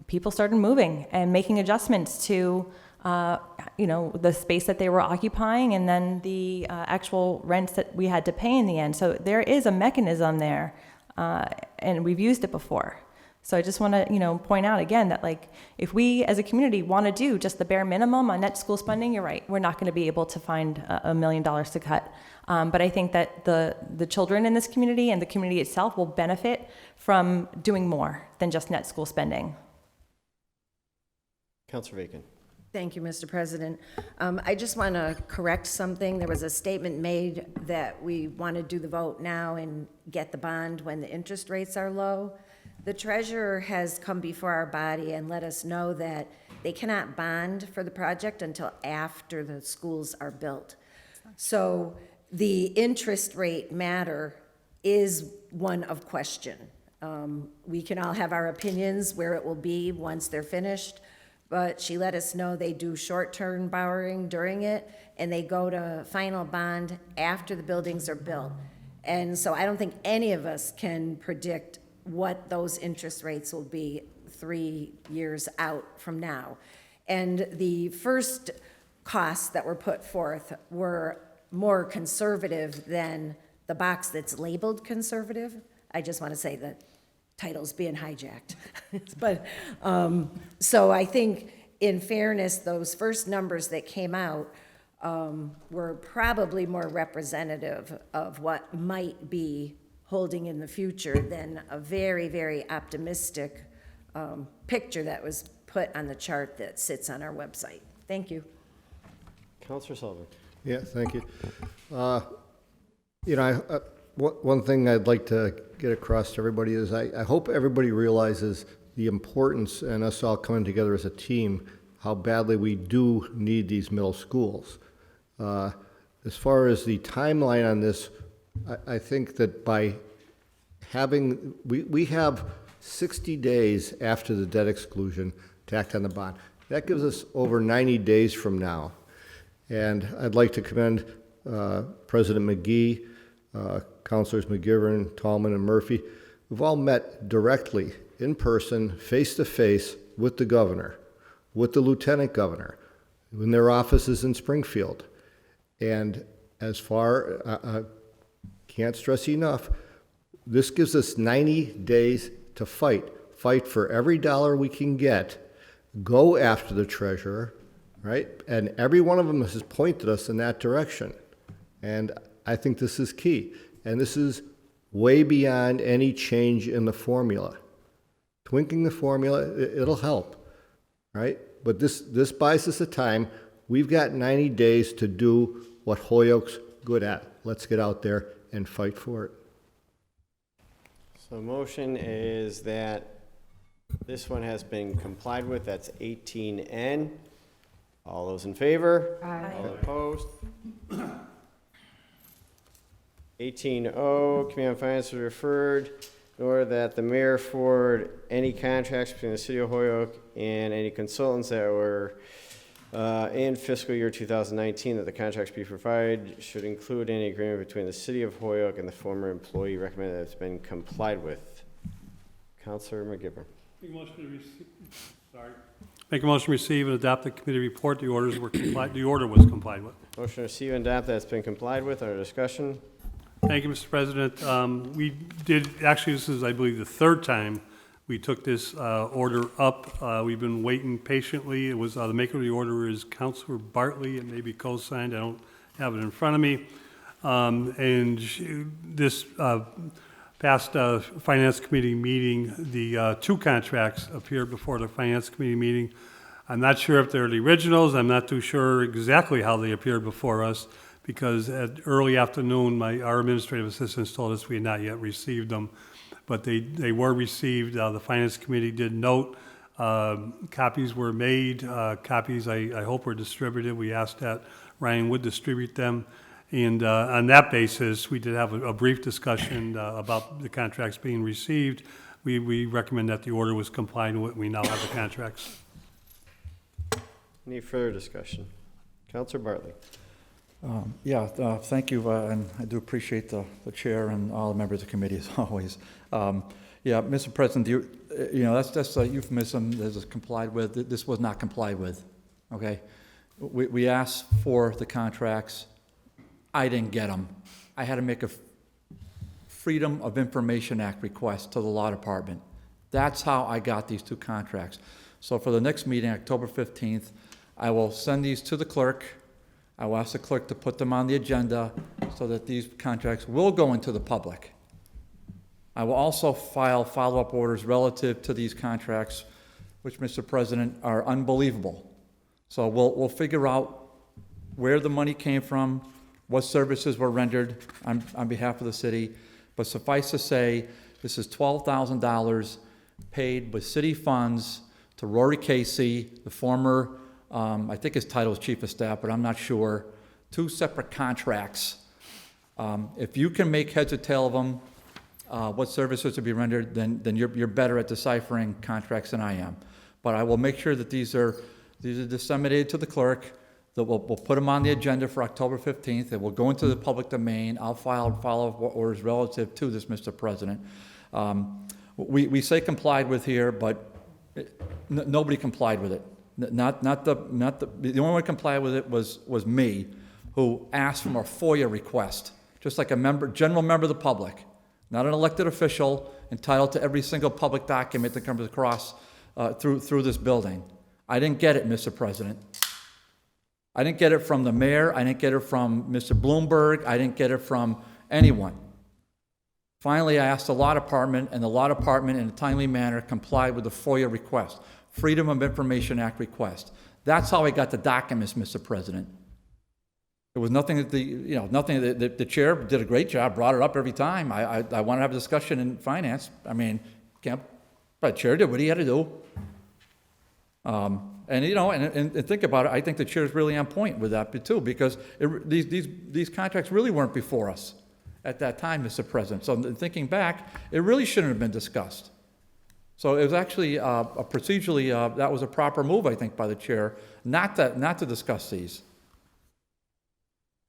people started moving and making adjustments to the space that they were occupying, and then the actual rents that we had to pay in the end. So there is a mechanism there, and we've used it before. So I just want to, point out again that, if we as a community want to do just the bare minimum on net school spending, you're right, we're not going to be able to find $1 million to cut. But I think that the children in this community and the community itself will benefit from doing more than just net school spending. Councilor Bacon. Thank you, Mr. President. I just want to correct something. There was a statement made that we want to do the vote now and get the bond when the interest rates are low. The treasurer has come before our body and let us know that they cannot bond for the project until after the schools are built. So the interest rate matter is one of question. We can all have our opinions where it will be once they're finished, but she let us know they do short-term borrowing during it, and they go to final bond after the buildings are built. And so I don't think any of us can predict what those interest rates will be 3 years out from now. And the first costs that were put forth were more conservative than the box that's labeled conservative. I just want to say that title's being hijacked. But, so I think in fairness, those first numbers that came out were probably more representative of what might be holding in the future than a very, very optimistic picture that was put on the chart that sits on our website. Thank you. Counselor Sullivan. Yeah, thank you. You know, one thing I'd like to get across to everybody is I hope everybody realizes the importance and us all coming together as a team, how badly we do need these middle schools. As far as the timeline on this, I think that by having, we have 60 days after the debt exclusion to act on the bond. That gives us over 90 days from now. And I'd like to commend President McGee, Councilors McGivern, Tallman, and Murphy. We've all met directly, in person, face-to-face with the governor, with the lieutenant governor, in their offices in Springfield. And as far, can't stress enough, this gives us 90 days to fight for every dollar we can get, go after the treasurer, right? And every one of them has pointed us in that direction. And I think this is key. And this is way beyond any change in the formula. Tweaking the formula, it'll help, right? But this buys us the time. We've got 90 days to do what Holyoke's good at. Let's get out there and fight for it. So motion is that this one has been complied with. That's 18N. All those in favor? Aye. All opposed? 18O, Committee on Finance was referred, in order that the mayor forward any contracts between the city of Holyoke and any consultants that were in fiscal year 2019, that the contracts be provided should include any agreement between the city of Holyoke and the former employee. Recommended that it's been complied with. Councilor McGivern. Make a motion to receive, Make a motion to receive and adopt the committee report. The order was complied with. Motion to receive and adopt that's been complied with. Under discussion. Thank you, Mr. President. We did, actually, this is, I believe, the third time we took this order up. We've been waiting patiently. It was, the maker of the order is Councilor Bartley. It may be co-signed. I don't have it in front of me. This past Finance Committee meeting, the two contracts appeared before the Finance Committee meeting. I'm not sure if they're the originals. I'm not too sure exactly how they appeared before us, because at early afternoon, our administrative assistants told us we had not yet received them, but they were received. The Finance Committee did note copies were made. Copies, I hope, were distributed. We asked that Ryan would distribute them. And on that basis, we did have a brief discussion about the contracts being received. We recommend that the order was complied with. We now have the contracts. Any further discussion? Councilor Bartley. Thank you, and I do appreciate the chair and all the members of the committee as always. Mr. President, that's a euphemism that is complied with. This was not complied with, okay? We asked for the contracts. I didn't get them. I had to make a Freedom of Information Act request to the law department. That's how I got these two contracts. So for the next meeting, October 15th, I will send these to the clerk. I will ask the clerk to put them on the agenda so that these contracts will go into the public. I will also file follow-up orders relative to these contracts, which, Mr. President, are unbelievable. So we'll figure out where the money came from, what services were rendered on behalf of the city. But suffice to say, this is $12,000 paid with city funds to Rory Casey, the former, I think his title is Chief of Staff, but I'm not sure. Two separate contracts. If you can make heads or tail of them, what services to be rendered, then you're better at deciphering contracts than I am. But I will make sure that these are disseminated to the clerk, that we'll put them on the agenda for October 15th, it will go into the public domain. I'll follow orders relative to this, Mr. President. We say complied with here, but nobody complied with it. The only one who complied with it was me, who asked for a FOIA request, just like a general member of the public, not an elected official entitled to every single public document that comes across through this building. I didn't get it, Mr. President. I didn't get it from the mayor. I didn't get it from Mr. Bloomberg. I didn't get it from anyone. Finally, I asked the law department, and the law department, in a timely manner, complied with the FOIA request, Freedom of Information Act request. That's how I got the documents, Mr. President. There was nothing that the chair did a great job, brought it up every time. I want to have a discussion in finance. I mean, but the chair did what he had to do. And think about it, I think the chair is really on point with that too, because these contracts really weren't before us at that time, Mr. President. So thinking back, it really shouldn't have been discussed. So it was actually procedurally, that was a proper move, I think, by the chair, not to discuss these.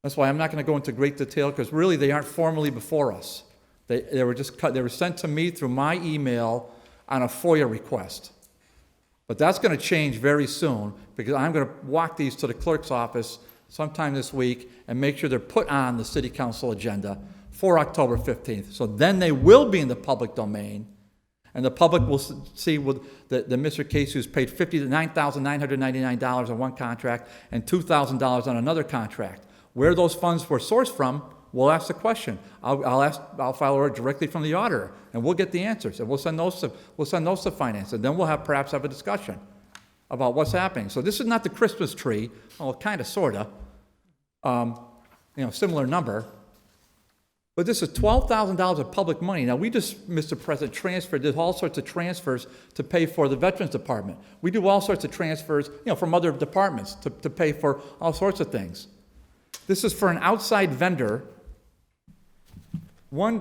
That's why I'm not going to go into great detail, because really they aren't formally before us. They were sent to me through my email on a FOIA request. But that's going to change very soon, because I'm going to walk these to the clerk's office sometime this week and make sure they're put on the city council agenda for October 15th. So then they will be in the public domain, and the public will see that Mr. Casey was paid $9,999 on one contract and $2,000 on another contract. Where those funds were sourced from, we'll ask the question. I'll file order directly from the auditor, and we'll get the answers, and we'll send those to finance, and then we'll perhaps have a discussion about what's happening. So this is not the Christmas tree, well, kind of, sorta, similar number, but this is $12,000 of public money. Now we just, Mr. President, did all sorts of transfers to pay for the Veterans Department. We do all sorts of transfers, from other departments to pay for all sorts of things. This is for an outside vendor. I'll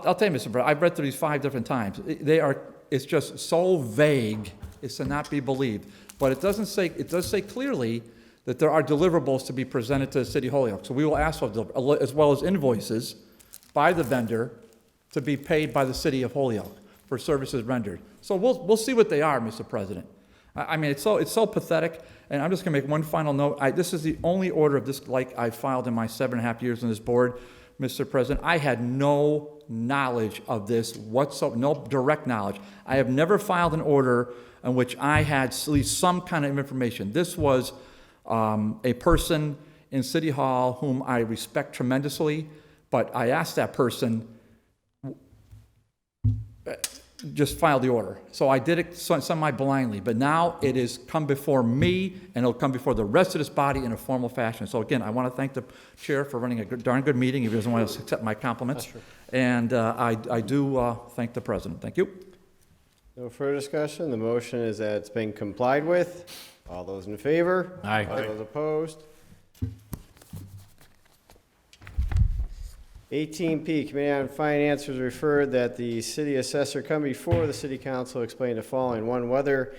tell you, Mr. President, I've read through these 5 different times. It's just so vague, it's to not be believed. But it does say clearly that there are deliverables to be presented to the City of Holyoke. So we will ask for, as well as invoices by the vendor to be paid by the City of Holyoke for services rendered. So we'll see what they are, Mr. President. I mean, it's so pathetic. And I'm just going to make one final note. This is the only order of this like I filed in my 7.5 years on this board, Mr. President. I had no knowledge of this whatsoever, no direct knowledge. I have never filed an order in which I had at least some kind of information. This was a person in City Hall whom I respect tremendously, but I asked that person, just file the order. So I did it semi-blindly, but now it has come before me, and it'll come before the rest of this body in a formal fashion. So again, I want to thank the chair for running a darn good meeting. If he doesn't want to accept my compliments. And I do thank the president. Thank you. No further discussion. The motion is that it's been complied with. All those in favor? Aye. All those opposed? 18P, Committee on Finance was referred that the city assessor come before the city council explain the following. One, whether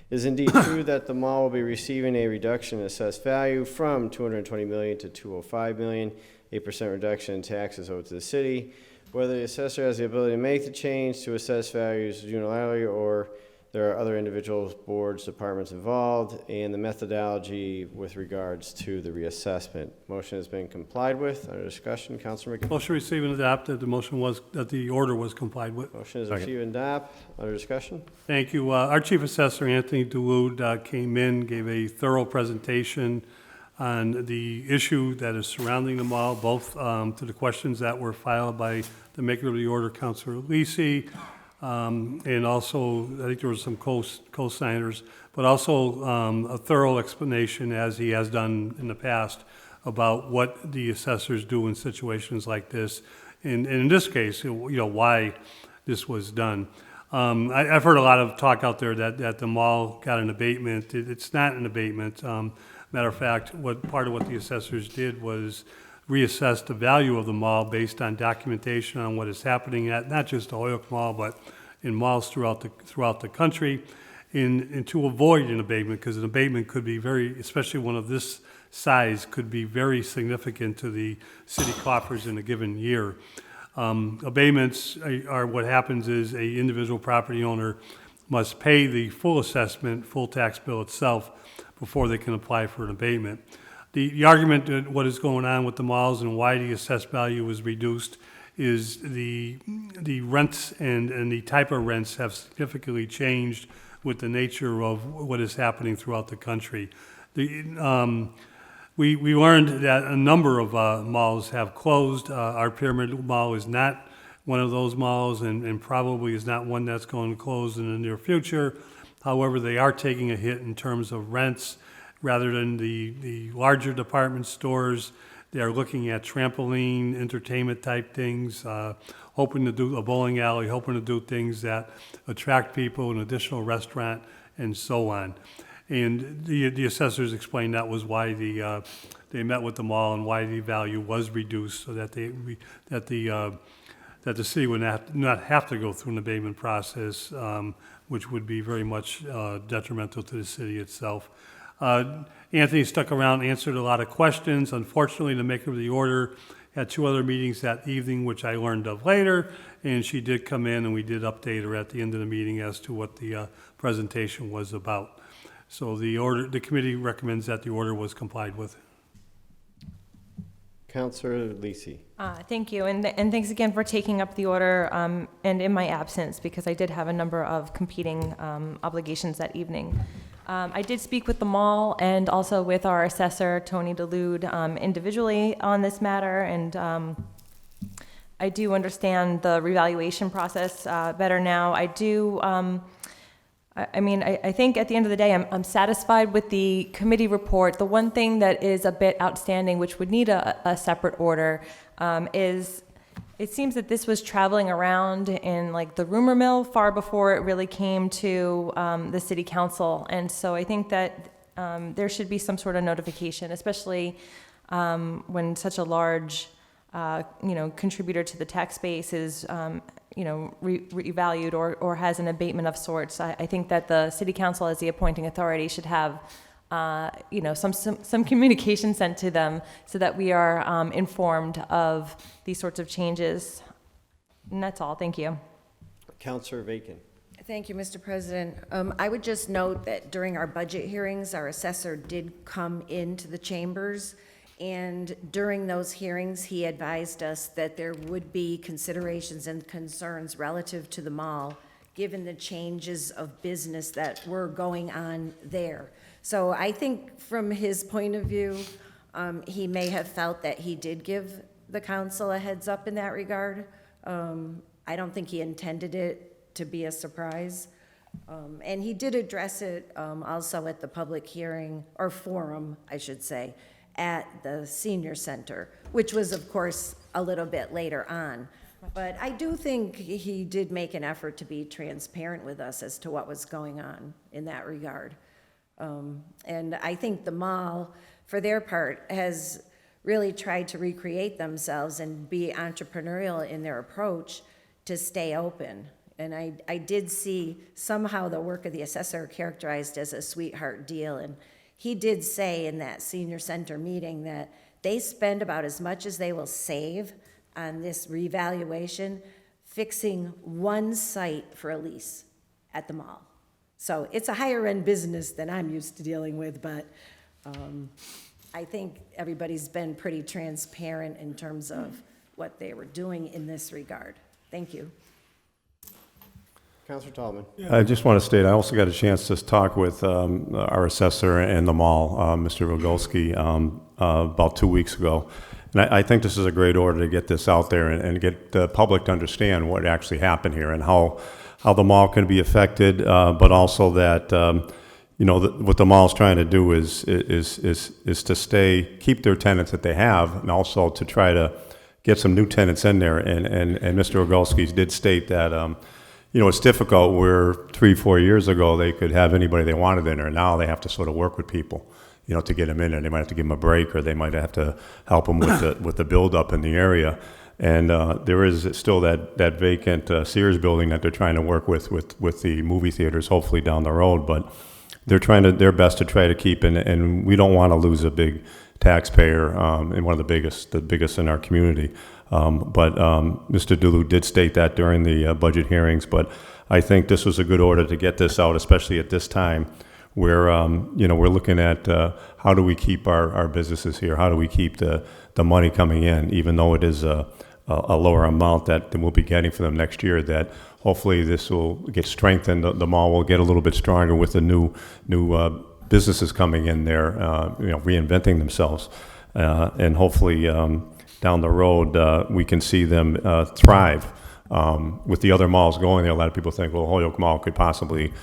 it is indeed true that the mall will be receiving a reduction in assessed value from $220 million to $205 million, 8% reduction in taxes owed to the city. Whether the assessor has the ability to make the change to assessed values unilaterally, or there are other individuals, boards, departments involved, and the methodology with regards to the reassessment. Motion has been complied with. Under discussion, Councilor McKee. Motion receive and adopt that the order was complied with. Motion is receive and adopt. Under discussion. Thank you. Our Chief Assessor, Anthony DeWood, came in, gave a thorough presentation on the issue that is surrounding the mall, both to the questions that were filed by the maker of the order, Councilor Lisi, and also, I think there were some co-signers, but also a thorough explanation, as he has done in the past, about what the assessors do in situations like this, and in this case, why this was done. I've heard a lot of talk out there that the mall got an abatement. It's not an abatement. Matter of fact, part of what the assessors did was reassess the value of the mall based on documentation on what is happening at not just the Holyoke Mall, but in malls throughout the country, and to avoid an abatement, because an abatement could be very, especially one of this size, could be very significant to the city coffers in a given year. Abatements are what happens is a individual property owner must pay the full assessment, full tax bill itself before they can apply for an abatement. The argument that what is going on with the malls and why the assessed value was reduced is the rents and the type of rents have significantly changed with the nature of what is happening throughout the country. We learned that a number of malls have closed. Our Pyramid Mall is not one of those malls and probably is not one that's going to close in the near future. However, they are taking a hit in terms of rents rather than the larger department stores. They are looking at trampoline, entertainment type things, hoping to do a bowling alley, hoping to do things that attract people, an additional restaurant, and so on. And the assessors explained that was why they met with the mall and why the value was reduced, so that the city would not have to go through an abatement process, which would be very much detrimental to the city itself. Anthony stuck around, answered a lot of questions. Unfortunately, the maker of the order had 2 other meetings that evening, which I learned of later, and she did come in and we did update her at the end of the meeting as to what the presentation was about. So the committee recommends that the order was complied with. Councillor Lisi. Thank you, and thanks again for taking up the order, and in my absence, because I did have a number of competing obligations that evening. I did speak with the mall and also with our assessor, Tony DeLude, individually on this matter, and I do understand the revaluation process better now. I do, I think at the end of the day, I'm satisfied with the committee report. The one thing that is a bit outstanding, which would need a separate order, is it seems that this was traveling around in like the rumor mill far before it really came to the city council. And so I think that there should be some sort of notification, especially when such a large contributor to the tax base is revalued or has an abatement of sorts. I think that the city council, as the appointing authority, should have some communication sent to them so that we are informed of these sorts of changes. And that's all. Thank you. Councillor Bacon. Thank you, Mr. President. I would just note that during our budget hearings, our assessor did come into the chambers, and during those hearings, he advised us that there would be considerations and concerns relative to the mall, given the changes of business that were going on there. So I think from his point of view, he may have felt that he did give the council a heads up in that regard. I don't think he intended it to be a surprise. And he did address it also at the public hearing, or forum, I should say, at the senior center, which was, of course, a little bit later on. But I do think he did make an effort to be transparent with us as to what was going on in that regard. And I think the mall, for their part, has really tried to recreate themselves and be entrepreneurial in their approach to stay open. And I did see somehow the work of the assessor characterized as a sweetheart deal. And he did say in that senior center meeting that they spend about as much as they will save on this revaluation fixing one site for a lease at the mall. So it's a higher end business than I'm used to dealing with, but I think everybody's been pretty transparent in terms of what they were doing in this regard. Thank you. Councillor Tallman. I just want to state, I also got a chance to talk with our assessor and the mall, Mr. Rogolski, about 2 weeks ago. And I think this is a great order to get this out there and get the public to understand what actually happened here and how the mall can be affected, but also that, what the mall's trying to do is to keep their tenants that they have, and also to try to get some new tenants in there. And Mr. Rogolski did state that, it's difficult where 3-4 years ago they could have anybody they wanted in there. Now they have to sort of work with people. to get them in there. They might have to give them a break, or they might have to help them with the build-up in the area. And there is still that vacant Sears building that they're trying to work with the movie theaters, hopefully down the road. But they're trying their best to try to keep, and we don't want to lose a big taxpayer and one of the biggest in our community. But Mr. Dulu did state that during the budget hearings. But I think this was a good order to get this out, especially at this time, where we're looking at how do we keep our businesses here? How do we keep the money coming in, even though it is a lower amount that we'll be getting for them next year? That hopefully this will get strengthened. The mall will get a little bit stronger with the new businesses coming in there, reinventing themselves, and hopefully down the road we can see them thrive. With the other malls going there, a lot of people think, well, Holyoke Mall could possibly,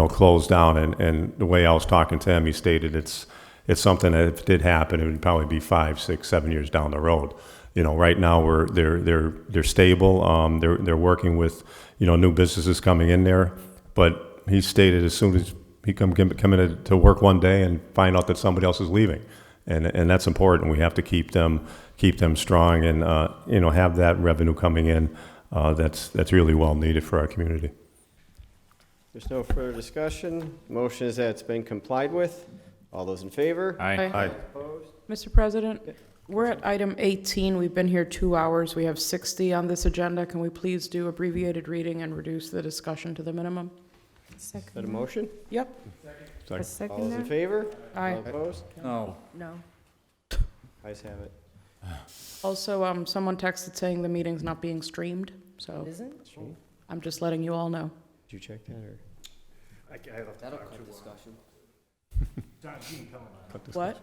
close down. And the way I was talking to him, he stated it's something that if it did happen, it would probably be 5, 6, 7 years down the road. Right now they're stable. They're working with new businesses coming in there. But he stated as soon as he come in to work one day and find out that somebody else is leaving, and that's important. We have to keep them strong and have that revenue coming in. That's really well needed for our community. There's no further discussion. Motion is that it's been complied with. All those in favor? Aye. Aye. Opposed? Mr. President, we're at item 18. We've been here 2 hours. We have 60 on this agenda. Can we please do abbreviated reading and reduce the discussion to the minimum? Is that a motion? Yep. A All second those in there? favor? Aye. All opposed? No. No. Ayes have it. Also, someone texted saying the meeting's not being streamed, so Isn't? I'm just letting you all know. Did you check that, or? That'll cut discussion. What?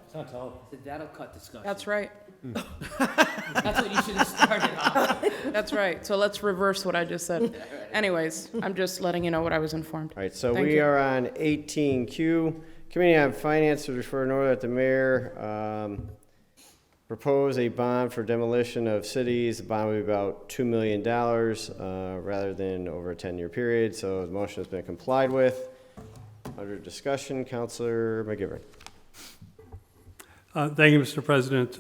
That'll cut discussion. That's right. That's what you should have started on. That's right. So let's reverse what I just said. Anyways, I'm just letting you know what I was informed. All right, so Thank we you. are on 18Q. Committee on Finance to refer an order that the mayor propose a bond for demolition of cities. The bond will be about $2 million rather than over a 10-year period. So the motion has been complied with. Under discussion, Councilor McGivern. Thank you, Mr. President.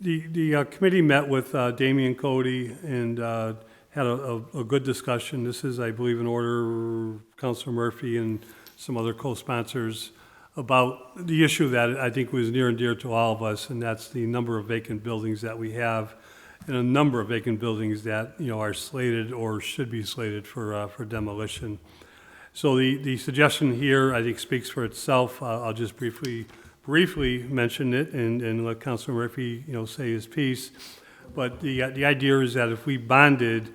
The committee met with Damian Cody and had a good discussion. This is, I believe, an order, Councilor Murphy and some other co-sponsors, about the issue that I think was near and dear to all of us, and that's the number of vacant buildings that we have, and a number of vacant buildings that are slated or should be slated for demolition. So the suggestion here, I think, speaks for itself. I'll just briefly mention it and let Councilor Murphy, say his piece. But the idea is that if we bonded,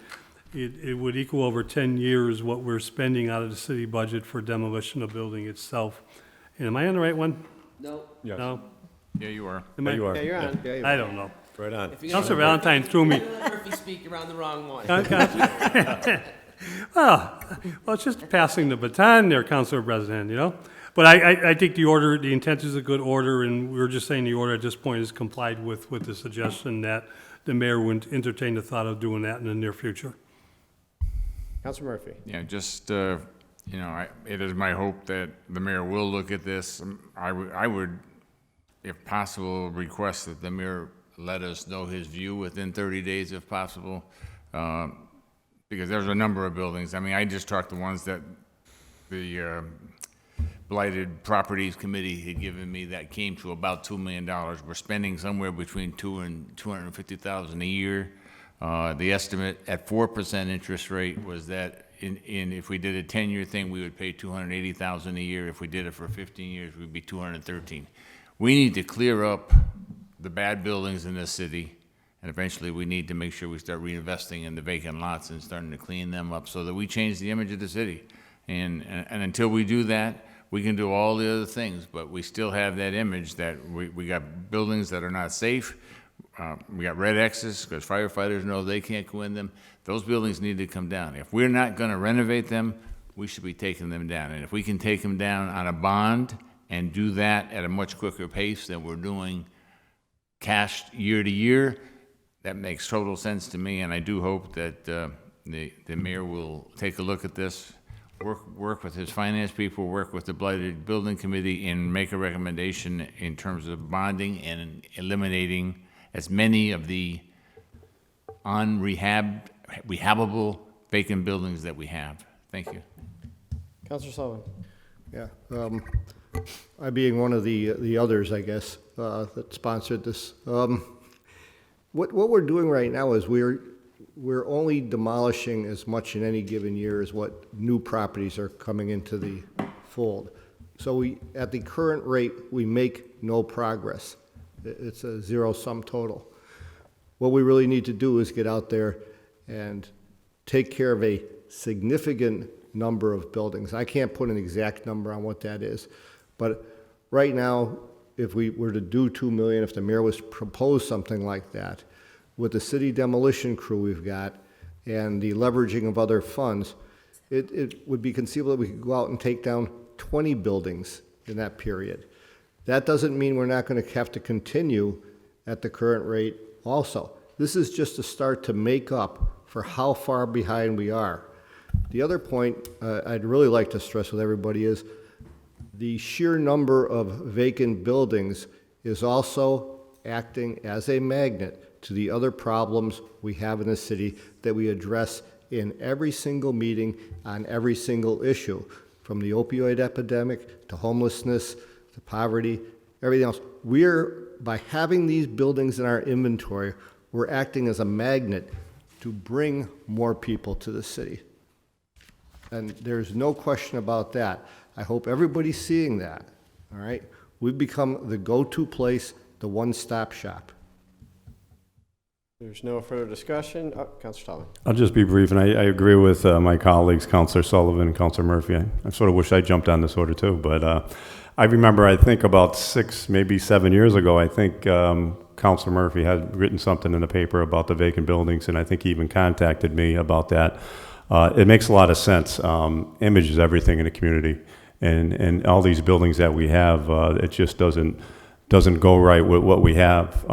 it would equal over 10 years what we're spending out of the city budget for demolition of building itself. And am I on the right one? No. Yes. No? Yeah, you are. Am I? You are. Yeah, you're on. I don't know. Right on. Councilor Valentine threw me. Let Murphy speak, you're on the wrong one. Well, it's just passing the baton there, Councilor President, But I think the intent is a good order, and we're just saying the order at this point is complied with the suggestion that the mayor would entertain the thought of doing that in the near future. Councilor Murphy. Yeah, just, it is my hope that the mayor will look at this. I would, if possible, request that the mayor let us know his view within 30 days if possible, because there's a number of buildings. I mean, I just talked to ones that the Blighted Properties Committee had given me that came to about $2 million. We're spending somewhere between $200,000 and $250,000 a year. The estimate at 4% interest rate was that if we did a 10-year thing, we would pay $280,000 a year. If we did it for 15 years, we'd be $213,000. We need to clear up the bad buildings in this city, and eventually we need to make sure we start reinvesting in the vacant lots and starting to clean them up so that we change the image of the city. And until we do that, we can do all the other things, but we still have that image that we got buildings that are not safe. We got red X's because firefighters know they can't go in them. Those buildings need to come down. If we're not going to renovate them, we should be taking them down. And if we can take them down on a bond and do that at a much quicker pace than we're doing cash year to year, that makes total sense to me. And I do hope that the mayor will take a look at this. work with his finance people, work with the blighted building committee, and make a recommendation in terms of bonding and eliminating as many of the rehabable vacant buildings that we have. Thank you. Counselor Sullivan. Yeah, I being one of the others, I guess, that sponsored this. What we're doing right now is we're only demolishing as much in any given year as what new properties are coming into the fold. So at the current rate, we make no progress. It's a zero-sum total. What we really need to do is get out there and take care of a significant number of buildings. I can't put an exact number on what that is, but right now, if we were to do 2 million, if the mayor was to propose something like that, with the city demolition crew we've got and the leveraging of other funds, it would be conceivable that we could go out and take down 20 buildings in that period. That doesn't mean we're not going to have to continue at the current rate also. This is just a start to make up for how far behind we are. The other point I'd really like to stress with everybody is the sheer number of vacant buildings is also acting as a magnet to the other problems we have in the city that we address in every single meeting on every single issue, from the opioid epidemic to homelessness to poverty, everything else. By having these buildings in our inventory, we're acting as a magnet to bring more people to the city. And there's no question about that. I hope everybody's seeing that, all right? We've become the go-to place, the one-stop shop. There's no further discussion. Counselor Sullivan. I'll just be brief, and I agree with my colleagues, Counselor Sullivan and Counselor Murphy. I sort of wish I jumped on this order too, but I remember, I think about 6, maybe 7 years ago, I think Counselor Murphy had written something in the paper about the vacant buildings, and I think he even contacted me about that. It makes a lot of sense. Image is everything in a community, and all these buildings that we have, it just doesn't go right with what we have.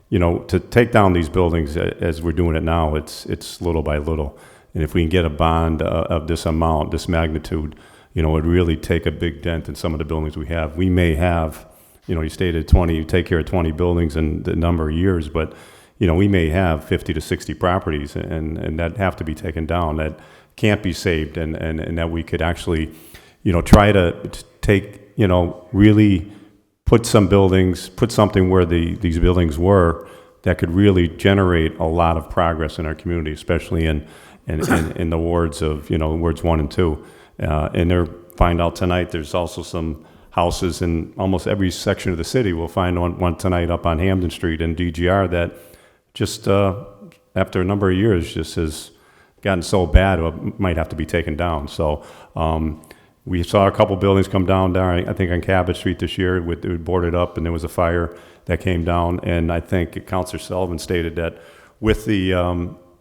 You know, to take down these buildings as we're doing it now, it's little by little. And if we can get a bond of this amount, this magnitude, you know, it would really take a big dent in some of the buildings we have. We may have, you know, you stated 20, you take care of 20 buildings in the number of years, but, you know, we may have 50 to 60 properties and that have to be taken down, that can't be saved, and that we could actually, you know, try to take, you know, really put something where these buildings were that could really generate a lot of progress in our community, especially in the wards of, you know, wards 1 and 2. And find out tonight there's also some houses in almost every section of the city. We'll find one tonight up on Hampden Street in DGR that just after a number of years just has gotten so bad it might have to be taken down. So we saw a couple buildings come down there, I think on Cabot Street this year, it was boarded up and there was a fire that came down. And I think Councilor Sullivan stated that with the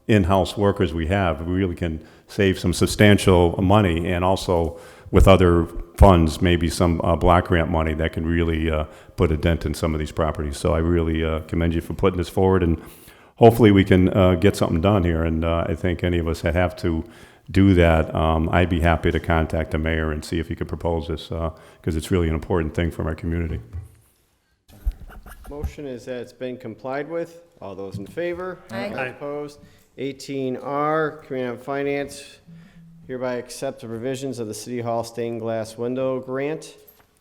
in-house workers we have, we really can save some substantial money, and also with other funds, maybe some block grant money that can really put a dent in some of these properties. So I really commend you for putting this forward, and hopefully we can get something done here. And I think any of us that have to do that, I'd be happy to contact the mayor and see if he could propose this, because it's really an important thing from our community. Motion is that it's been complied with. All those in favor? Aye. Aye. Opposed? 18R, Committee on Finance hereby accept the provisions of the City Hall stained glass window grant.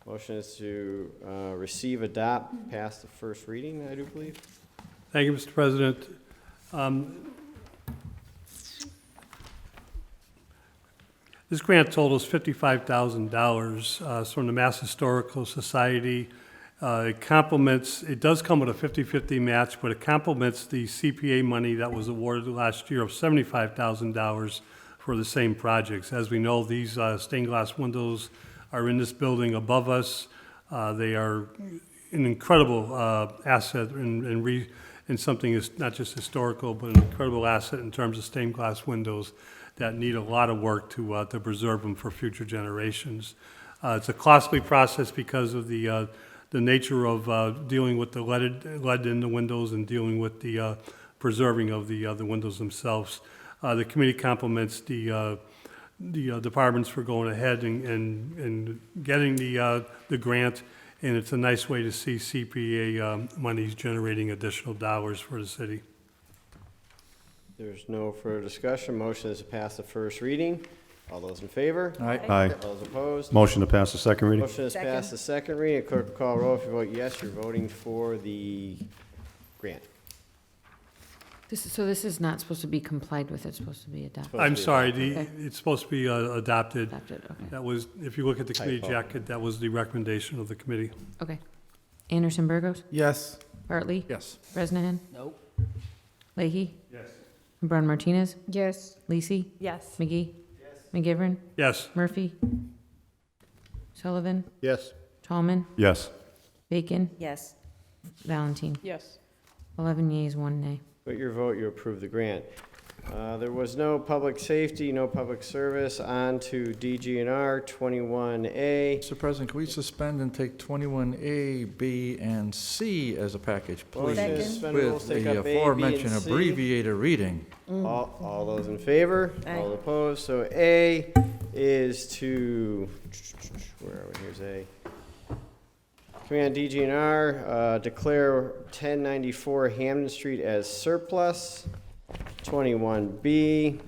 Motion is to receive, adopt, pass the first reading, I do believe. Thank you, Mr. President. This grant totals $55,000. It's from the Mass Historical Society. It does come with a 50-50 match, but it complements the CPA money that was awarded last year of $75,000 for the same projects. As we know, these stained glass windows are in this building above us. They are an incredible asset and something is not just historical, but an incredible asset in terms of stained glass windows that need a lot of work to preserve them for future generations. It's a costly process because of the nature of dealing with the lead in the windows and dealing with the preserving of the windows themselves. The committee compliments the the departments for going ahead and getting the grant. And it's a nice way to see CPA monies generating additional dollars for the city. There's no further discussion. Motion is to pass the first reading. All those in favor? Aye. Aye. All those opposed? Motion to pass the second reading? Motion is passed the second reading. Clerk will call roll. If you vote yes, you're voting for the grant. So this is not supposed to be complied with, it's supposed to be adopted. I'm be sorry, Okay. it's supposed to be adopted. Adopted, okay. That was, if you look at the committee Typo. jacket, that was the recommendation of the committee. Okay. Anderson Burgos? Yes. Bartley? Yes. Bresnahan? Nope. Leahy? Yes. Brown Martinez? Yes. Lisi? Yes. McGee? McGivern? Yes. Murphy? Sullivan? Yes. Tallman? Yes. Bacon? Yes. Valentine? Yes. 11 yeas, 1 nay. With your vote, you approve the grant. There was no public safety, no public service. On to DGNR 21A. Mr. President, can we suspend and take 21A, B, and C as a package, please? Motion to suspend rules, With take the up A, B, aforementioned and C. abbreviated reading. All those in favor? Aye. All opposed? So A is to, where are we? Here's A. Command DGNR, declare 1094 Hamden Street as surplus. 21B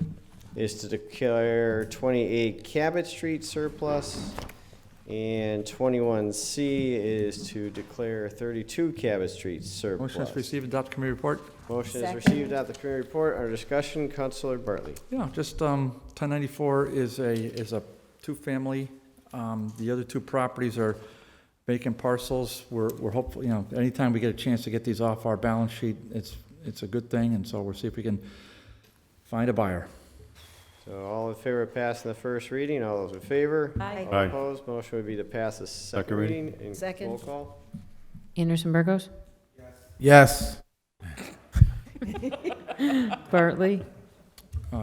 is to declare 28 Cabot Street surplus. And 21C is to declare 32 Cabot Street surplus. Motion is received, adopt committee report. Motion is Second. received at the committee report. Under discussion, Councilor Bartley. Yeah, just 1094 is a two-family. The other two properties are vacant parcels. We're hopeful, anytime we get a chance to get these off our balance sheet, it's a good thing, and so we'll see if we can find a buyer. So all in favor of passing the first reading, all those in favor? Aye. All Aye. opposed, motion would be to pass the second Second reading. reading. And Second. Roll call. Anderson Burgos? Yes. Bartley?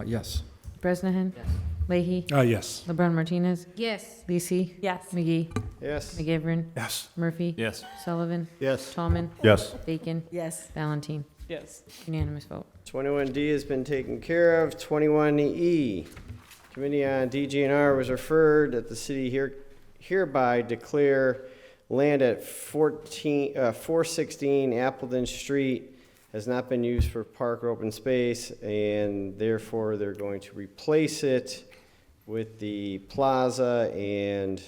Yes. Bresnahan? Leahy? Yes. LeBron Martinez? Yes. Lisi? Yes. McGee? Yes. McGivern? Yes. Murphy? Yes. Sullivan? Yes. Tallman? Yes. Bacon? Yes. Valentine? Yes. Unanimous vote. 21D has been taken care of. 21E, Committee on DGNR was referred that the city hereby declare land at 416 Appleton Street has not been used for park or open space, and therefore they're going to replace it with the plaza and,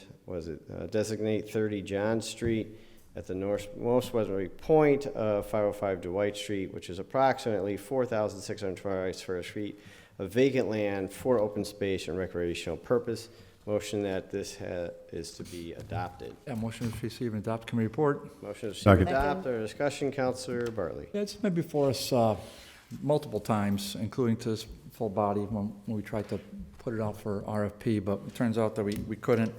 designate 30 John Street at the most westerly point of 505 Dwight Street, which is approximately 4,625 square feet of vacant land for open space and recreational purpose. Motion that this is to be adopted. Yeah, motion is received and adopt committee report. Motion to receive Second. and adopt. Under discussion, Councilor Bartley. Yeah, it's been before us multiple times, including to this full body when we tried to put it out for RFP, but it turns out that we couldn't.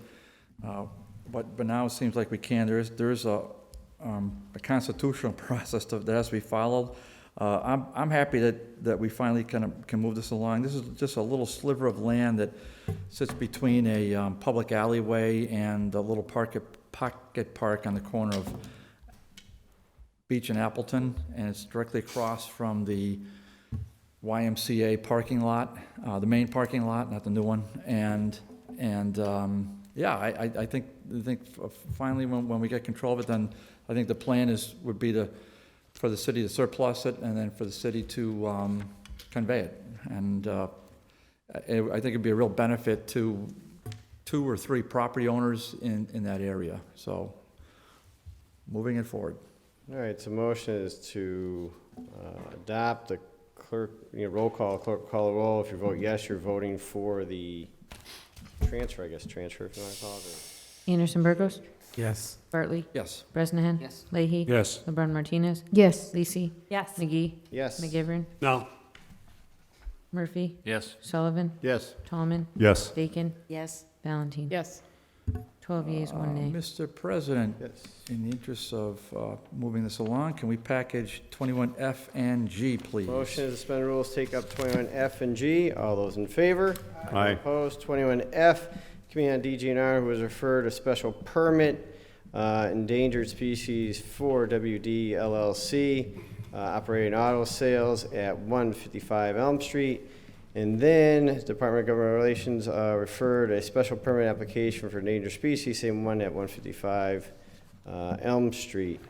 But now it seems like we can. There is a constitutional process that has to be followed. I'm happy that we finally can move this along. This is just a little sliver of land that sits between a public alleyway and a little pocket park on the corner of Beach and Appleton, and it's directly across from the YMCA parking lot, the main parking lot, not the new one. And yeah, I think finally when we get control of it, then I think the plan would be for the city to surplus it and then for the city to convey it. And I think it'd be a real benefit to 2 or 3 property owners in that area. So moving it forward. All right, so motion is to adopt the clerk, roll call, clerk call a roll. If you vote yes, you're voting for the transfer, if you want to call it. Anderson Burgos? Yes. Bartley? Yes. Bresnahan? Yes. Leahy? Yes. LeBron Martinez? Yes. Lisi? Yes. McGee? Yes. McGivern? No. Murphy? Yes. Sullivan? Yes. Tallman? Yes. Bacon? Yes. Valentine? Yes. 12 yeas, 1 nay. Mr. President, Yes. in the interest of moving this along, can we package 21F and G, please? Motion to suspend rules, take up 21F and G. All those in favor? Aye. Opposed? 21F, Committee on DGNR who was referred a special permit, endangered species 4WD LLC, operating auto sales at 155 Elm Street, And then Department of Government Relations referred a special permit application for endangered species, same one at 155 Elm Street.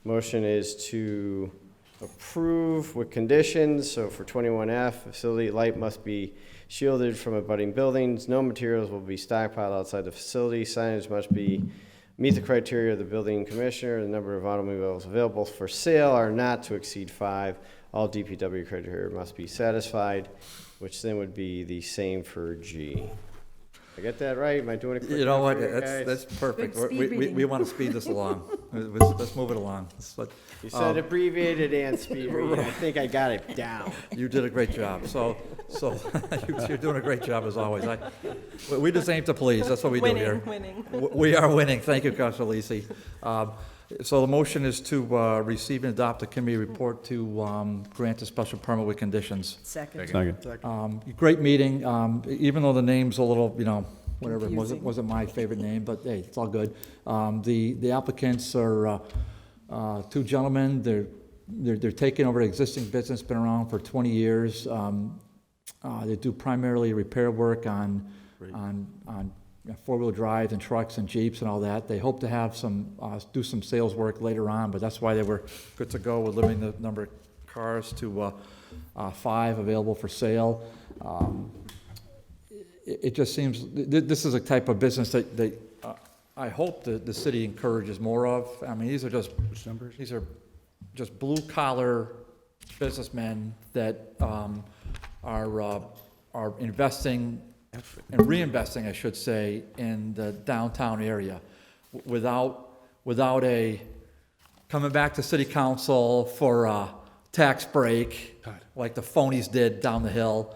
Motion is to approve with conditions. So for 21F, facility light must be shielded from abutting buildings. No materials will be stockpiled outside the facility. Signage must meet the criteria of the building commissioner. The number of automobiles available for sale are not to exceed 5. All DPW criteria must be satisfied, which then would be the same for G. I get that right? Am I doing it quick? You know what, enough for you guys? that's perfect. Good speed We reading. want to speed this along. Let's move it along. You said abbreviated and speed reading. I think I got it down. You did a great job. So you're doing a great job as always. We just aim to please. That's what we do here. Winning. We are winning. Thank you, Councilor Lisi. So the motion is to receive and adopt the committee report to grant a special permit with conditions. Second. Great meeting. Even though the name's a little, whatever, Confusing. wasn't my favorite name, but hey, it's all good. The applicants are two gentlemen. They're taking over existing business, been around for 20 years. They do primarily repair work on four-wheel drive and trucks and Jeeps and all that. They hope to have do some sales work later on, but that's why they were good to go with limiting the number of cars to 5 available for sale. It just seems, this is a type of business that I hope the city encourages more of. I mean, these are just blue-collar businessmen that are investing and reinvesting, I should say, in the downtown area without a coming back to city council for a tax break like the phonies did down the hill,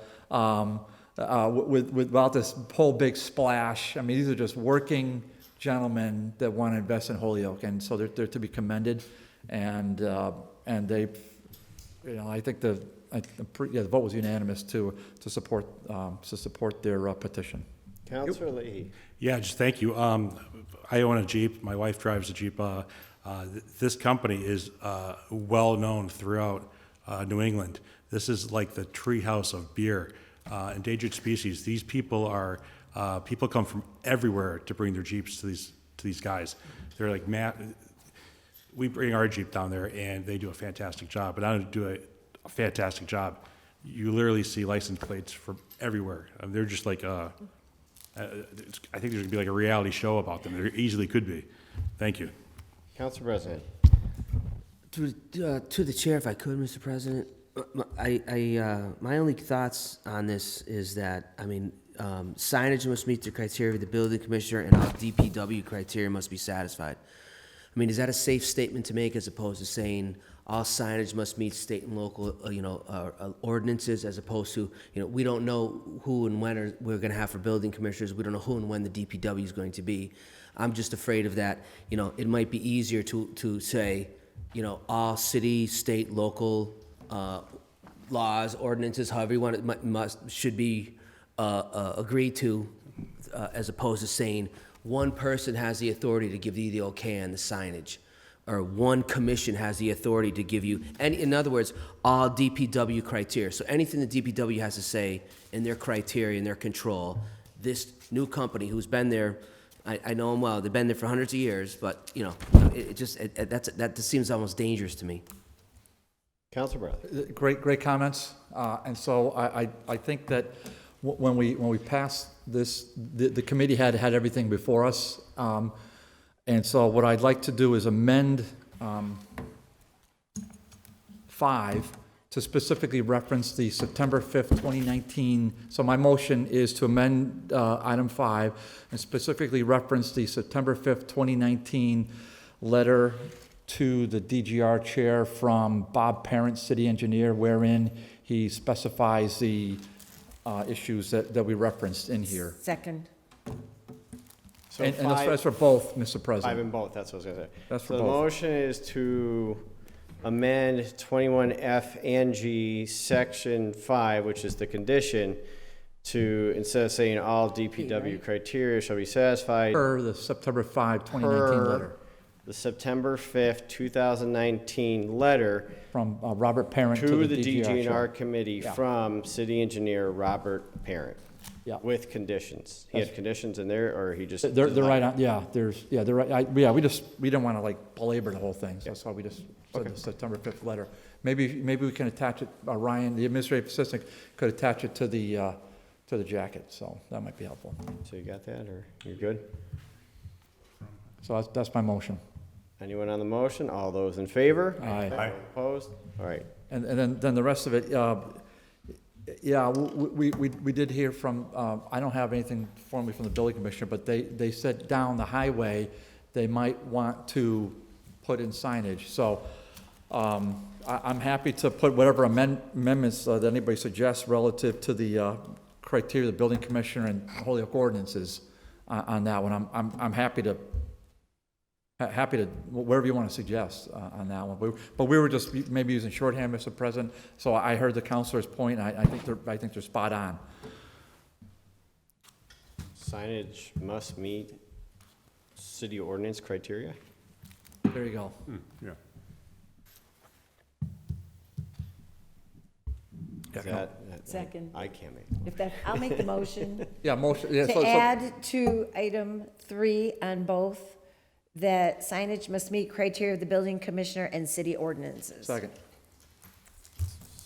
without this whole big splash. I mean, these are just working gentlemen that want to invest in Holyoke, and so they're to be commended. And they, I think the vote was unanimous to support their petition. Councilor Leahy. Yeah, just thank you. I own a Jeep. My wife drives a Jeep. This company is well-known throughout New England. This is like the treehouse of beer. Endangered species. These people people come from everywhere to bring their Jeeps to these guys. They're like, we bring our Jeep down there, and they do a fantastic job. But I don't do a fantastic job. You literally see license plates from everywhere. They're just like, I think there's gonna be like a reality show about them. There easily could be. Thank you. Council President. To the chair, if I could, Mr. President, my only thoughts on this is that, I mean, signage must meet the criteria of the building commissioner, and all DPW criteria must be satisfied. I mean, is that a safe statement to make, as opposed to saying all signage must meet state and local, ordinances, as opposed to, we don't know who and when we're going to have for building commissioners. We don't know who and when the DPW is going to be. I'm just afraid of that. It might be easier to say, all city, state, local laws, ordinances, however you want it, should be agreed to, as opposed to saying one person has the authority to give you the okay on the signage, or one commission has the authority to give you, and in other words, all DPW criteria. So anything the DPW has to say in their criteria, in their control, this new company who's been there, I know them well, they've been there for hundreds of years, but, that just seems almost dangerous to me. Councilor Bradley. Great comments. And so I think that when we passed this, the committee had everything before us. And so what I'd like to do is amend 5 to specifically reference the September 5th, 2019. So my motion is to amend item 5 and specifically reference the September 5th, 2019 letter to the DGR chair from Bob Parent, city engineer, wherein he specifies the issues that we referenced in here. Second. So And that's for both, Mr. President. 5 and both, that's what I was going to say. That's for So the both. motion is to amend 21F and G, Section 5, which is the condition, to, instead of saying all DPW criteria shall be satisfied, Per the September 5, 2019 Per- letter. the September 5th, 2019 letter From Robert Parent to the DGR DGNR show. committee Yeah. from city engineer Robert Parent. Yeah. With conditions. He had conditions in there, or he just? They're right on, yeah, they're right, we didn't want to like belabor the whole thing, so that's why we just said the September 5th letter. Maybe we can attach it, Ryan, the administrative assistant, could attach it to the jacket, so that might be helpful. So you got that, or you're good? So that's my motion. Anyone on the motion? All those in favor? Aye. Opposed? All right. And then the rest of it, yeah, we did hear from, I don't have anything formally from the building commissioner, but they said down the highway, they might want to put in signage. So I'm happy to put whatever amendments that anybody suggests relative to the criteria of the building commissioner and Holyoke ordinances on that one. I'm happy to, whatever you want to suggest on that one. But we were just maybe using shorthand, Mr. President, so I heard the counselor's point, and I think they're spot on. Signage must meet city ordinance criteria? There you go. Yeah. Is that? Second. I can't make. If that, I'll make the motion Yeah, motion, yeah, so, to add to item 3 on both, that signage must meet criteria of the building commissioner and city ordinances. second.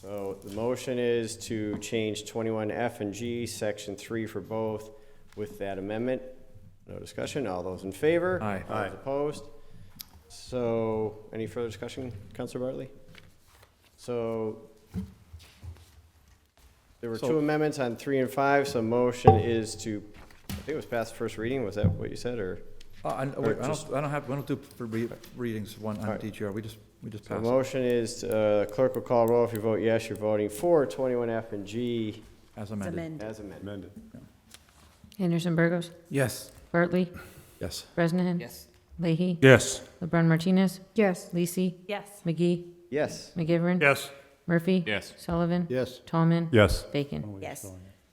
So the motion is to change 21F and G, section 3 for both with that amendment. No discussion. All those in favor? Aye. All those opposed? So any further discussion, Councilor Bartley? So there were 2 amendments on 3 and 5, so motion is to, I think it was past first reading. Was that what you said, or? I don't do readings on right. DGR, we just The pass it. motion is, clerk will call roll. If you vote yes, you're voting for 21F and G As It's amended. amended. as amended. Anderson Burgos, Yes. Bartley, Yes. Bresnahan. Yes. Leahy, Yes. LeBrun Martinez. Yes. Lisi, Yes. McGee, Yes. McGivern. Yes. Murphy. Yes. Sullivan. Yes. Tallman. Yes. Bacon. Yes.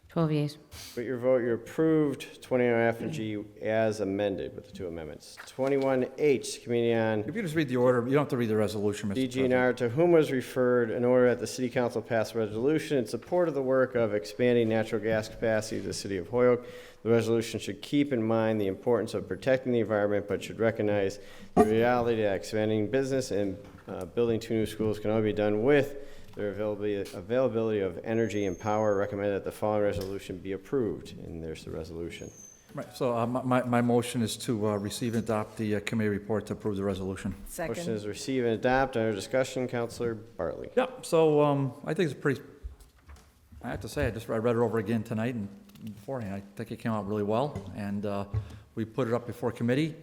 12 yeas. With your vote, you're approved 21F and G as amended with the 2 amendments. 21H, Committee on If you just read the order, you don't have to read the resolution, Mr. President. DGNR, to whom was referred an order that the City Council pass a resolution in support of the work of expanding natural gas capacity to the City of Holyoke. The resolution should keep in mind the importance of protecting the environment, but should recognize the reality that expanding business and building 2 new schools can only be done with the availability of energy and power. Recommend that the following resolution be approved, and there's the resolution. Right, so my motion is to receive and adopt the committee report to approve the resolution. Motion Second. is receive and adopt. Under discussion, Councilor Bartley. Yeah, so I think it's pretty, I have to say, I read it over again tonight and beforehand. I think it came out really well, and we put it up before committee,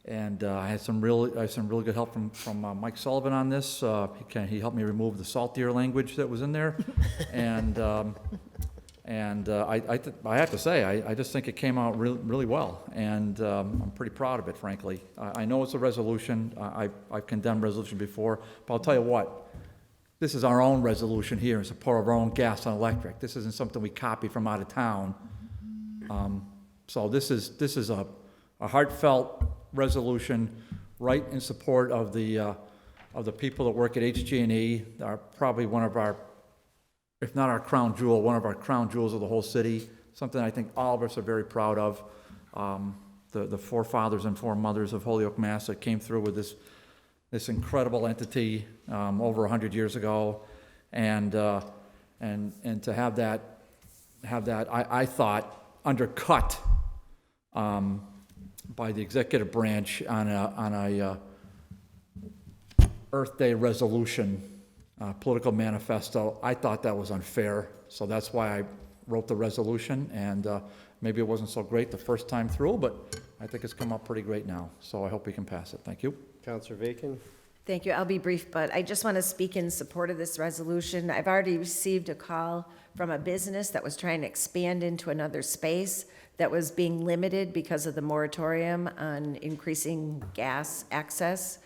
and I had some really good help from Mike Sullivan on this. He helped me remove the saltier language that was in there, and I have to say, I just think it came out really well, and I'm pretty proud of it, frankly. I know it's a resolution. I've condemned resolution before, but I'll tell you what. This is our own resolution here in support of our own gas and electric. This isn't something we copy from out of town. So this is a heartfelt resolution right in support of the people that work at HG&E. Are probably one of our, if not our crown jewel, one of our crown jewels of the whole city. Something I think all of us are very proud of. The forefathers and foremothers of Holyoke, Mass. that came through with this incredible entity over 100 years ago, and to have that I thought undercut by the executive branch on a Earth Day resolution, political manifesto. I thought that was unfair, so that's why I wrote the resolution, and maybe it wasn't so great the first time through, but I think it's come out pretty great now, so I hope we can pass it. Thank you. Councilor Bacon. Thank you. I'll be brief, but I just want to speak in support of this resolution. I've already received a call from a business that was trying to expand into another space that was being limited because of the moratorium on increasing gas access.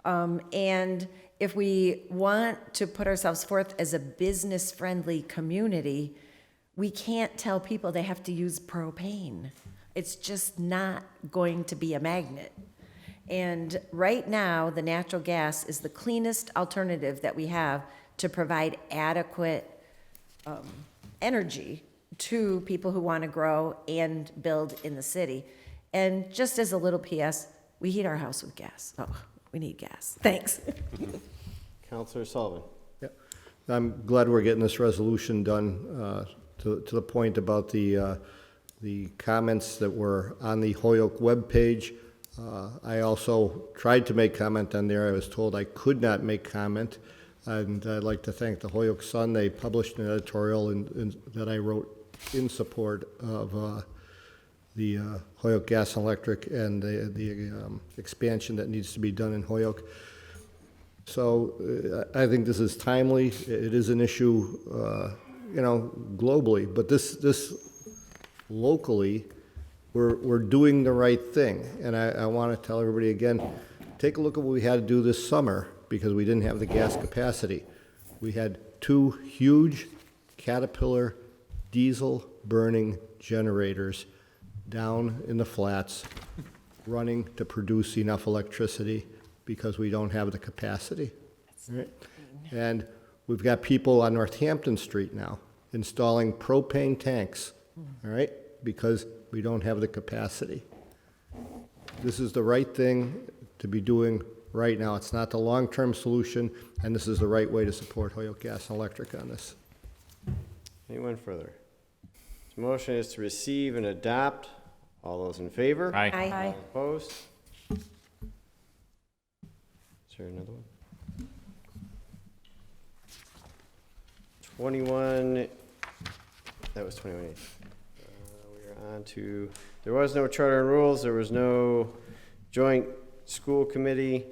And if we want to put ourselves forth as a business-friendly community, we can't tell people they have to use propane. It's just not going to be a magnet. And right now, the natural gas is the cleanest alternative that we have to provide adequate energy to people who want to grow and build in the city. And just as a little PS, we heat our house with gas. Oh, we need gas. Thanks. Counselor Sullivan. I'm glad we're getting this resolution done, to the point about the comments that were on the Holyoke webpage. I also tried to make comment on there. I was told I could not make comment. And I'd like to thank the Holyoke Sun. They published an editorial that I wrote in support of the Holyoke Gas and Electric and the expansion that needs to be done in Holyoke. So I think this is timely. It is an issue, globally, but this locally, we're doing the right thing. And I want to tell everybody again, take a look at what we had to do this summer because we didn't have the gas capacity. We had 2 huge Caterpillar diesel burning generators down in the flats running to produce enough electricity because we don't have the capacity. Right? And we've got people on Northampton Street now installing propane tanks, all right, because we don't have the capacity. This is the right thing to be doing right now. It's not the long-term solution, and this is the right way to support Holyoke Gas and Electric on this. Anyone further? The motion is to receive and adopt. All those in favor? Aye. Aye. All opposed? Is there another one? 21, that was 21. We're on to, there was no charter and rules, there was no joint school committee.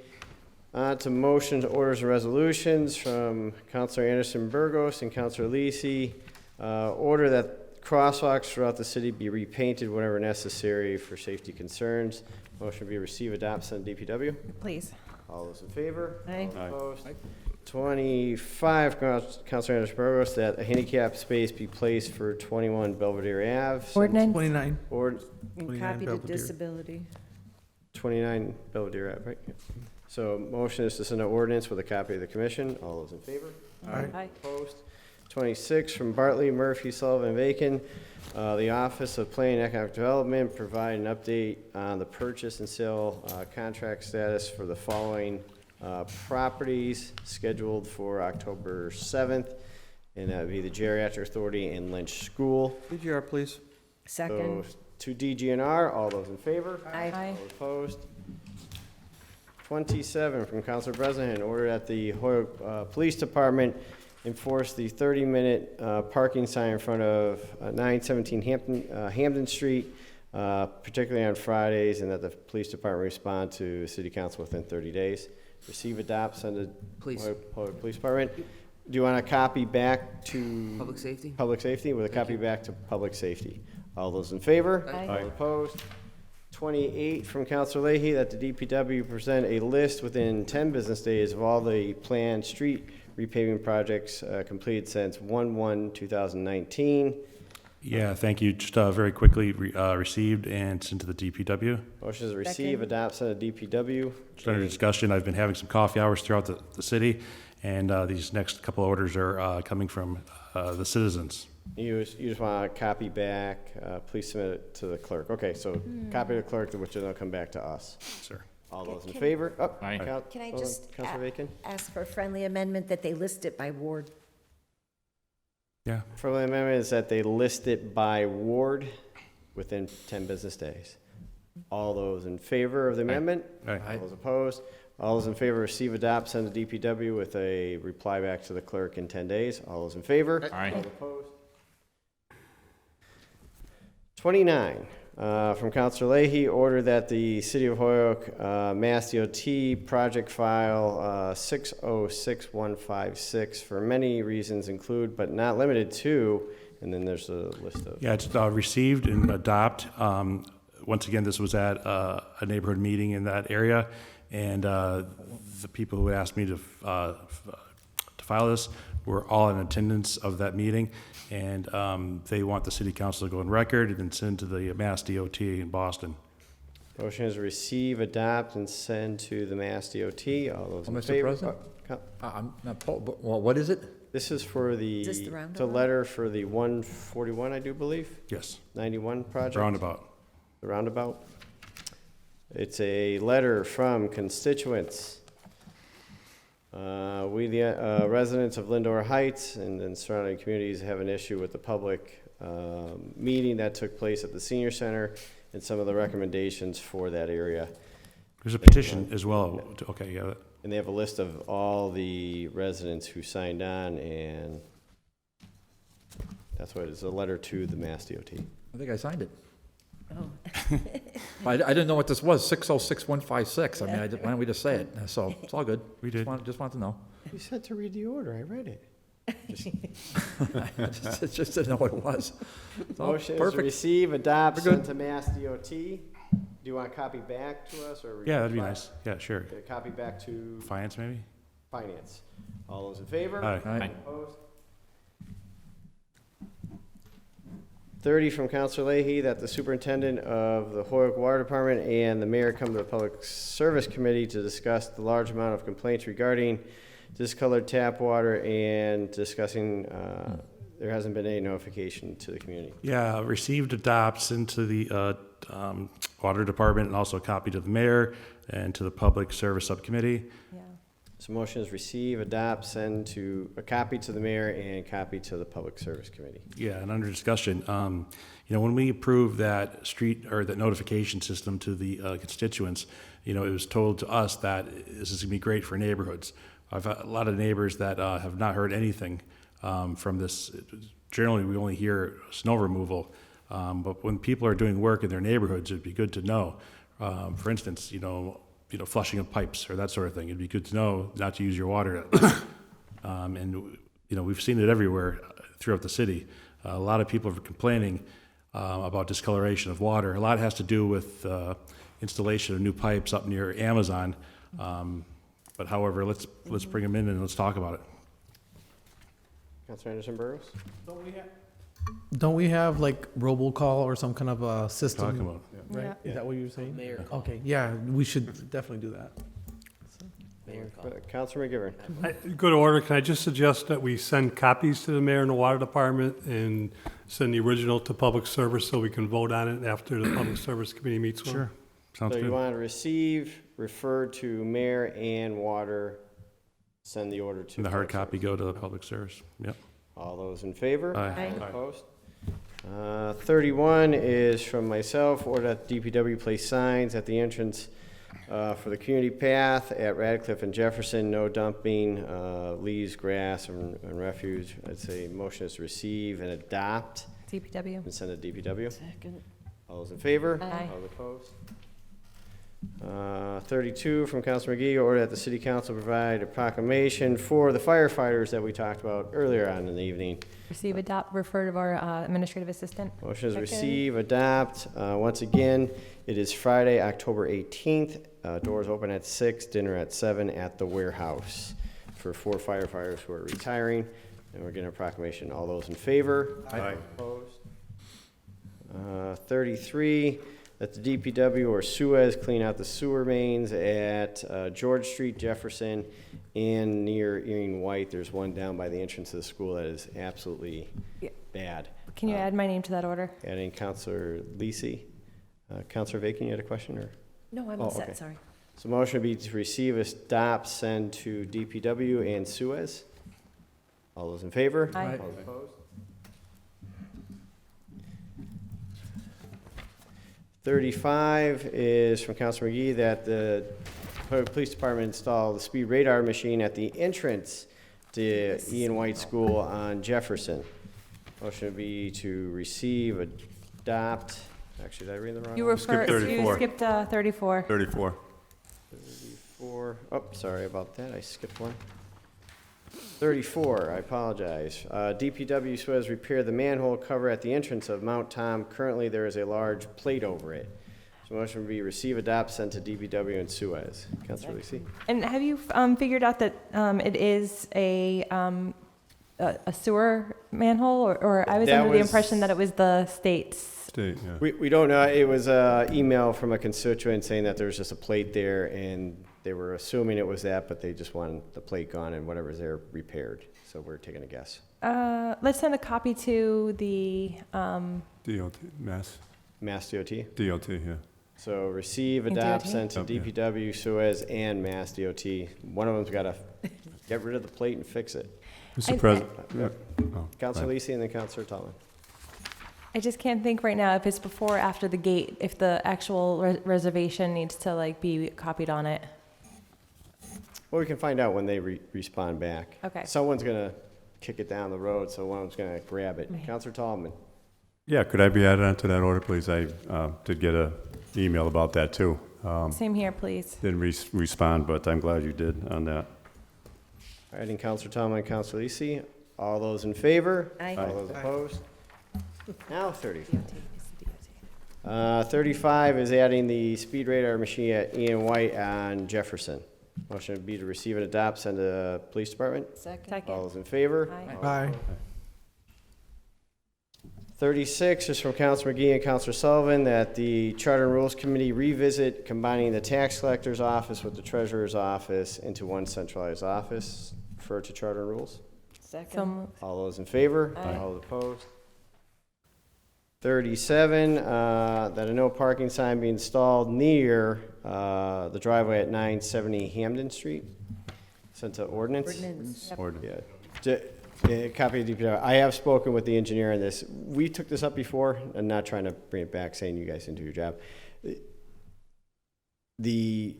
On to motions, orders, and resolutions from Councilor Anderson Burgos and Councilor Lisi. Order that crosswalks throughout the city be repainted whenever necessary for safety concerns. Motion be receive, adopt, send to DPW. Please. All those in favor? Aye. All opposed? 25, Councilor Anderson Burgos, that a handicap space be placed for 21 Belvedere Ave. Ordinance. 29. Ord, And 29 copy to Belvedere. disability. 29 Belvedere Ave, right? Yeah. So motion is to send an ordinance with a copy of the commission. All those in favor? Aye. Opposed? 26 from Bartley, Murphy, Sullivan, Bacon. The Office of Planning and Economic Development provide an update on the purchase and sale contract status for the following properties scheduled for October 7th, and that would be the Geriatric Authority and Lynch School. DGR, please. Second. So to DGNR, all those in favor? Aye. All opposed? 27 from Councilor President, in order that the Holyoke Police Department enforce the 30-minute parking sign in front of 917 Hampden Street, particularly on Fridays, and that the police department respond to City Council within 30 days. Receive, adopt, send to Please. Holyoke Police Department. Do you want a copy back to? Public safety? Public Safety, with a copy back to Public Safety. All those in favor? Aye. All opposed? 28 from Councilor Leahy, that the DPW present a list within 10 business days of all the planned street repaving projects completed since 1/1/2019. Yeah, thank you. Just very quickly received and sent to the DPW. Motion is receive, Second. adopt, send to DPW. Just under discussion, I've been having some coffee hours throughout the city, and these next couple of orders are coming from the citizens. You just want a copy back, please submit it to the clerk. Okay, so copy to the clerk, which then will come back to us. Sir. All those in favor? Oh, Aye. Can I just Councilor Bacon? ask for a friendly amendment that they list it by ward? Yeah. Friendly amendment is that they list it by ward within 10 business days. All those in favor of the amendment? Aye. All those opposed? All those in favor, receive, adopt, send to DPW with a reply back to the clerk in 10 days. All those in favor? Aye. All opposed? 29, from Councilor Leahy, order that the City of Holyoke Mass DOT project file 606156 for many reasons include, but not limited to, and then there's a list of. Yeah, it's received and adopt. Once again, this was at a neighborhood meeting in that area, and the people who asked me to file this were all in attendance of that meeting, and they want the city council to go on record and then send to the Mass DOT in Boston. Motion is receive, adopt, and send to the Mass DOT. All those in Mr. favor? President? I'm not, well, what is it? This is for Is this the roundabout? letter for the 141, I do believe, Yes, 91 project. roundabout. The roundabout. It's a letter from constituents. We, the residents of Lindor Heights and surrounding communities have an issue with the public meeting that took place at the senior center and some of the recommendations for that area. There's a petition as well. Okay, yeah. And they have a list of all the residents who signed on, and that's what it is, a letter to the Mass DOT. I think I signed it. Oh. I didn't know what this was, 606156. I mean, why don't we just say it? So it's all good. We did. Just wanted to know. You said to read the order, I read it. Just didn't know what it was. It's all Motion is perfect. receive, adopt, We're good. send to Mass DOT. Do you want a copy back to us, or? Yeah, that'd be nice. Yeah, sure. A copy back to Finance, maybe? Finance. All those in favor? Aye. Aye. Opposed? 30 from Counselor Leahy, that the superintendent of the Hoyoke Water Department and the mayor come to the Public Service Committee to discuss the large amount of complaints regarding discolored tap water and discussing, there hasn't been any notification to the community. Yeah, received, adopts into the Water Department and also a copy to the mayor and to the Public Service Subcommittee. Yeah. So motion is receive, adopt, send to, a copy to the mayor and copy to the Public Service Committee. Yeah, and under discussion, when we approved that that notification system to the constituents, it was told to us that this is gonna be great for neighborhoods. I've had a lot of neighbors that have not heard anything from this. Generally, we only hear snow removal, but when people are doing work in their neighborhoods, it'd be good to know. For instance, flushing of pipes or that sort of thing. It'd be good to know not to use your water. And we've seen it everywhere throughout the city. A lot of people are complaining about discoloration of water. A lot has to do with installation of new pipes up near Amazon. But however, let's bring them in and let's talk about it. Counselor Anderson Burrows? Don't we have like robocall or some kind of a system? Talking about. Right? Is that what you're saying? Mayor call. Okay, yeah, we should definitely do that. Mayor call. Counselor McGivern? Good order. Can I just suggest that we send copies to the mayor and the water department and send the original to public service so we can vote on it after the public service committee meets with them? Sure. Sounds So you good. want to receive, refer to mayor and water, send the order to. And the hard Public copy Service. go to the public service. Yep. All those in favor? Aye. All opposed? 31 is from myself, order that DPW place signs at the entrance for the community path at Radcliffe and Jefferson, no dumping, leaves, grass, and refuse. I'd say motion is to receive and adopt DPW. and send to DPW. Second. All those in favor? Aye. All opposed? 32 from Councilor McGee, order that the city council provide a proclamation for the firefighters that we talked about earlier on in the evening. Receive, adopt, refer to our administrative assistant. Motion is Second. receive, adopt. Once again, it is Friday, October 18th. Doors open at 6, dinner at 7 at the warehouse for 4 firefighters who are retiring. And we're getting a proclamation. All those in favor? Aye. Opposed? 33, that the DPW or Suez clean out the sewer mains at George Street, Jefferson, and near Earing White. There's one down by the entrance of the school that is absolutely Yeah. bad. Can you add my name to that order? Adding Counselor Lisi. Counselor Bacon, you had a question, or? No, I'm Oh, all set, okay. sorry. So motion would be to receive, adopt, send to DPW and Suez. All those in favor? Aye. All opposed? 35 is from Counselor McGee, that the Hoyoke Police Department install the speed radar machine at the entrance to Ian White School on Jefferson. Motion would be to receive, adopt, actually, did I read the wrong You one? refer, you 34. skipped 34. 34. 34, oh, sorry about that, I skipped one. 34, I apologize. DPW Suez repair the manhole cover at the entrance of Mount Tom. Currently, there is a large plate over it. So motion would be receive, adopt, send to DPW and Suez. Counselor Lisi? And have you figured out that it is a sewer manhole, or I was That under the was- impression that it was the state's State, yeah. We don't know. It was an email from a constituent saying that there was just a plate there, and they were assuming it was that, but they just wanted the plate gone and whatever's there repaired. So we're taking a guess. Let's send a copy to the, DOT, Mass DOT. DOT, yeah. So receive, And adopt, DOT? send to Yep, yeah. DPW, Suez, and Mass DOT. One of them's got to get rid of the plate and fix it. Mr. I- President. Yep. Oh, Counselor fine. Lisi and then Counselor Tallman. I just can't think right now if it's before or after the gate, if the actual reservation needs to like be copied on it. Well, we can find out when they respond back. Okay. Someone's going to kick it down the road, so one's going to grab it. Right. Counselor Tallman. Yeah, could I be added onto that order, please? I did get an email about that, too. Same here, please. Didn't respond, but I'm glad you did on that. Adding Counselor Tallman and Counselor Lisi. All those in favor? Aye. All those opposed? Now 35. 35 is adding the speed radar machine at Ian White on Jefferson. Motion would be to receive and adopt, send to the police department. Second. All those in favor? Aye. Aye. 36 is from Counselor McGee and Counselor Sullivan that the Charter and Rules Committee revisit combining the tax collector's office with the treasurer's office into one centralized office. Refer to Charter and Rules. Second. So All those in favor? Aye. All opposed? 37, that a no parking sign be installed near the driveway at 970 Hamden Street. Sent to ordinance. Ordinance. Yeah. Copy of DPW. I have spoken with the engineer on this. We took this up before. I'm not trying to bring it back, saying you guys didn't do your job. The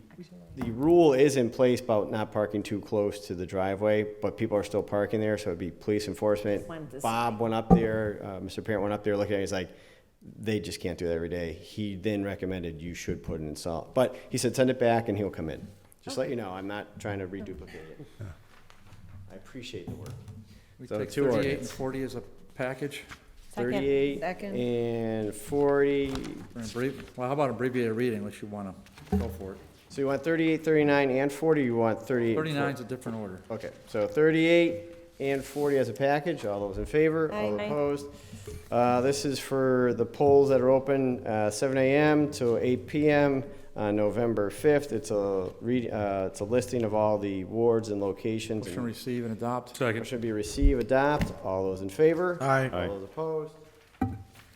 rule is in place about not parking too close to the driveway, but people are still parking there, so it'd be police enforcement. Wanted to Bob went up there, Mr. Parent went up there looking at it, he's like, they just can't do that every day. He then recommended you should put an install, but he said, send it back and he'll come in. Just let you know, I'm not trying to reduplicate it. I appreciate the work. We So take two 38 and ordinance. 40 as a package. Second. 38 Second. and 40. Well, how about abbreviated reading, unless you want to go for it? So you want 38, 39, and 40, you want 38? 39 is a different order. Okay, so 38 and 40 as a package. All those in favor? All Aye. opposed? This is for the polls that are open 7 a.m. to 8 p.m. on November 5th. It's a listing of all the wards and locations. Motion receive and adopt. Second. Motion be receive, adopt. All those in favor? Aye. All those opposed?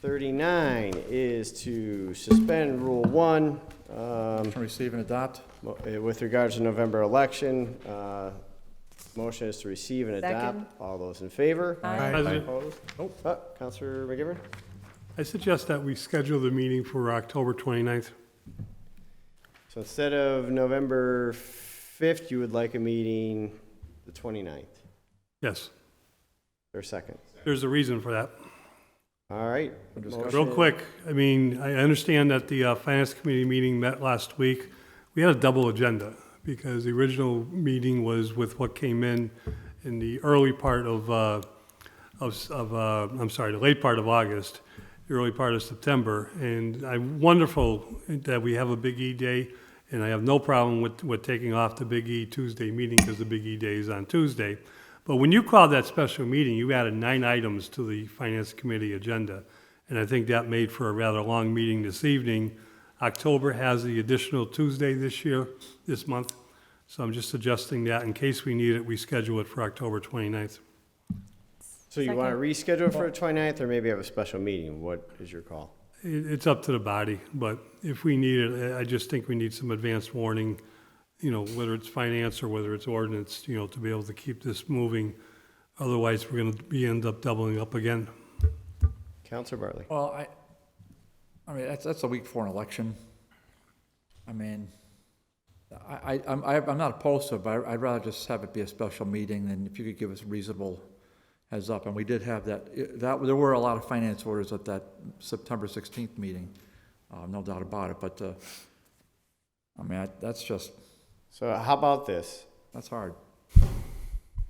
39 is to suspend Rule 1 Motion receive and adopt. with regards to November election. Motion is to receive and adopt. Second. All those in favor? Aye. President, Opposed? Counselor McGivern? I suggest that we schedule the meeting for October 29th. So instead of November 5th, you would like a meeting the 29th, Yes, or 2nd? there's a reason for that. All right. Real quick, I mean, I understand that the Finance Committee meeting met last week. We had a double agenda because the original meeting was with what came in the early part of the late part of August, the early part of September. And I'm wonderful that we have a Big E Day, and I have no problem with taking off the Big E Tuesday meeting because the Big E Day is on Tuesday. But when you called that special meeting, you added 9 items to the Finance Committee agenda. And I think that made for a rather long meeting this evening. October has the additional Tuesday this month. So I'm just suggesting that in case we need it, we schedule it for October 29th. So you want to reschedule it for the 29th, or maybe have a special meeting? What is your call? It's up to the body, but if we need it, I just think we need some advanced warning, whether it's finance or whether it's ordinance, to be able to keep this moving. Otherwise, we're going to end up doubling up again. Counselor Bartley? Well, I mean, that's a week before an election. I mean, I'm not opposed to it, but I'd rather just have it be a special meeting, and if you could give us a reasonable heads up. And we did have that there were a lot of finance orders at that September 16th meeting, no doubt about it, but, I mean, that's just, So how about this? that's hard.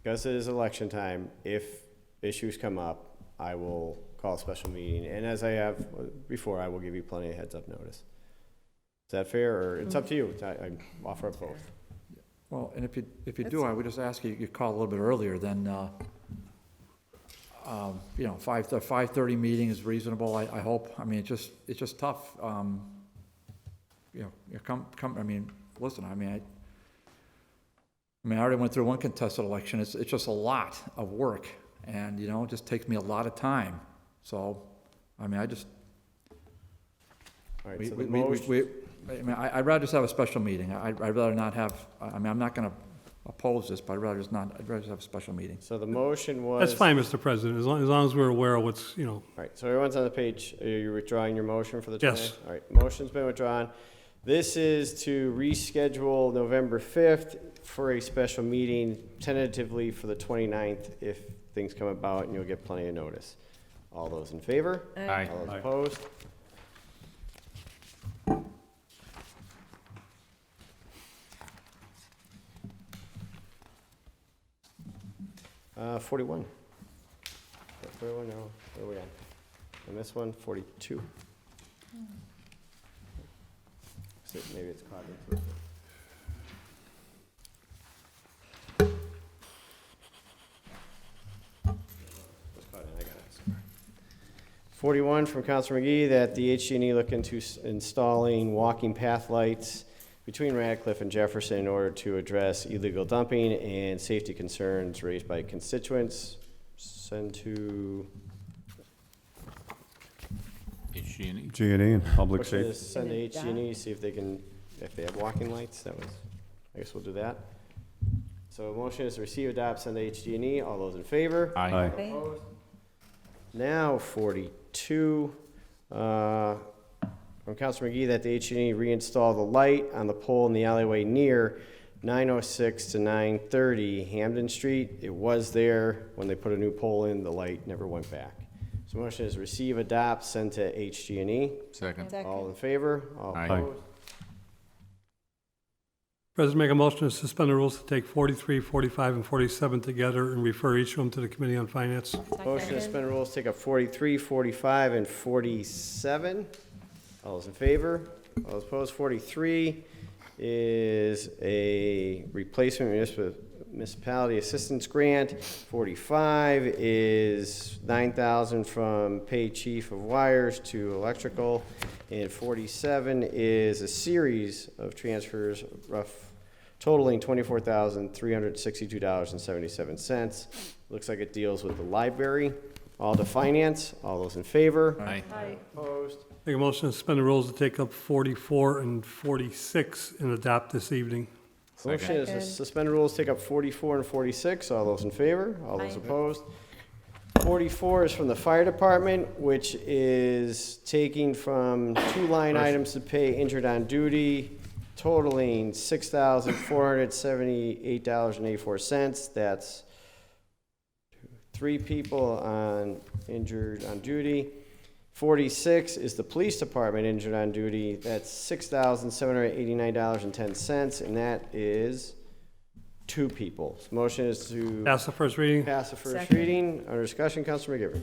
Because it is election time, if issues come up, I will call a special meeting. And as I have before, I will give you plenty of heads up notice. Is that fair, or it's up to you? I offer up both. Well, and if you do, I would just ask you call a little bit earlier, then, you know, 5:30 meeting is reasonable, I hope. I mean, it's just tough. You know, I mean, listen, I mean, I already went through one contested election. It's just a lot of work, and, you know, it just takes me a lot of time. So, I mean, All right, so the motion, I'd rather just have a special meeting. I'd rather not have, I mean, I'm not gonna oppose this, but I'd rather just have a special meeting. so the motion was. That's fine, Mr. President, as long as we're aware of what's, you know, All right, so everyone's on the page. Are you withdrawing your motion for the 20th? Yes. All right, motion's been withdrawn. This is to reschedule November 5th for a special meeting, tentatively for the 29th, if things come about, and you'll get plenty of notice. All those in favor? Aye. All those opposed? 41. 41, no, where are we on? And this one, 42. So maybe it's caught into it. It's caught in, I got it. Sorry. 41 from Councilor McGee, that the HG&E look into installing walking path lights between Radcliffe and Jefferson in order to address illegal dumping and safety concerns raised by constituents. Send to, HG&E. G&E and public motion safety. is send to HG&E, see if they can, if they have walking lights. That was, I guess we'll do that. So motion is to receive, adopt, send to HG&E. All those in favor? Aye. Aye. Opposed? Now 42, from Councilor McGee, that the HG&E reinstall the light on the pole in the alleyway near 906 to 930 Hamden Street. It was there when they put a new pole in, the light never went back. So motion is receive, adopt, send to HG&E. Second. All in favor? All Aye. opposed? President, make a motion to suspend the rules to take 43, 45, and 47 together and refer each of them to the Committee on Finance. Motion to suspend rules, take up 43, 45, and 47. All those in favor? All those opposed? 43 is a replacement municipality assistance grant. 45 is $9,000 from pay chief of wires to electrical. And 47 is a series of transfers, totaling $24,362.77. Looks like it deals with the library. All to finance. All those in favor? Aye. Opposed? Make a motion to suspend the rules to take up 44 and 46 and adopt this evening. Motion is to suspend rules, take up 44 and 46. All those in favor? All those Aye. opposed? 44 is from the fire department, which is taking from two line items to pay injured on duty, totaling $6,478.84. That's three people on injured on duty. 46 is the police department injured on duty. That's $6,789.10, and that is two people. So motion is to Pass the first reading. pass the first Second. reading. Under discussion, Councilor McGivern.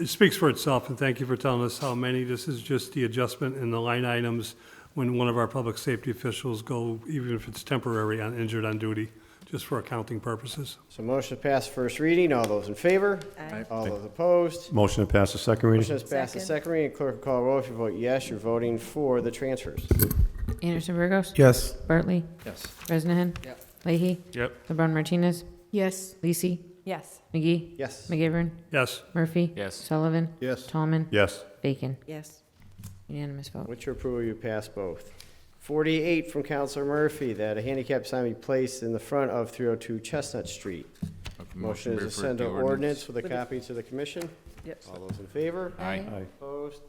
It speaks for itself, and thank you for telling us how many. This is just the adjustment in the line items when one of our public safety officials go, even if it's temporary, on injured on duty, just for accounting purposes. So motion to pass first reading. All those in favor? Aye. All those opposed? Motion to pass the second Motion reading? is passed the Second. second reading. Clerk will call roll. If you vote yes, you're voting for the transfers. Anderson Burgos? Yes. Bartley? Yes. Bresnahan? Yep. Leahy? Yep. LeBron Martinez? Yes. Lisi? Yes. McGee? Yes. McGivern? Yes. Murphy? Yes. Sullivan? Yes. Tallman? Yes. Bacon? Yes. Unanimous vote. With your approval, you pass both. 48 from Councilor Murphy, that a handicap sign be placed in the front of 302 Chestnut Street. Motion is to refer send the to ordinance with a copy to the commission. Yes. All those in favor? Aye. Opposed?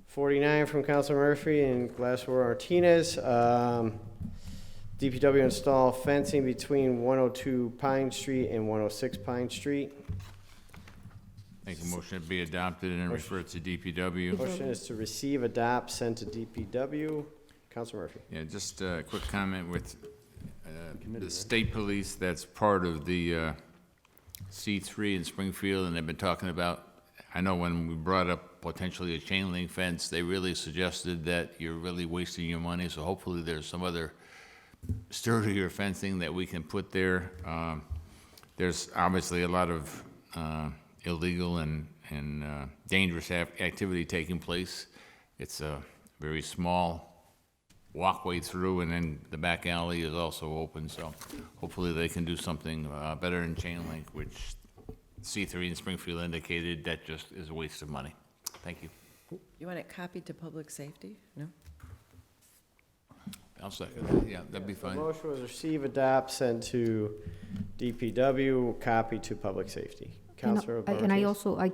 49 from Councilor Murphy and Glassware Martinez. DPW install fencing between 102 Pine Street and 106 Pine Street. Make a motion to be adopted and refer to DPW. Motion is to receive, adopt, send to DPW. Councilor Murphy. Yeah, just a quick comment with the state police, that's part of the C3 in Springfield, and they've been talking about, I know when we brought up potentially a chain link fence, they really suggested that you're really wasting your money, so hopefully there's some other sturdier fencing that we can put there. There's obviously a lot of illegal and dangerous activity taking place. It's a very small walkway through, and then the back alley is also open, so hopefully they can do something better than chain link, which C3 in Springfield indicated that just is a waste of money. Thank you. You want it copied to public safety? No? I'll second that. Yeah, that'd be The fine. motion was receive, adopt, send to DPW, copy to public safety. Counselor And I Barnes? also, I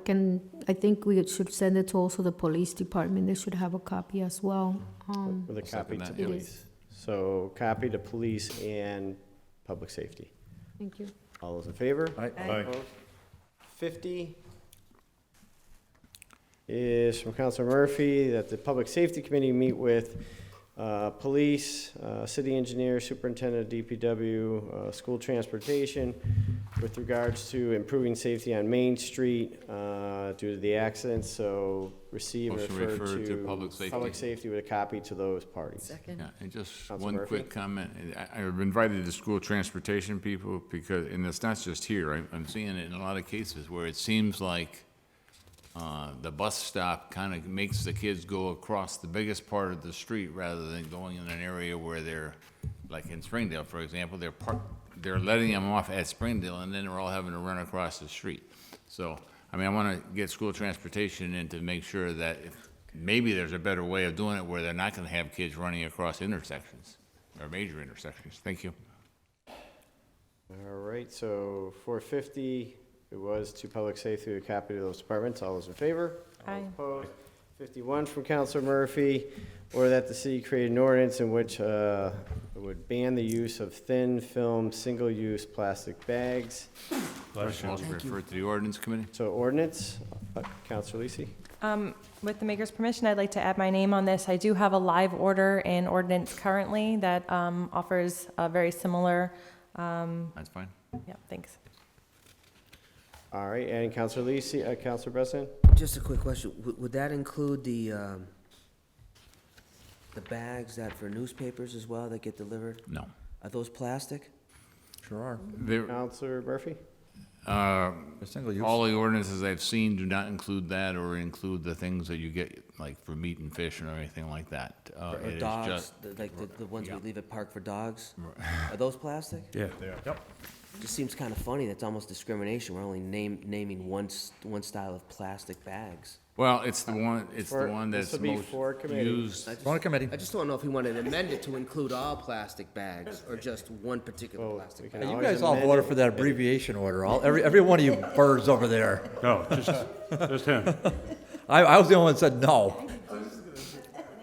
think we should send it to also the police department. They should have a copy as well. With a copy to second that, yeah. police. So copy to police and public safety. Thank you. All those in favor? Aye. Opposed? 50 is from Counselor Murphy, that the Public Safety Committee meet with police, city engineer, superintendent, DPW, school transportation, with regards to improving safety on Main Street due to the accidents, so receive and Motion refer refer to to public safety. public safety with a copy to those parties. Second? Yeah, and just Council one Murphy? quick comment. I've invited the school transportation people because, and it's not just here, I'm seeing it in a lot of cases where it seems like the bus stop kind of makes the kids go across the biggest part of the street rather than going in an area where they're, like in Springdale, for example, they're letting them off at Springdale and then they're all having to run across the street. So, I mean, I want to get school transportation in to make sure that if, maybe there's a better way of doing it where they're not going to have kids running across intersections or major intersections. Thank you. All right, so 450, it was to public safety with a copy to those departments. All those in favor? All Aye. opposed? 51 from Counselor Murphy, or that the city create an ordinance in which it would ban the use of thin film, single-use plastic bags. Motion referred to the ordinance committee. So ordinance, Counselor Lisi. With the maker's permission, I'd like to add my name on this. I do have a live order and ordinance currently that offers a very similar, That's fine. yeah, thanks. All right, and Counselor Lisi, Counselor Bresson? Just a quick question. Would that include the bags that for newspapers as well that get delivered? No. Are those plastic? Sure are. There, Counselor Murphy? They're single use. all the ordinances I've seen do not include that or include the things that you get, like for meat and fish or anything like that. Or It is dogs, just, like the ones we yeah. leave at park for dogs? Are those plastic? Yeah. Yep. Just seems kind of funny. That's almost discrimination. We're only naming one style of plastic bags. well, it's the one This that's will be most for committee. used. On a committee. I just don't know if we wanted to amend it to include all plastic bags or just one particular Well, plastic we bag. can You always guys all amend voted it. for that abbreviation order, every one of you birds over there. No, just him. I was the only one that said no.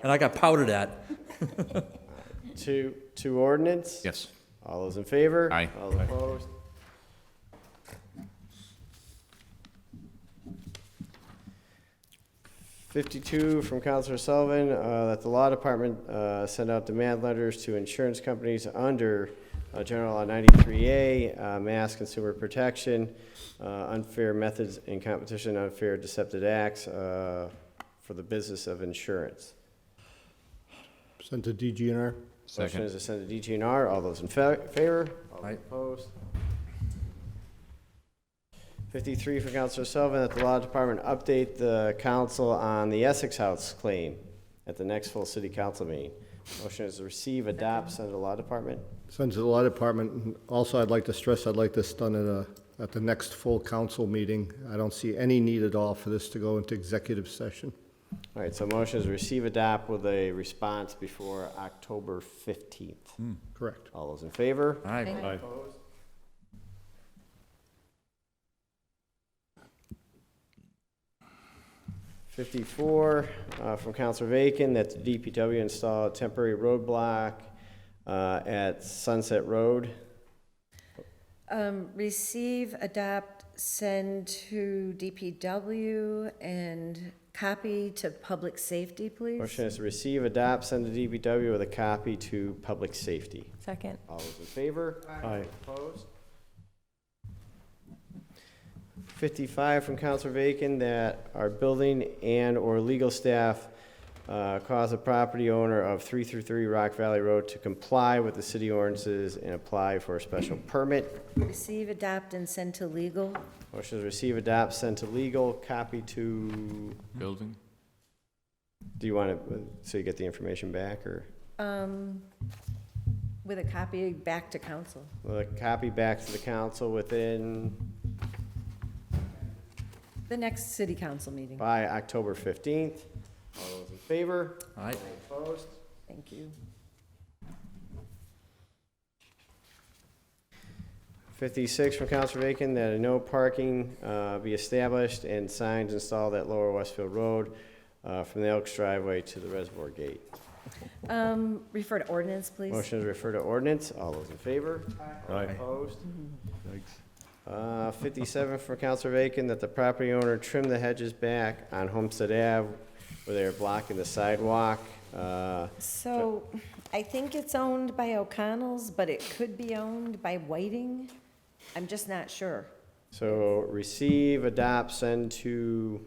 And I got pouted at. To ordinance? Yes. All those in favor? Aye. All opposed? $52 from Counselor Sullivan, that the law department send out demand letters to insurance companies under General Law 93A, mass consumer protection, unfair methods in competition, unfair deceptive acts for the business of insurance. Sent to DGNR. Motion is to send to DGNR. All those in favor? All Aye. opposed? 53 for Counselor Sullivan, that the law department update the council on the Essex House claim at the next full city council meeting. Motion is to receive, adopt, send to the law department. Sent to the law department. Also, I'd like to stress, I'd like this done at the next full council meeting. I don't see any need at all for this to go into executive session. All right, so motion is to receive, adopt with a response before October 15th. Correct. All those in favor? Aye. Opposed? $54 from Counselor Bacon, that the DPW install a temporary roadblock at Sunset Road. Receive, adopt, send to DPW, and copy to public safety, please. Motion is to receive, adopt, send to DPW with a copy to public safety. Second. All those in favor? Aye. Opposed? 55 from Counselor Bacon, that our building and/or legal staff cause the property owner of 333 Rock Valley Road to comply with the city ordinances and apply for a special permit. Receive, adopt, and send to legal. Motion is receive, adopt, send to legal, copy to, Building? do you want to, so you get the information back, or With a copy back to council. a copy back to the council within, The next city council meeting. by October 15th? All those in favor? Aye. Opposed? Thank you. 56 from Councilor Bacon, that a no parking be established and signs installed at Lower Westfield Road from the Elks driveway to the Reservoir Gate. Refer to ordinance, please. Motion is refer to ordinance. All those in favor? Aye. Opposed? 57 from Councilor Bacon, that the property owner trim the hedges back on Homestead Ave where they are blocking the sidewalk. So I think it's owned by O'Connell's, but it could be owned by Whiting. I'm just not sure. So receive, adopt, send to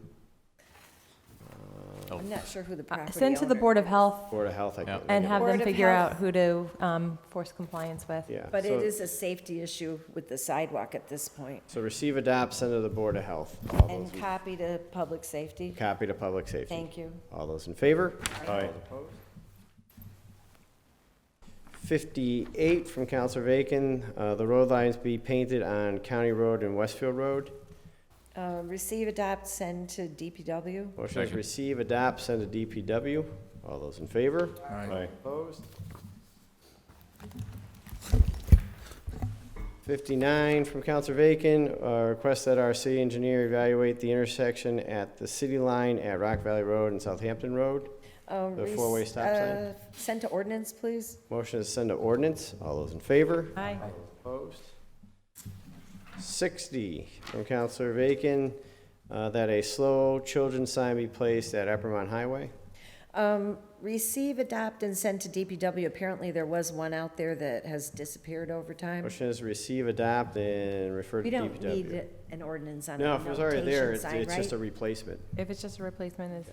I'm not sure who the property Send to the owner Board of is. Health Board of Health. I Yeah. can't and think have of them Board of figure Health. out who to force compliance with. it. Yeah. But so- it is a safety issue with the sidewalk at this point. So receive, adopt, send to the Board of Health. All And those in- copy to public safety. Copy to public safety. Thank you. All those in favor? Aye. 58 from Councilor Bacon, the road lines be painted on County Road and Westfield Road. Receive, adopt, send to DPW. Motion is Second. receive, adopt, send to DPW. All those in favor? Aye. Opposed? 59 from Councilor Bacon, request that our city engineer evaluate the intersection at the city line at Rock Valley Road and Southampton Road. The four-way stop sign. Send to ordinance, please. Motion is send to ordinance. All those in favor? Aye. Opposed? 60 from Councilor Bacon, that a slow children's sign be placed at Eppermont Highway. Receive, adopt, and send to DPW. Apparently, there was one out there that has disappeared over time. Motion is receive, adopt, and refer to We DPW. don't need an ordinance on a No, if it was already there, notation it's sign, it's just a right? replacement. If it's just a replacement, is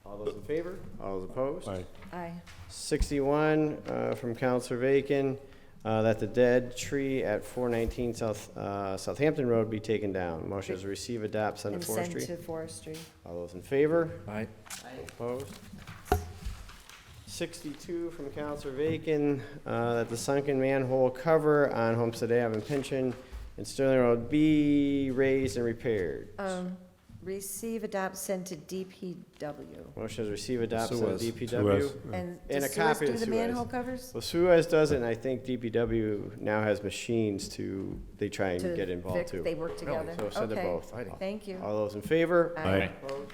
All those in favor? All those opposed? Aye. Aye. 61 from Councilor Bacon, that the dead tree at 419 Southampton Road be taken down. Motion is receive, adopt, send to And send forestry. to forestry. All those in favor? Aye. Opposed? 62 from Councilor Bacon, that the sunken manhole cover on Homestead Ave and Pinchin and Sterling Road be raised and repaired. Receive, adopt, send to DPW. Motion is receive, adopt, send to Suez. DPW. Suez. And And a does Suez copy do of the Suez. manhole covers? Well, Suez does it, and I think DPW now has machines they try and To get involved fix- too. They work together? So send it Okay. both. Thank you. All those in favor? Aye. Opposed?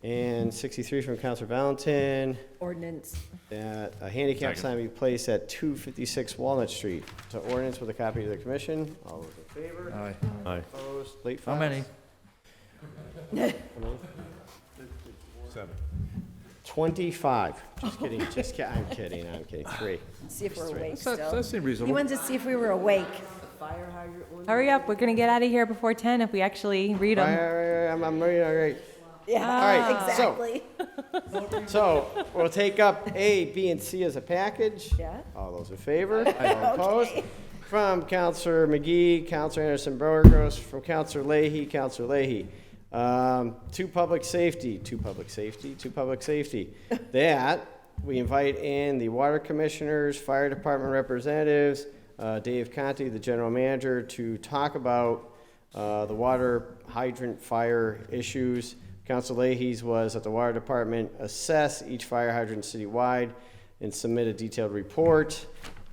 And 63 from Councilor Valentin, Ordinance. that a handicap Second. sign be placed at 256 Walnut Street. So ordinance with a copy to the commission. All those in favor? Aye. Aye. Opposed? Late How files? many? 25. Just kidding, I'm kidding, 3. See if we're Just three. awake That still. seems He reasonable. wanted to see if we were awake. hurry up, we're gonna get out of here before 10 if we actually read them. I'm ready, all right. Yeah, All right, so- exactly. So we'll take up A, B, and C as a package. Yeah. All those in favor? All opposed? From Counselor McGee, Counselor Anderson Burgos, from Counselor Leahy, Counselor Leahy. To public safety. That we invite in the water commissioners, fire department representatives, Dave Conti, the general manager, to talk about the water hydrant fire issues. Council Leahy's was that the water department assess each fire hydrant citywide and submit a detailed report,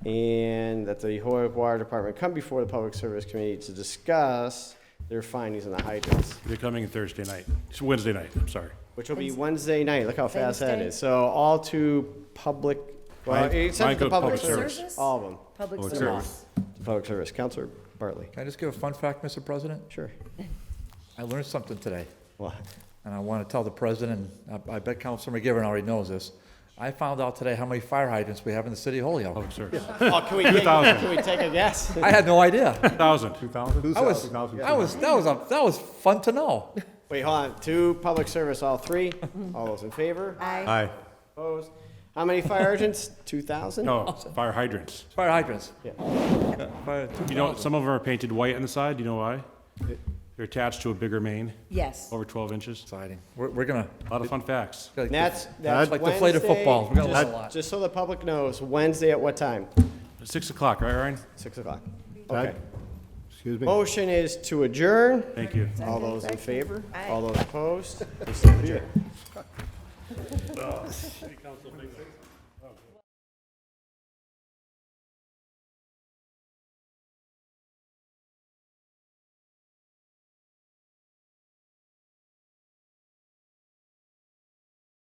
and that the Hoyoke Water Department come before the Public Service Committee to discuss their findings on the hydrants, They're coming Thursday night, it's Wednesday night, I'm sorry. which will be Wednesday night. Look how fast that Wednesday? is. So all to public, well, Mine- it said mine the goes public public service. service. All of them. Public Public service. service. Public service. Counselor Bartley. Can I just give a fun fact, Mr. President? Sure. I learned something today, Well, and I want to tell the president, I bet Councilor McGivern already knows this. I found out today how many fire hydrants we have in the city of Holyoke. Public service. oh, can we take a guess? I had no idea. 2,000. 2,000? That was fun to know. Wait, hold on. 2, public service, all 3. All those in favor? Aye. Opposed? How many fire hydrants? 2,000? No, fire hydrants. Fire hydrants. Yeah. You know, some of them are painted white on the side. Do you know why? They're attached to a bigger main, Yes. over 12 inches. Exciting. We're gonna. A lot of fun facts. And that's like deflated Wednesday, footballs. We got a just- lot. Just so the public knows, Wednesday at what time? 6 o'clock, right, Ryan? 6 o'clock. That- Okay. Excuse me? Motion is to adjourn. Thank you. All those in favor? All those opposed? We stand adjourned.